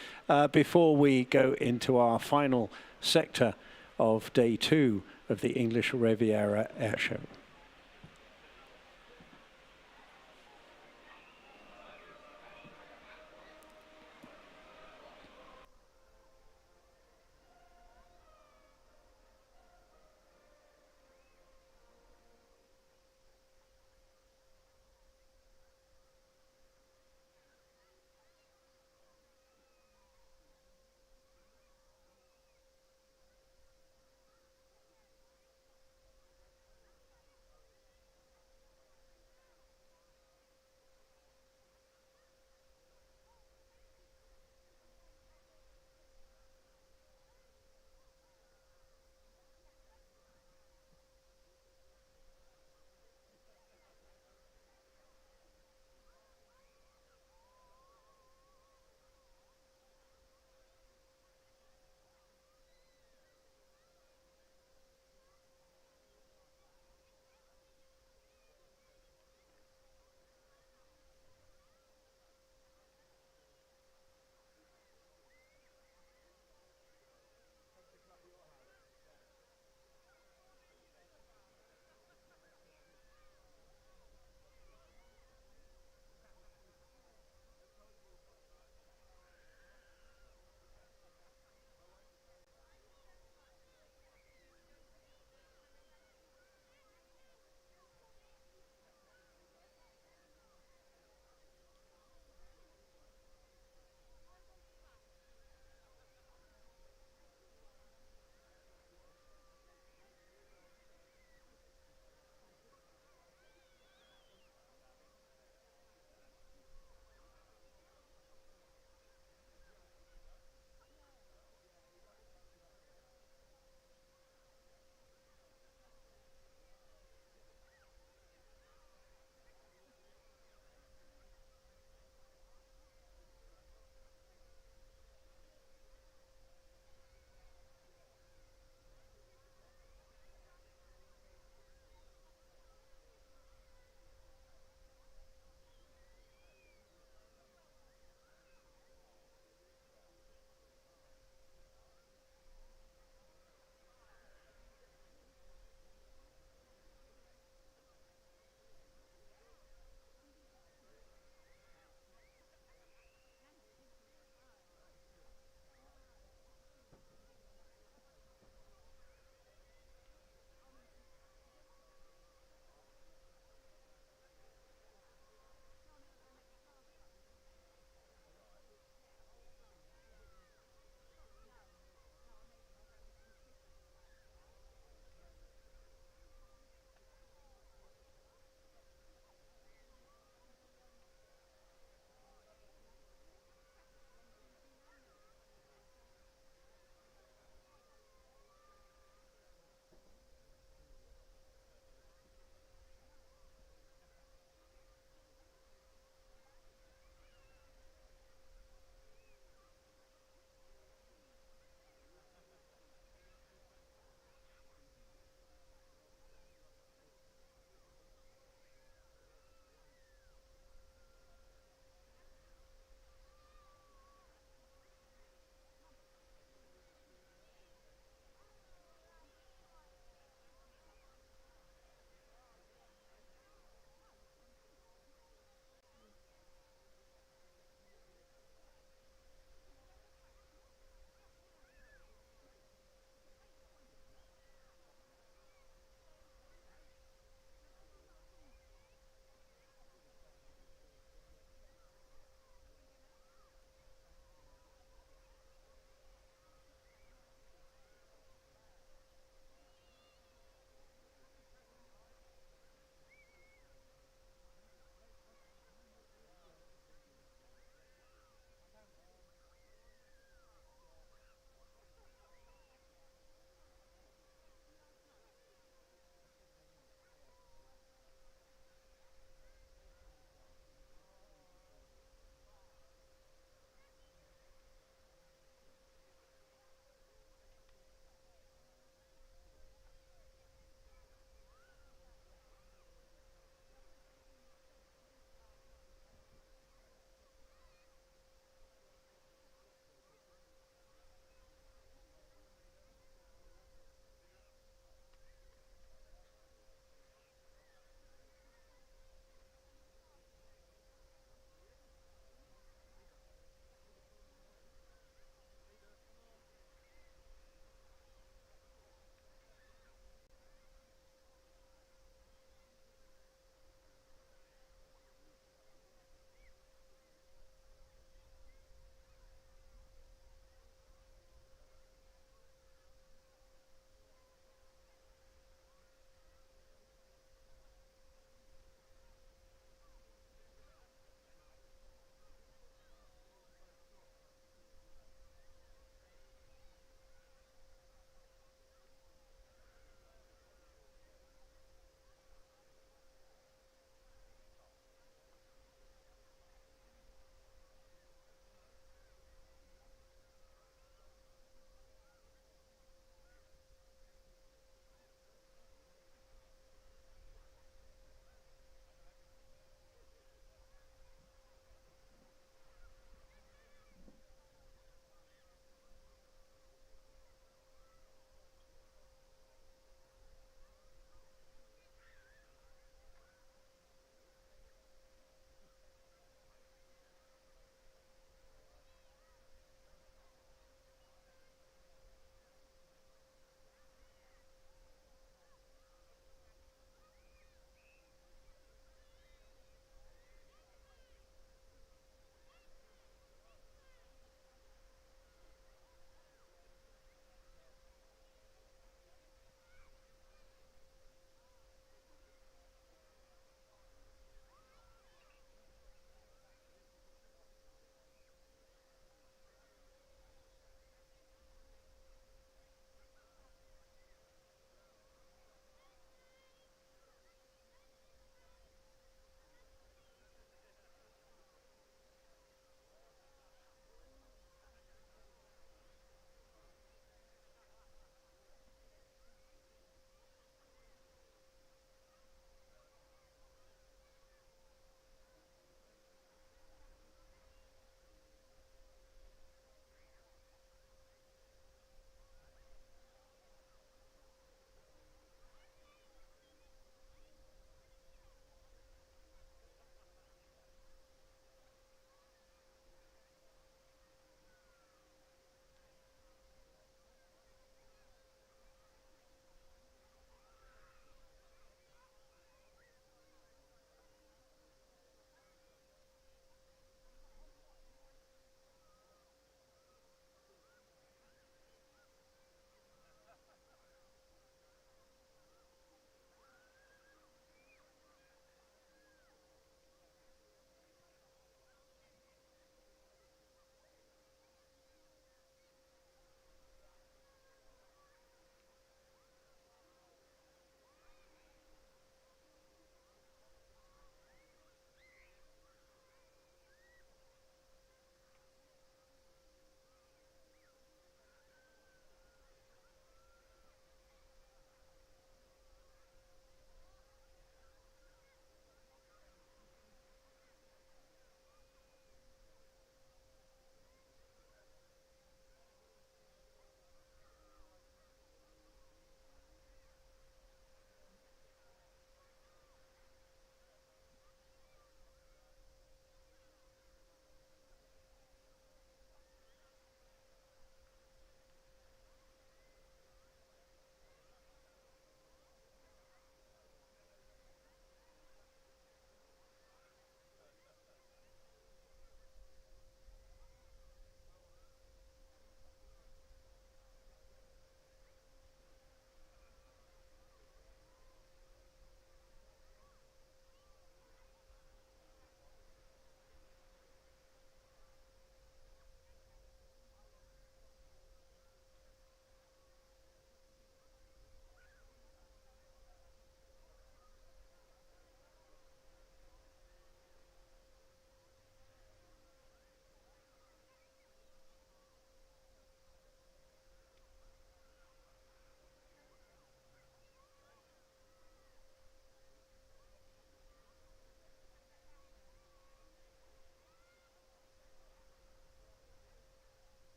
before we go into our final sector of day 2 of the English Riviera Airshow.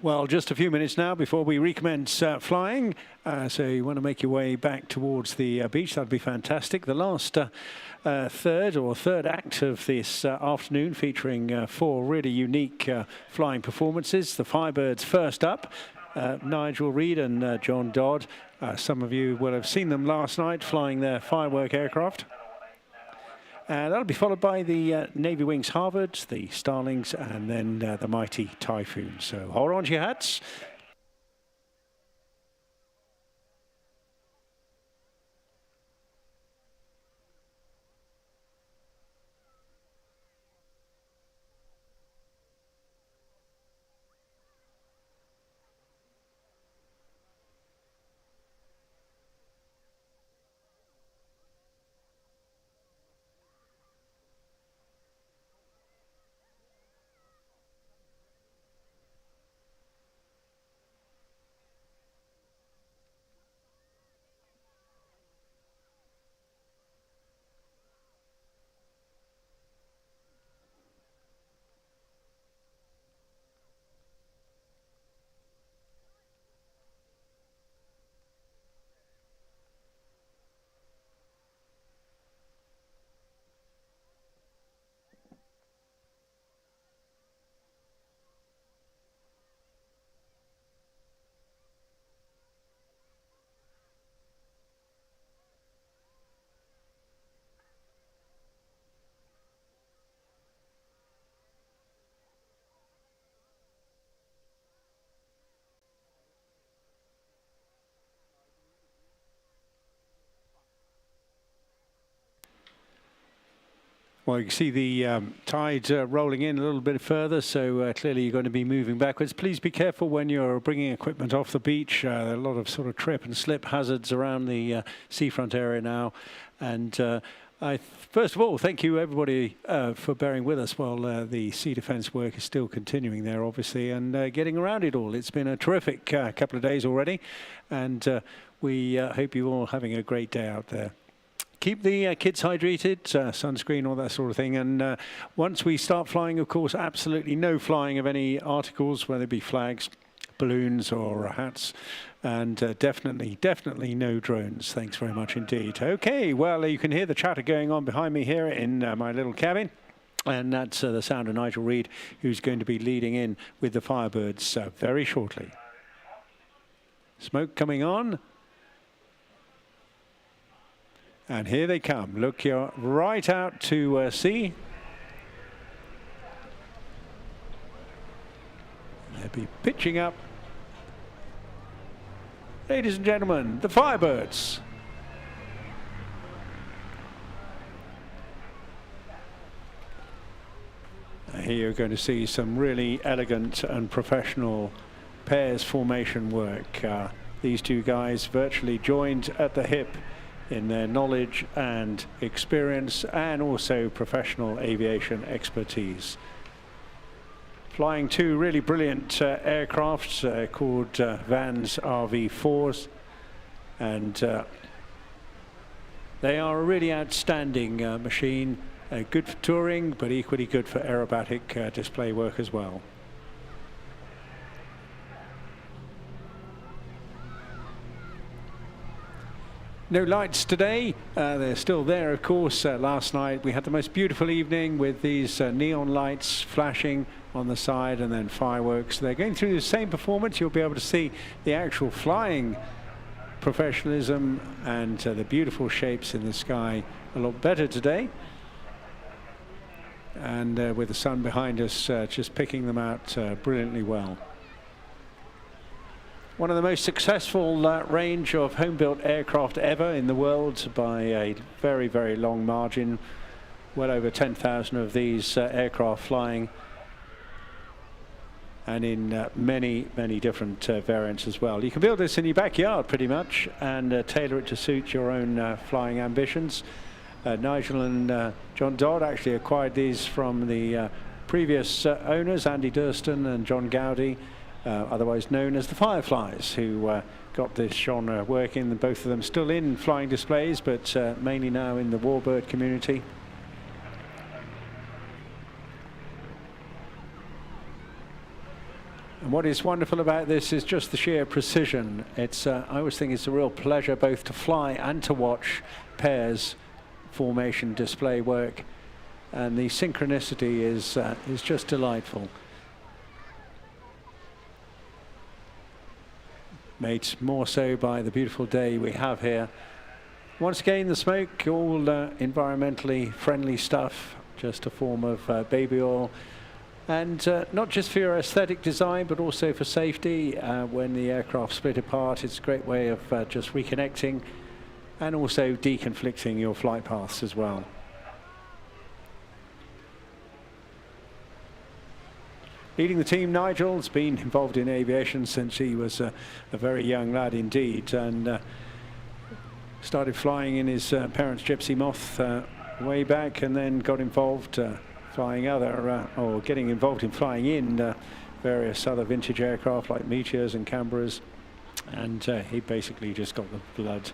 Well, just a few minutes now before we recommence flying. So you want to make your way back towards the beach. That'd be fantastic. The last third act of this afternoon, featuring 4 really unique flying performances. The Firebirds first up. Nigel Reed and John Dodd. Some of you will have seen them last night flying their firework aircraft. That'll be followed by the Navy Wings Harvards, the Starlings, and then the mighty Typhoon. So hold on to your hats. Well, you can see the tide rolling in a little bit further, so clearly you're going to be moving backwards. Please be careful when you're bringing equipment off the beach. There are a lot of sort of trip and slip hazards around the seafront area now. And first of all, thank you everybody for bearing with us while the sea defence work is still continuing there, obviously, and getting around it all. It's been a terrific couple of days already, and we hope you're all having a great day out there. Keep the kids hydrated, sunscreen, all that sort of thing. And once we start flying, of course, absolutely no flying of any articles, whether it be flags, balloons or hats. And definitely no drones. Thanks very much indeed. Okay, well, you can hear the chatter going on behind me here in my little cabin. And that's the sound of Nigel Reed, who's going to be leading in with the Firebirds very shortly. Smoke coming on. And here they come. Look, you're right out to sea. They'll be pitching up. Ladies and gentlemen, the Firebirds. Here you're going to see some really elegant and professional pairs formation work. These two guys virtually joined at the hip in their knowledge and experience, and also professional aviation expertise. Flying 2 really brilliant aircrafts called Van's RV4s, and they are a really outstanding machine, good for touring, but equally good for aerobatic display work as well. No lights today. They're still there, of course. Last night we had the most beautiful evening with these neon lights flashing on the side and then fireworks. They're going through the same performance. You'll be able to see the actual flying professionalism and the beautiful shapes in the sky a lot better today. And with the sun behind us, just picking them out brilliantly well. One of the most successful range of home-built aircraft ever in the world by a very, very long margin. Well over 10,000 of these aircraft flying, and in many, many different variants as well. You can build this in your backyard pretty much and tailor it to suit your own flying ambitions. Nigel and John Dodd actually acquired these from the previous owners, Andy Durston and John Gowdy, otherwise known as the Fireflies, who got this genre working. Both of them still in flying displays, but mainly now in the warbird community. And what is wonderful about this is just the sheer precision. It's, I always think it's a real pleasure both to fly and to watch pairs formation display work. And the synchronicity is just delightful. Made more so by the beautiful day we have here. Once again, the smoke, all environmentally friendly stuff, just a form of baby oil. And not just for your aesthetic design, but also for safety. When the aircraft split apart, it's a great way of just reconnecting and also deconflicting your flight paths as well. Leading the team, Nigel's been involved in aviation since he was a very young lad indeed, and started flying in his parents' Gypsy Moth way back, and then got involved flying or getting involved in flying in various other vintage aircraft like Meteors and Canberras, and he basically just got the blood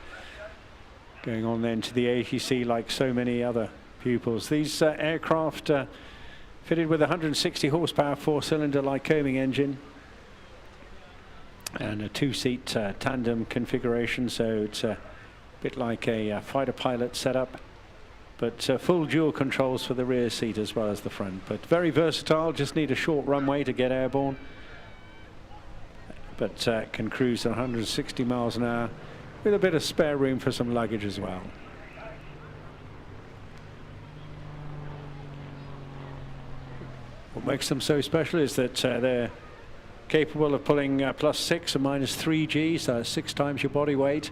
going on then to the ATC like so many other pupils. These aircraft fitted with a 160 horsepower 4-cylinder Lycoming engine and a 2-seat tandem configuration, so it's a bit like a fighter pilot setup, but full dual controls for the rear seat as well as the front. But very versatile, just need a short runway to get airborne, but can cruise at 160 miles an hour with a bit of spare room for some luggage as well. What makes them so special is that they're capable of pulling +6 and -3 G, so 6 times your body weight,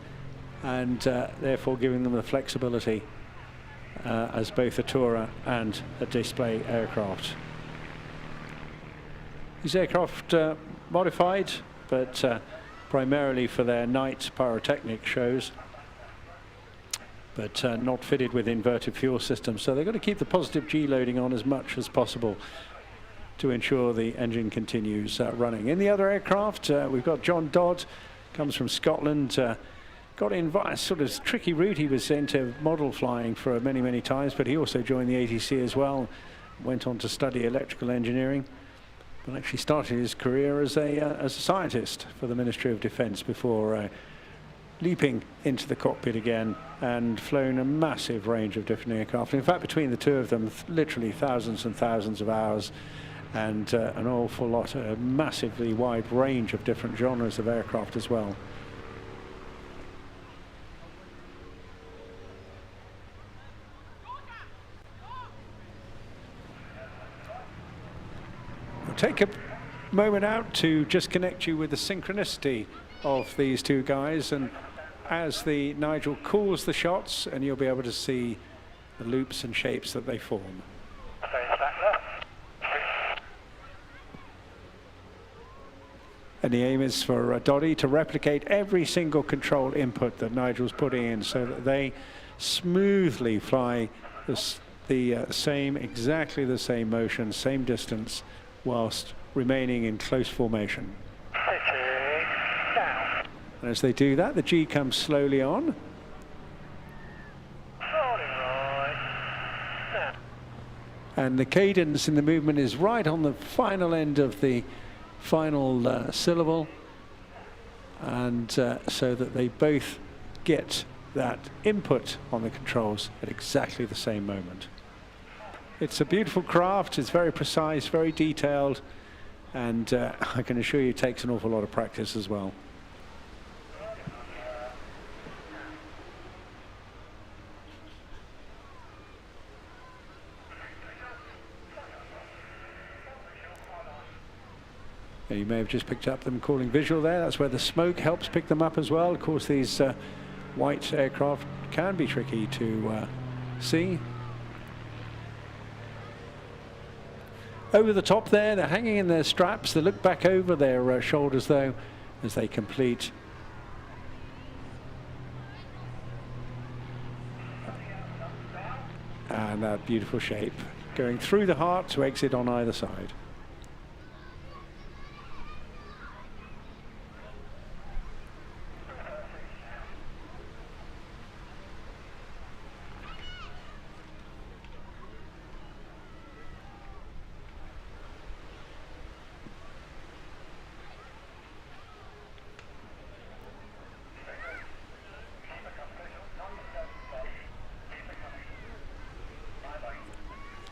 and therefore giving them the flexibility as both a tourer and a display aircraft. These aircraft modified, but primarily for their night pyrotechnic shows, but not fitted with inverted fuel systems, so they've got to keep the positive G loading on as much as possible to ensure the engine continues running. In the other aircraft, we've got John Dodd, comes from Scotland, got in a sort of tricky route. He was into model flying for many, many times, but he also joined the ATC as well, went on to study electrical engineering, but actually started his career as a scientist for the Ministry of Defence before leaping into the cockpit again and flown a massive range of different aircraft. In fact, between the two of them, literally thousands and thousands of hours, and an awful lot, a massively wide range of different genres of aircraft as well. We'll take a moment out to just connect you with the synchronicity of these two guys, and as the Nigel calls the shots, and you'll be able to see the loops and shapes that they form. And the aim is for Doddy to replicate every single control input that Nigel's putting in, so that they smoothly fly exactly the same motion, same distance, whilst remaining in close formation. And as they do that, the G comes slowly on. And the cadence in the movement is right on the final end of the final syllable, and so that they both get that input on the controls at exactly the same moment. It's a beautiful craft, it's very precise, very detailed, and I can assure you it takes an awful lot of practice as well. You may have just picked up them calling visual there. That's where the smoke helps pick them up as well. Of course, these white aircraft can be tricky to see. Over the top there, they're hanging in their straps. They look back over their shoulders, though, as they complete. And that beautiful shape going through the heart to exit on either side.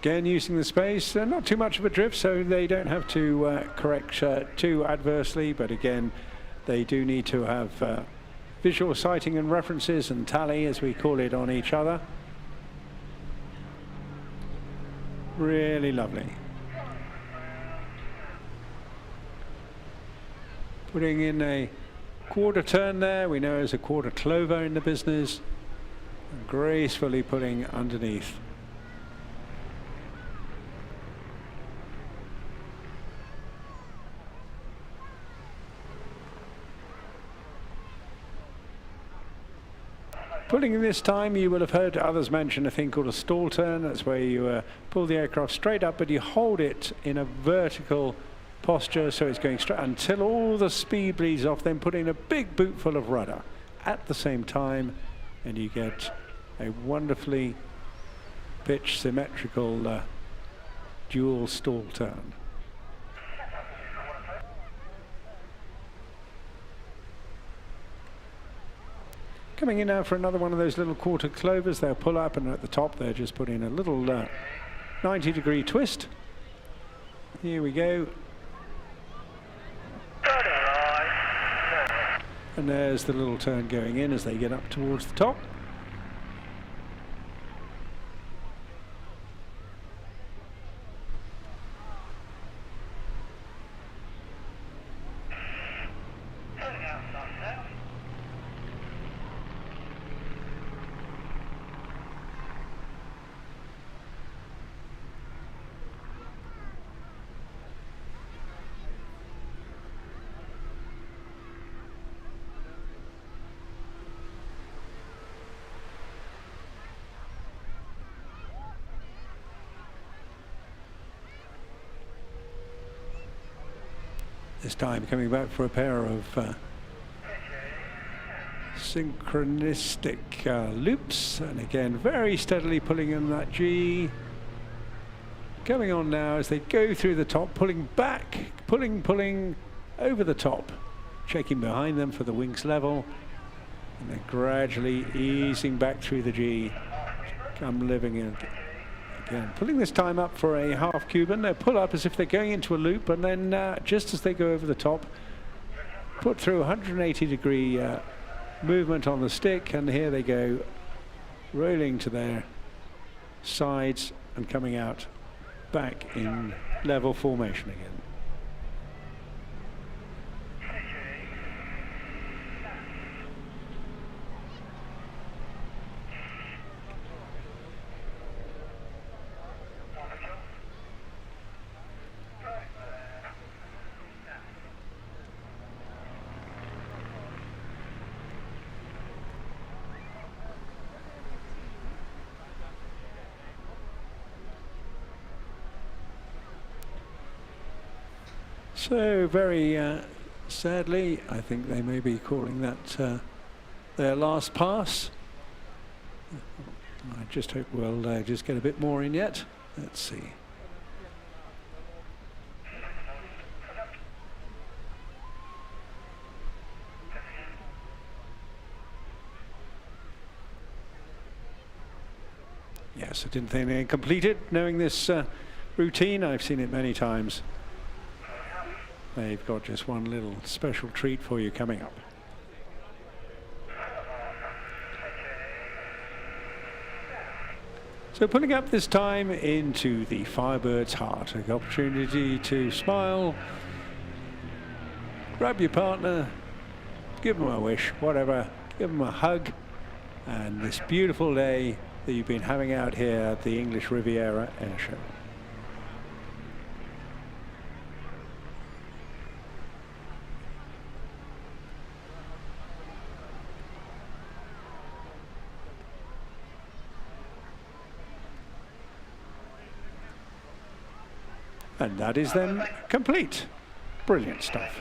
Again, using the space, not too much of a drift, so they don't have to correct too adversely, but again, they do need to have visual sighting and references and tally, as we call it, on each other. Really lovely. Putting in a quarter turn there, we know as a quarter clover in the business, and gracefully putting underneath. Pulling in this time, you will have heard others mention a thing called a stall turn. That's where you pull the aircraft straight up, but you hold it in a vertical posture, so it's going straight until all the speed bleeds off, then put in a big boot full of rudder at the same time, and you get a wonderfully pitch symmetrical dual stall turn. Coming in now for another one of those little quarter clovers. They'll pull up, and at the top they're just putting a little 90-degree twist. Here we go. And there's the little turn going in as they get up towards the top. This time coming back for a pair of synchronistic loops, and again very steadily pulling in that G. Going on now as they go through the top, pulling back, pulling over the top, checking behind them for the wings level, and then gradually easing back through the G, come living in. Again, pulling this time up for a half Cuban. They pull up as if they're going into a loop, and then just as they go over the top, put through 180-degree movement on the stick, and here they go, rolling to their sides and coming out back in level formation again. So very sadly, I think they may be calling that their last pass. I just hope we'll just get a bit more in yet. Let's see. Yes, I didn't think they completed. Knowing this routine, I've seen it many times. They've got just one little special treat for you coming up. So pulling up this time into the Firebirds' heart, an opportunity to smile, grab your partner, give them a wish, whatever, give them a hug, and this beautiful day that you've been having out here at the English Riviera Airshow. And that is then complete. Brilliant stuff.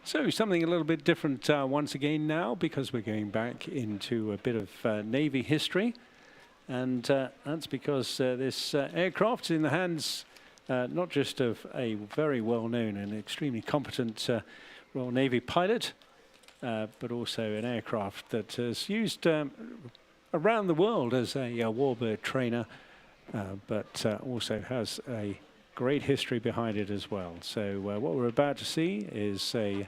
So something a little bit different once again now, because we're going back into a bit of Navy history. And that's because this aircraft is in the hands not just of a very well-known and extremely competent Royal Navy pilot, but also an aircraft that is used around the world as a warbird trainer, but also has a great history behind it as well. So what we're about to see is a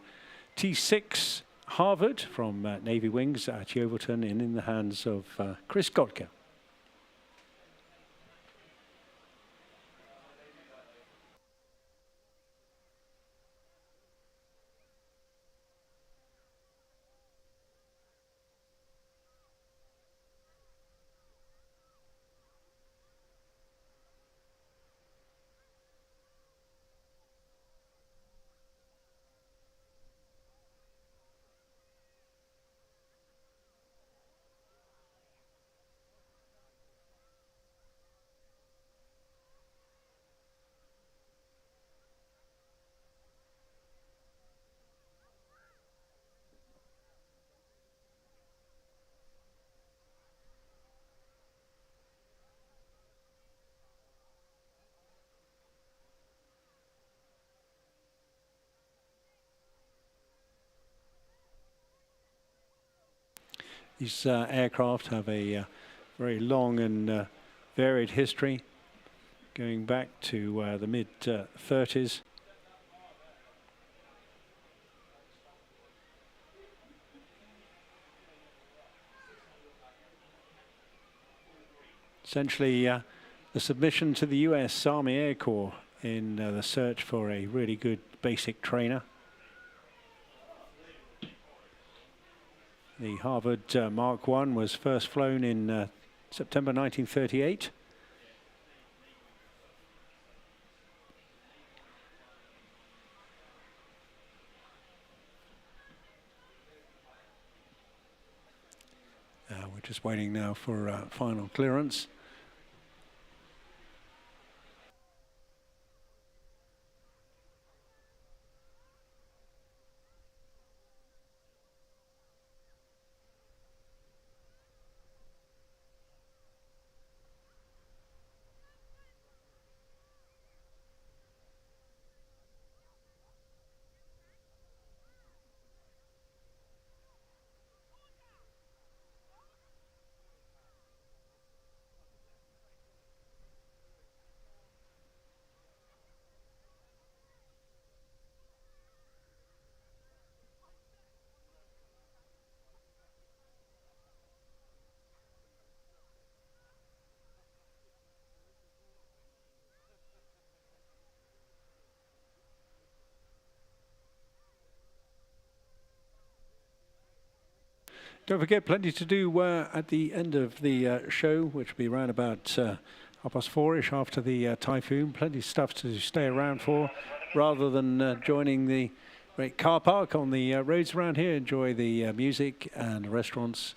T6 Harvard from Navy Wings at Yeovilton, and in the hands of Chris Godker. These aircraft have a very long and varied history, going back to the mid-30s. Essentially, the submission to the US Army Air Corps in the search for a really good basic trainer. The Harvard Mark I was first flown in September 1938. We're just waiting now for final clearance. Don't forget, plenty to do at the end of the show, which will be around about 4:30 after the Typhoon. Plenty of stuff to stay around for, rather than joining the great car park on the roads around here. Enjoy the music and the restaurants.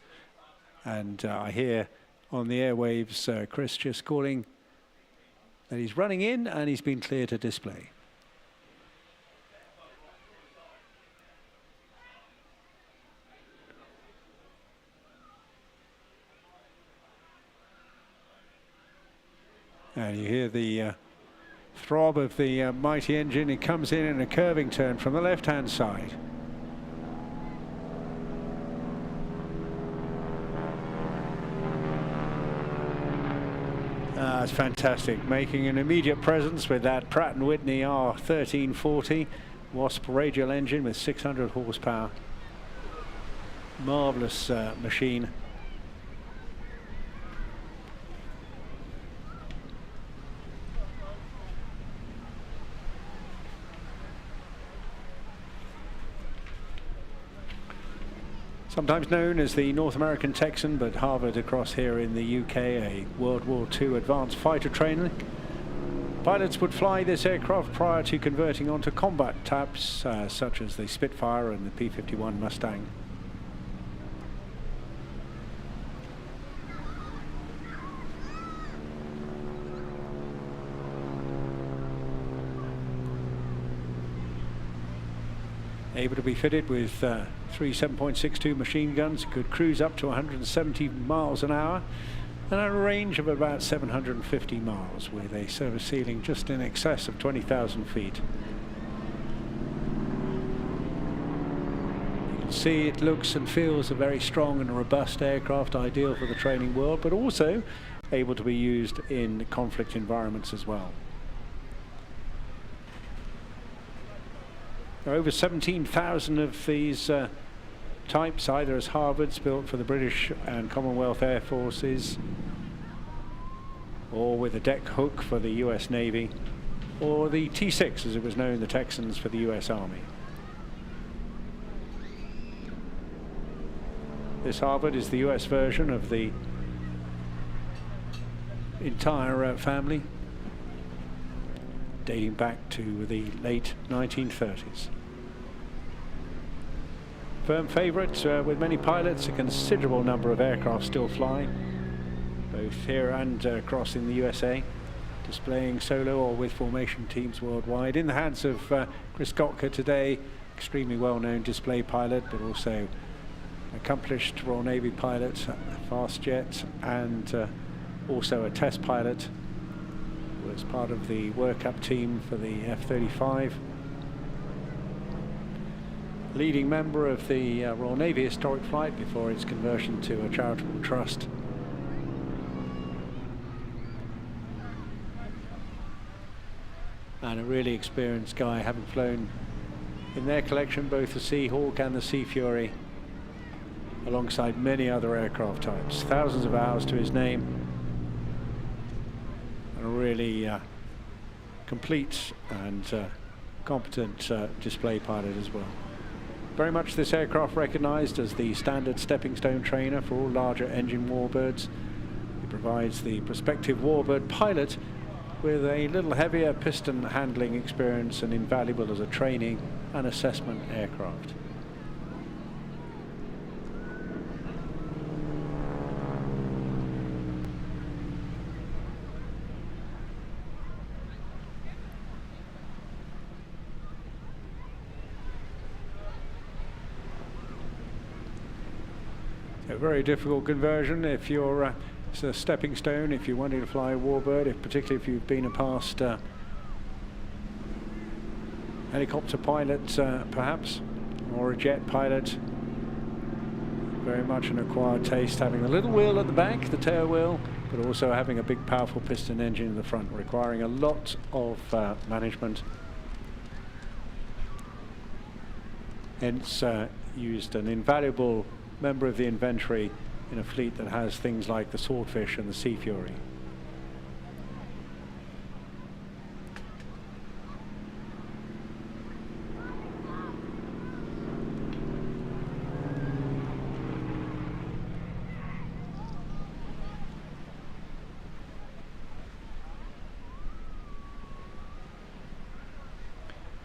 And I hear on the airwaves Chris just calling that he's running in and he's been cleared to display. And you hear the throb of the mighty engine. It comes in a curving turn from the left-hand side. It's fantastic, making an immediate presence with that Pratt & Whitney R1340 Wasp radial engine with 600 horsepower. Marvelous machine. Sometimes known as the North American Texan, but Harvard across here in the UK, a World War II advanced fighter trainer. Pilots would fly this aircraft prior to converting onto combat types, such as the Spitfire and the P-51 Mustang. able to be fitted with 3 7.62 machine guns, could cruise up to 170 miles an hour, and a range of about 750 miles with a service ceiling just in excess of 20,000 feet. You can see it looks and feels a very strong and robust aircraft, ideal for the training world, but also able to be used in conflict environments as well. There are over 17,000 of these types, either as Harvards built for the British and Commonwealth Air Forces, or with a deck hook for the US Navy, or the T6 as it was known, the Texans, for the US Army. This Harvard is the US version of the entire family, dating back to the late 1930s. Firm favourite with many pilots, a considerable number of aircraft still flying, both here and across in the USA, displaying solo or with formation teams worldwide. In the hands of Chris Gotka today, extremely well-known display pilot, but also accomplished Royal Navy pilot, fast jet, and also a test pilot. Was part of the workup team for the F-35. Leading member of the Royal Navy Historic Flight before its conversion to a charitable trust. And a really experienced guy, having flown in their collection both the Seahawk and the Sea Fury, alongside many other aircraft types. Thousands of hours to his name. A really complete and competent display pilot as well. Very much this aircraft recognized as the standard stepping stone trainer for all larger engine warbirds. It provides the prospective warbird pilot with a little heavier piston handling experience and invaluable as a training and assessment aircraft. A very difficult conversion if you're it's a stepping stone if you're wanting to fly a warbird, particularly if you've been a past helicopter pilot perhaps, or a jet pilot. Very much an acquired taste, having a little wheel at the back, the tail wheel, but also having a big powerful piston engine in the front, requiring a lot of management. Hence used an invaluable member of the inventory in a fleet that has things like the Swordfish and the Sea Fury.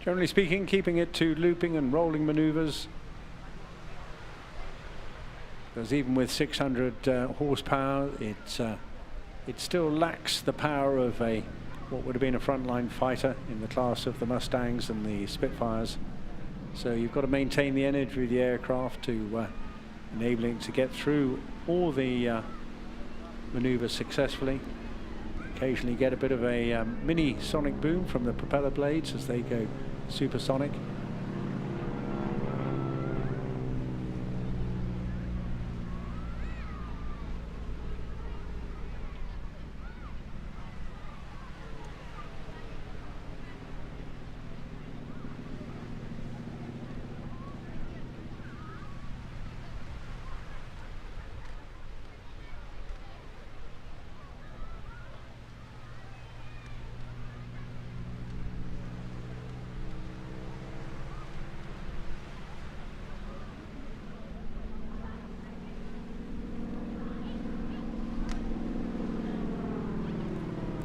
Generally speaking, keeping it to looping and rolling maneuvers, because even with 600 horsepower, it still lacks the power of what would have been a frontline fighter in the class of the Mustangs and the Spitfires. So you've got to maintain the energy of the aircraft to enabling it to get through all the maneuvers successfully. Occasionally get a bit of a mini sonic boom from the propeller blades as they go supersonic.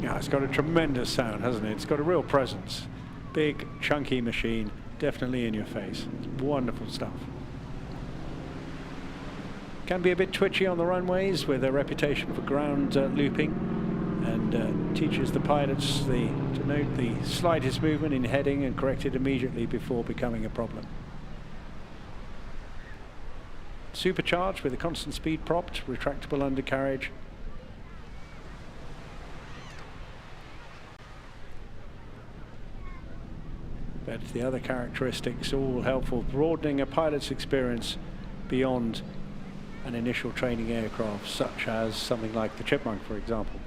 Yeah, it's got a tremendous sound, hasn't it? It's got a real presence. Big, chunky machine, definitely in your face. It's wonderful stuff. Can be a bit twitchy on the runways with a reputation for ground looping, and teaches the pilots to note the slightest movement in heading and correct it immediately before becoming a problem. supercharged with a constant speed propped, retractable undercarriage. But the other characteristics all helpful, broadening a pilot's experience beyond an initial training aircraft, such as something like the Chipmunk, for example.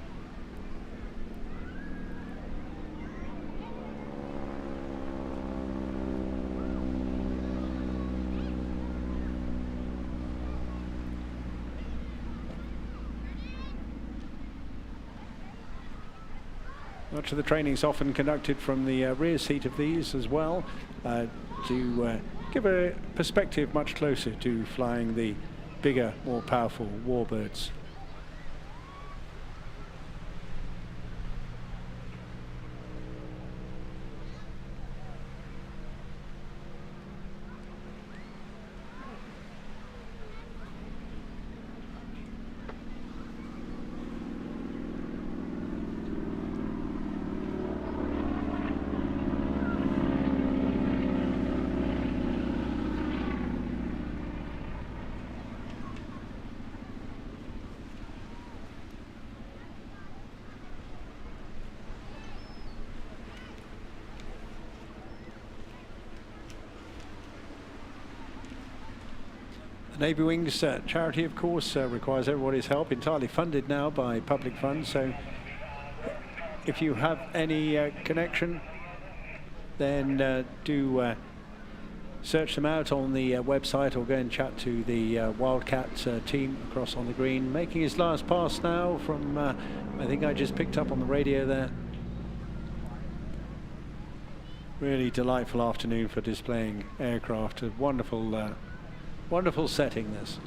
Much of the training is often conducted from the rear seat of these as well, to give a perspective much closer to flying the bigger, more powerful warbirds. The Navy Wings charity, of course, requires everybody's help, entirely funded now by public funds. So if you have any connection, then do search them out on the website, or go and chat to the Wildcat team across on the green. Making his last pass now from, I think I just picked up on the radio there. Really delightful afternoon for displaying aircraft. A wonderful wonderful setting, this.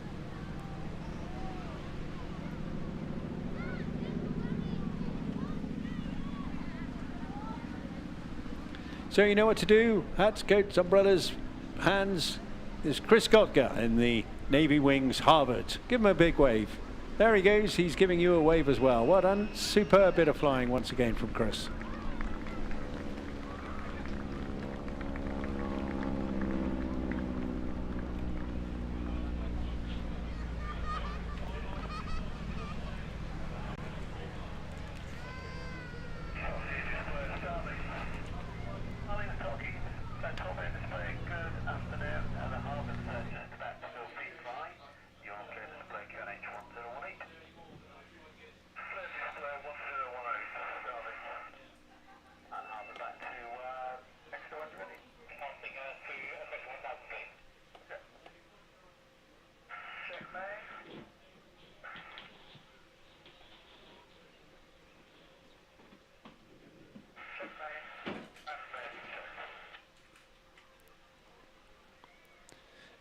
So you know what to do. Hats, coats, umbrellas, hands. There's Chris Kotka in the Navy Wings Harvard. Give him a big wave. There he goes. He's giving you a wave as well. Well done. Superb bit of flying once again from Chris.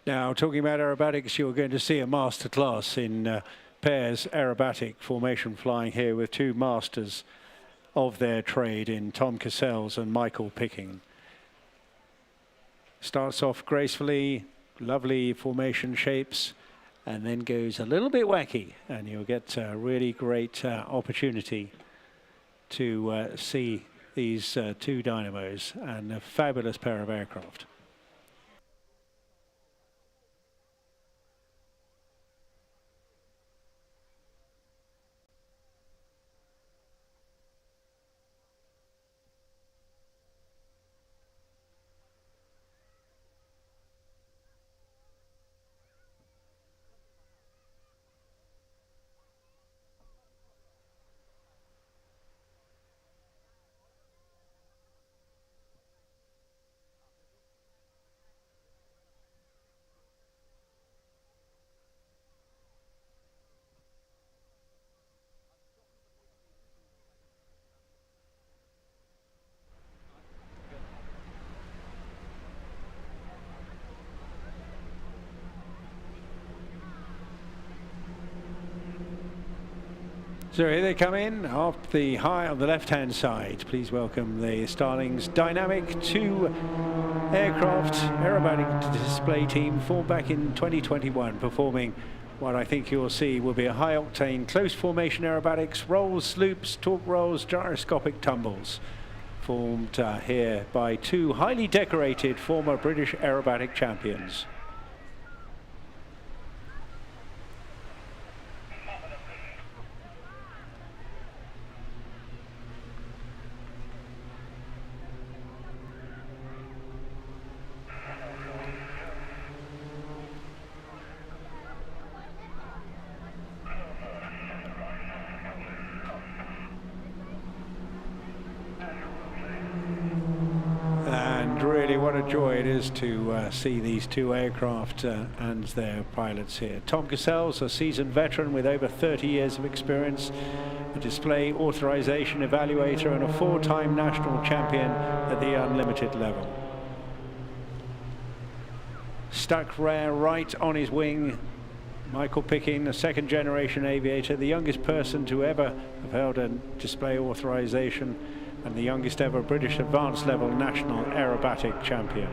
Now, talking about aerobatics, you're going to see a masterclass in pairs aerobatic formation flying here with two masters of their trade in Tom Cassels and Michael Picking. Starts off gracefully, lovely formation shapes, and then goes a little bit wacky, and you'll get a really great opportunity to see these two dynamos and a fabulous pair of aircraft. So here they come in off the high on the left-hand side. Please welcome the Starlings Dynamic 2 aircraft aerobatic display team, formed back in 2021, performing what I think you'll see will be a high-octane close formation aerobatics, rolls, sloops, torque rolls, gyroscopic tumbles, formed here by two highly decorated former British aerobatic champions. a joy it is to see these two aircraft and their pilots here. Tom Cassell's a seasoned veteran with over 30 years of experience, a display authorization evaluator and a 4-time national champion at the unlimited level. Stuck rare right on his wing, Michael Picking, a second-generation aviator, the youngest person to ever have held a display authorization and the youngest ever British advanced level national aerobatic champion.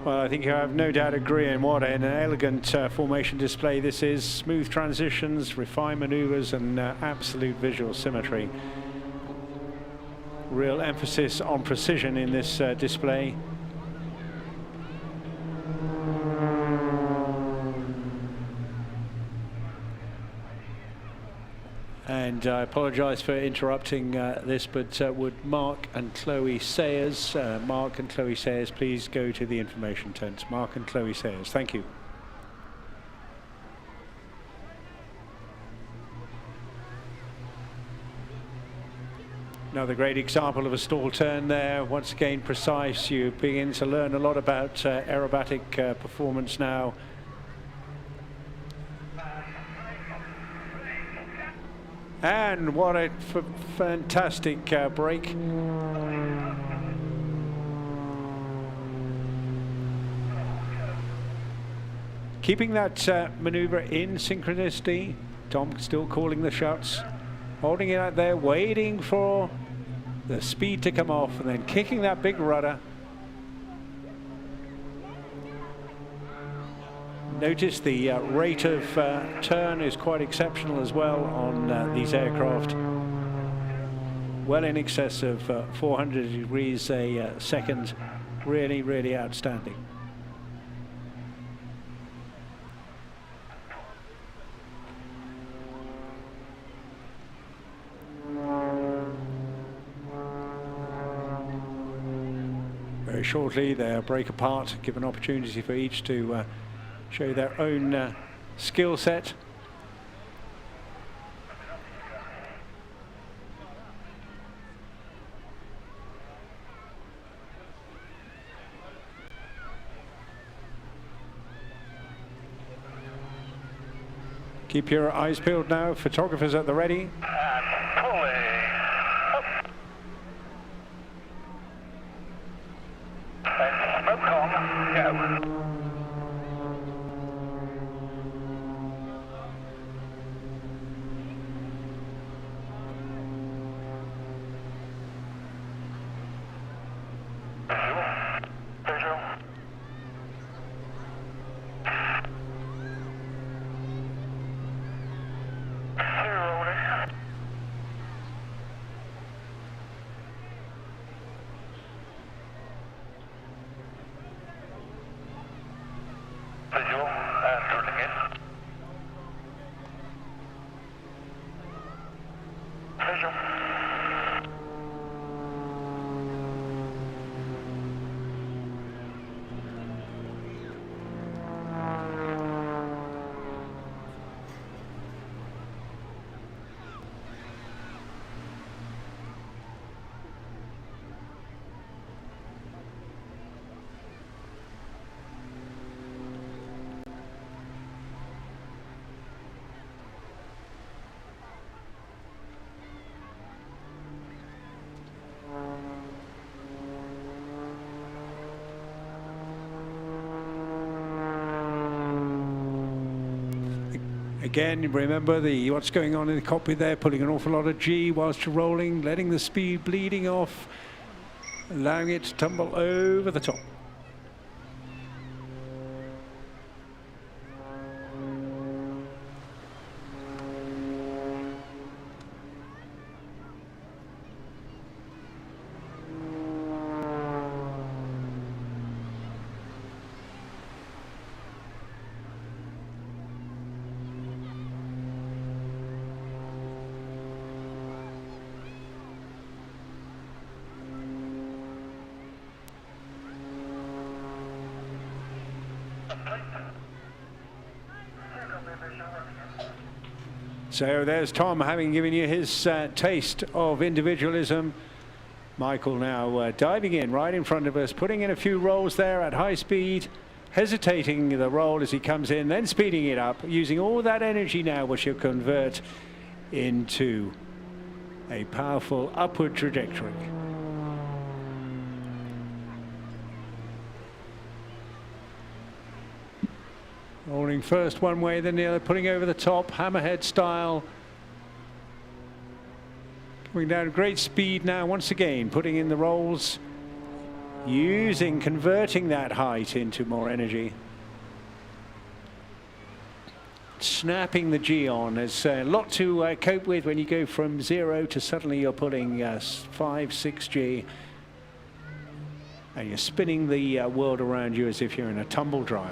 Well, I think you have no doubt agreeing what an elegant formation display this is. Smooth transitions, refined maneuvers, and absolute visual symmetry. Real emphasis on precision in this display. And I apologise for interrupting this, but would Mark and Chloe Sayers, please go to the information tent. Mark and Chloe Sayers, thank you. Another great example of a stall turn there. Once again, precise. You begin to learn a lot about aerobatic performance now. And what a fantastic break. Keeping that maneuver in synchronicity. Tom still calling the shots. Holding it out there, waiting for the speed to come off, and then kicking that big rudder. Notice the rate of turn is quite exceptional as well on these aircraft. well in excess of 400 degrees a second. Really, really outstanding. Very shortly they'll break apart, give an opportunity for each to show their own skill set. Keep your eyes peeled now, photographers at the ready. Again, remember what's going on in the cockpit there, pulling an awful lot of G whilst you're rolling, letting the speed bleeding off, allowing it to tumble over the top. So there's Tom having given you his taste of individualism. Michael now diving in right in front of us, putting in a few rolls there at high speed, hesitating the roll as he comes in, then speeding it up, using all that energy now, which he'll convert into a powerful upward trajectory. Rolling first one way, then the other, putting over the top, hammerhead style. Coming down at great speed now, once again, putting in the rolls, converting that height into more energy. Snapping the G on. There's a lot to cope with when you go from 0 to suddenly you're putting 5, 6 G. And you're spinning the world around you as if you're in a tumble dryer.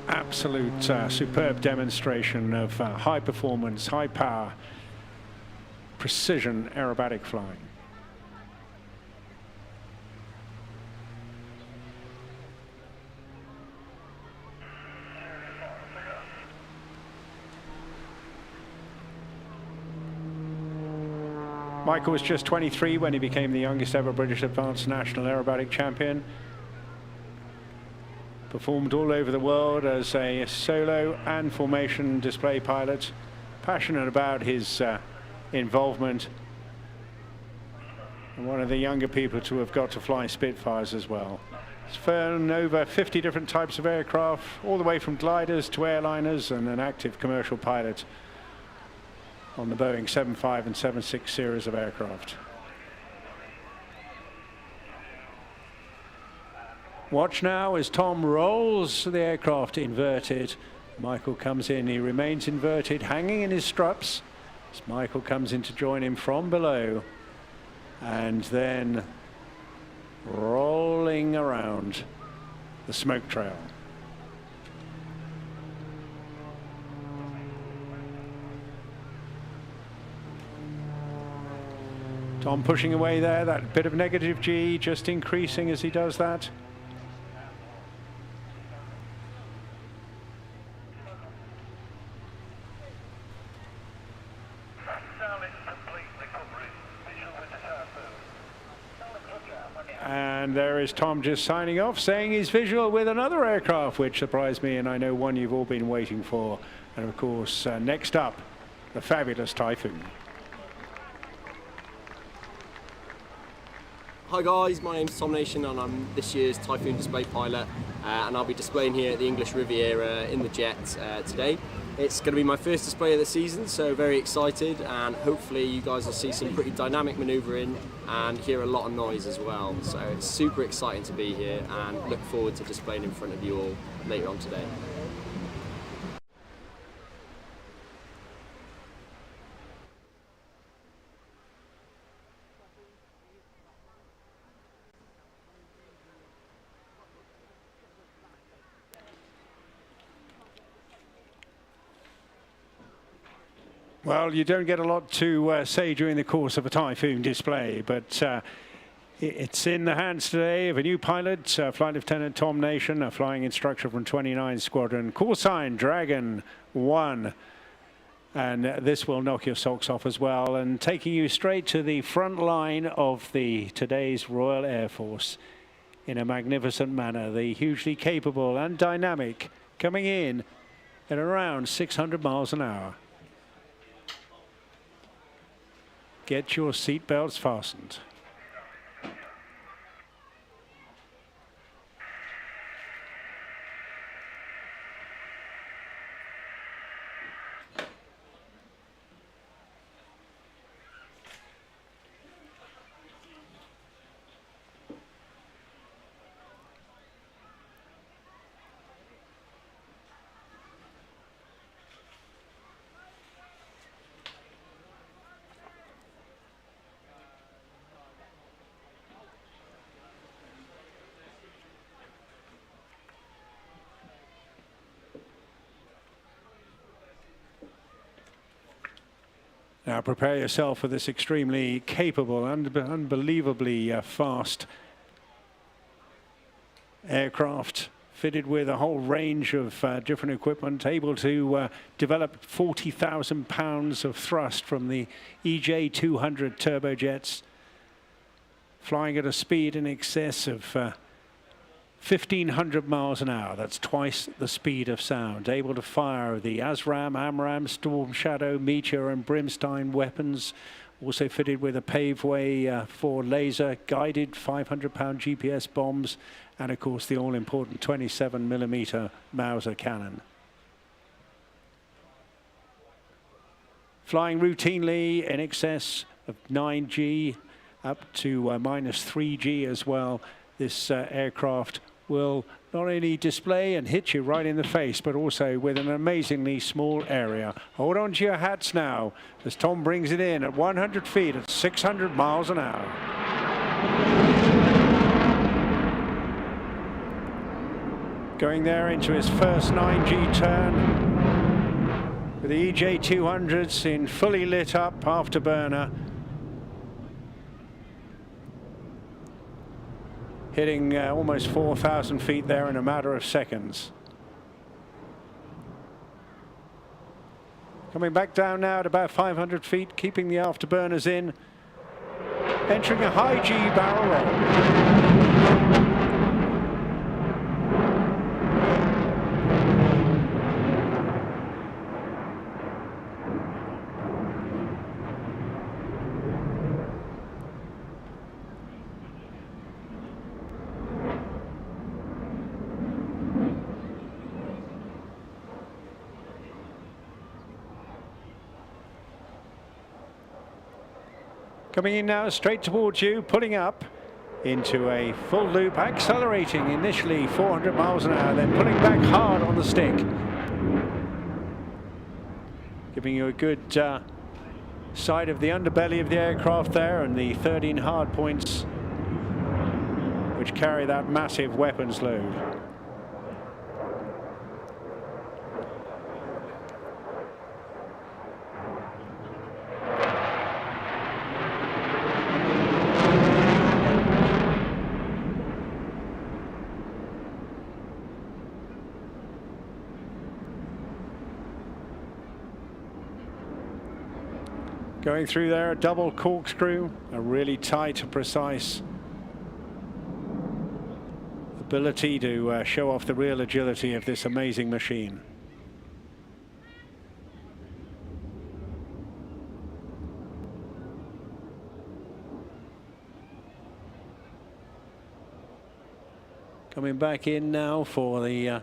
Absolute superb demonstration of high performance, high power, precision aerobatic flying. Michael was just 23 when he became the youngest ever British Advanced National Aerobatic Champion. Performed all over the world as a solo and formation display pilot, passionate about his involvement, and one of the younger people to have got to fly Spitfires as well. He's flown over 50 different types of aircraft, all the way from gliders to airliners, and an active commercial pilot on the Boeing 757 and 767 series of aircraft. Watch now as Tom rolls the aircraft inverted. Michael comes in, he remains inverted, hanging in his struts. As Michael comes in to join him from below, and then rolling around the smoke trail. Tom pushing away there, that bit of negative G just increasing as he does that. And there is Tom just signing off, saying he's visual with another aircraft, which surprised me, and I know one you've all been waiting for. And of course, next up, the fabulous Typhoon. Hi guys, my name's Tom Nation and I'm this year's Typhoon display pilot, and I'll be displaying here at the English Riviera in the jet today. It's going to be my first display of the season, so very excited, and hopefully you guys will see some pretty dynamic manoeuvring and hear a lot of noise as well. So it's super exciting to be here and look forward to displaying in front of you all later on today. Well, you don't get a lot to say during the course of a Typhoon display, but it's in the hands today of a new pilot, Flight Lieutenant Tom Nation, a flying instructor from 29 Squadron, call sign Dragon 1. And this will knock your socks off as well, and taking you straight to the front line of today's Royal Air Force in a magnificent manner. The hugely capable and dynamic coming in at around 600 miles an hour. Get your seatbelts fastened. Now prepare yourself for this extremely capable and unbelievably fast aircraft, fitted with a whole range of different equipment, able to develop 40,000 pounds of thrust from the EJ200 turbojets, flying at a speed in excess of 1,500 miles an hour. That's twice the speed of sound. Able to fire the ASRAM, AMRAM, Storm Shadow, Meteor and Brimstone weapons. Also fitted with a paveway for laser guided 500-pound GPS bombs, and of course the all-important 27mm Mauser cannon. Flying routinely in excess of 9G up to minus 3G as well. This aircraft will not only display and hit you right in the face, but also with an amazingly small area. Hold on to your hats now as Tom brings it in at 100 feet at 600 miles an hour. Going there into his first 9G turn with the EJ200s in fully lit up afterburner. Hitting almost 4,000 feet there in a matter of seconds. Coming back down now at about 500 feet, keeping the afterburners in. Entering a high G barrel roll. Coming in now, straight towards you, pulling up into a full loop, accelerating initially 400 miles an hour, then pulling back hard on the stick. Giving you a good sight of the underbelly of the aircraft there and the 13 hard points which carry that massive weapons load. Going through there, a double corkscrew, a really tight, precise ability to show off the real agility of this amazing machine. Coming back in now for the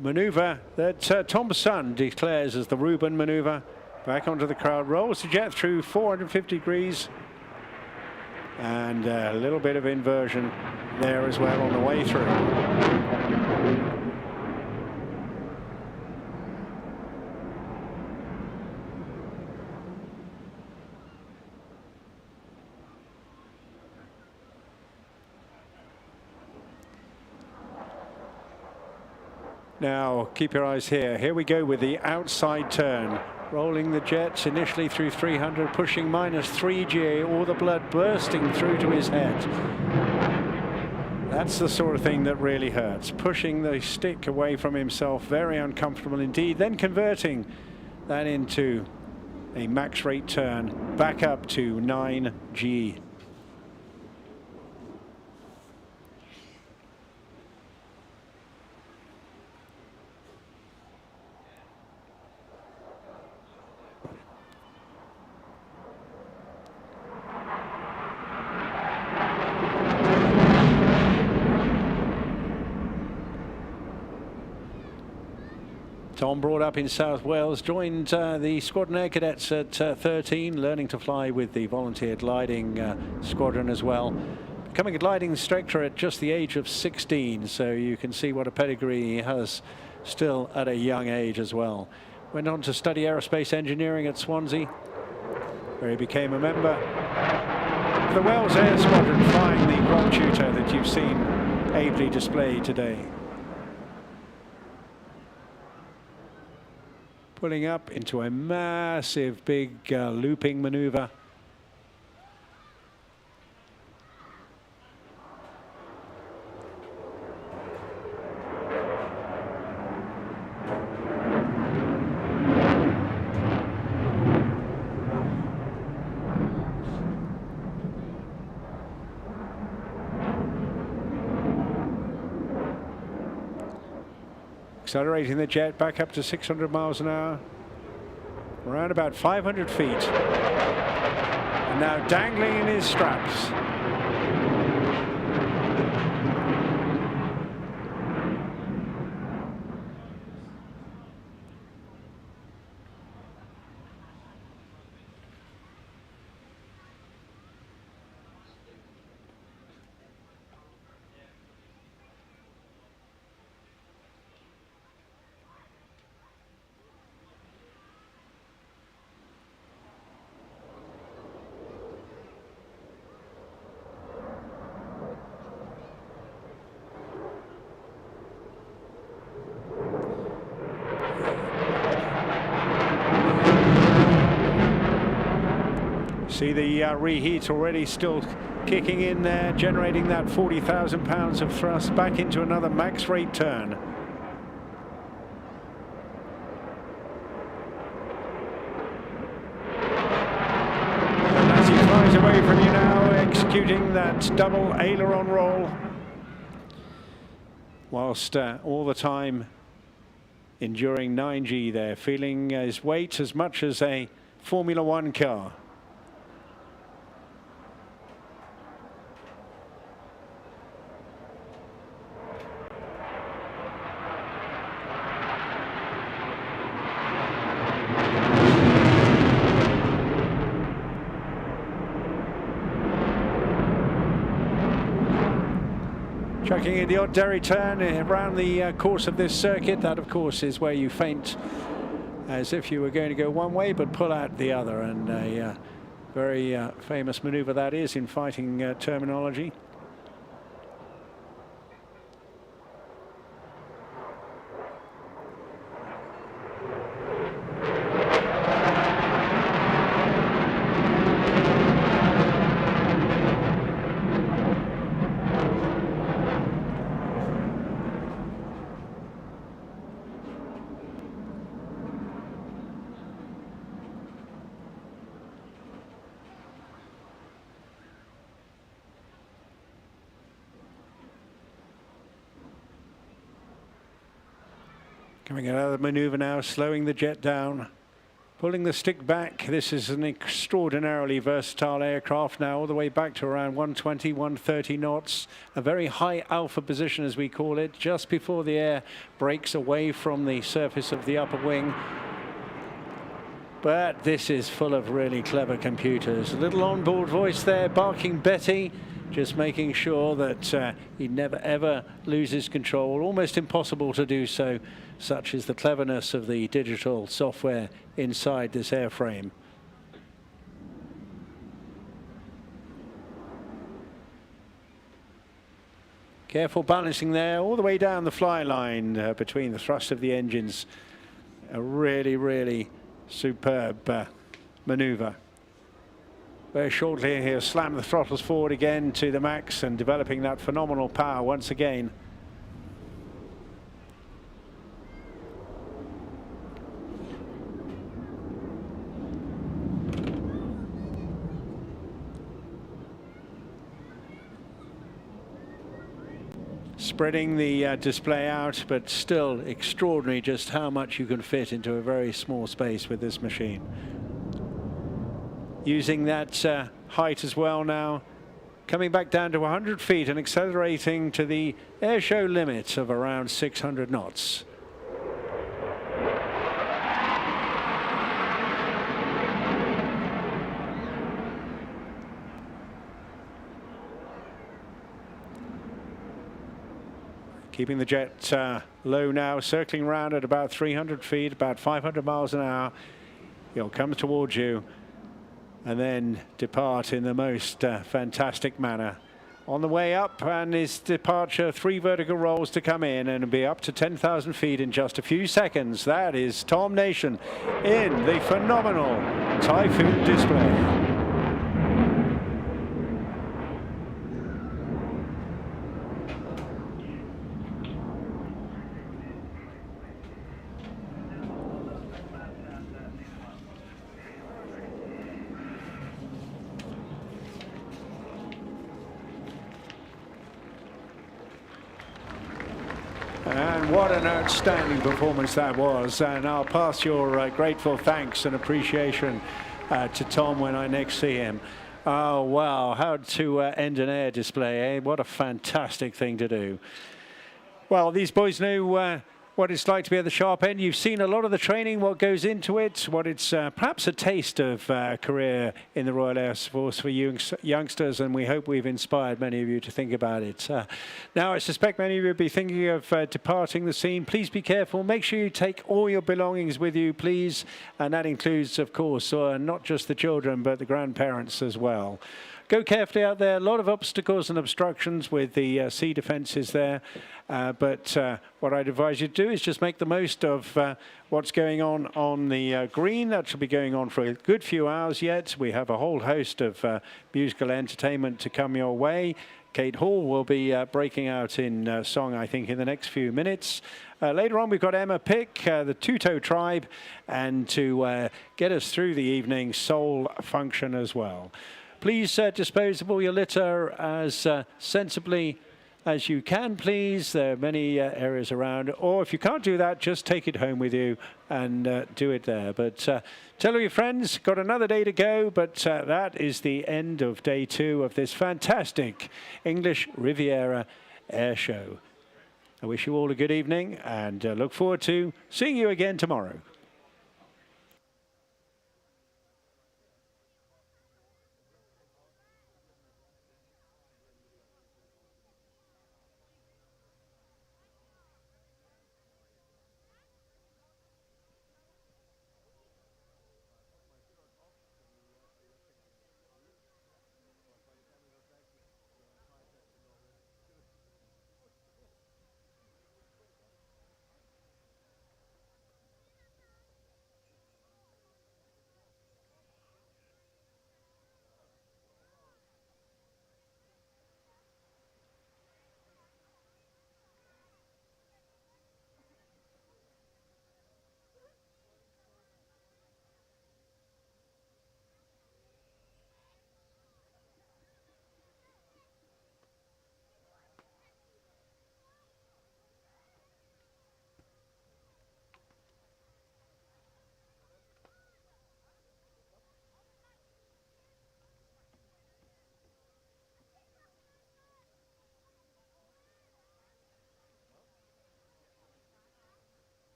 maneuver that Tom Sun declares as the Reuben maneuver. Back onto the crowd, rolls the jet through 450 degrees. And a little bit of inversion there as well on the way through. Now, keep your eyes here. Here we go with the outside turn. Rolling the jets initially through 300, pushing -3G, all the blood bursting through to his head. That's the sort of thing that really hurts. Pushing the stick away from himself, very uncomfortable indeed, then converting that into a max rate turn back up to 9G. Tom, brought up in South Wales, joined the Squadron Air Cadets at 13, learning to fly with the Volunteer Gliding Squadron as well. Becoming a gliding instructor at just the age of 16, so you can see what a pedigree he has still at a young age as well. Went on to study aerospace engineering at Swansea, where he became a member of the Wales Air Squadron, flying the Grob Tutor that you've seen ably displayed today. Pulling up into a massive big looping maneuver. Accelerating the jet back up to 600 miles an hour, around about 500 feet. And now dangling in his straps. See the reheat already still kicking in there, generating that 40,000 pounds of thrust back into another max rate turn. And as he flies away from you now, executing that double aileron roll, whilst all the time enduring 9G there, feeling his weight as much as a Formula One car. Chucking in the odd derry turn around the course of this circuit. That, of course, is where you feint as if you were going to go one way but pull out the other, and a very famous maneuver that is in fighting terminology. Coming out of the maneuver now, slowing the jet down, pulling the stick back. This is an extraordinarily versatile aircraft now, all the way back to around 120, 130 knots. A very high alpha position, as we call it, just before the air breaks away from the surface of the upper wing. But this is full of really clever computers. A little onboard voice there, barking Betty, just making sure that he never ever loses control. Almost impossible to do so. Such is the cleverness of the digital software inside this airframe. Careful balancing there, all the way down the fly line between the thrust of the engines. A really, really superb maneuver. Very shortly he'll slam the throttles forward again to the max and developing that phenomenal power once again. Spreading the display out, but still extraordinary just how much you can fit into a very small space with this machine. Using that height as well now, coming back down to 100 feet and accelerating to the airshow limit of around 600 knots. Keeping the jet low now, circling around at about 300 feet, about 500 miles an hour. He'll come towards you and then depart in the most fantastic manner. On the way up, and his departure, 3 vertical rolls to come in and be up to 10,000 feet in just a few seconds. That is Tom Nation in the phenomenal Typhoon display. And what an outstanding performance that was. And I'll pass your grateful thanks and appreciation to Tom when I next see him. Oh, wow. How to end an air display, eh? What a fantastic thing to do. Well, these boys know what it's like to be at the sharp end. You've seen a lot of the training, what goes into it, what it's perhaps a taste of career in the Royal Air Force for you youngsters, and we hope we've inspired many of you to think about it. Now, I suspect many of you will be thinking of departing the scene. Please be careful. Make sure you take all your belongings with you, please. And that includes, of course, not just the children, but the grandparents as well. Go carefully out there. A lot of obstacles and obstructions with the sea defences there. But what I'd advise you to do is just make the most of what's going on the green. That should be going on for a good few hours yet. We have a whole host of musical entertainment to come your way. Kate Hall will be breaking out in song, I think, in the next few minutes. Later on, we've got Emma Pick, the Tutor tribe, and to get us through the evening, Soul Function as well. Please dispose of all your litter as sensibly as you can, please. There are many areas around. Or if you can't do that, just take it home with you and do it there. But tell all your friends, got another day to go. But that is the end of day 2 of this fantastic English Riviera Airshow. I wish you all a good evening and look forward to seeing you again tomorrow.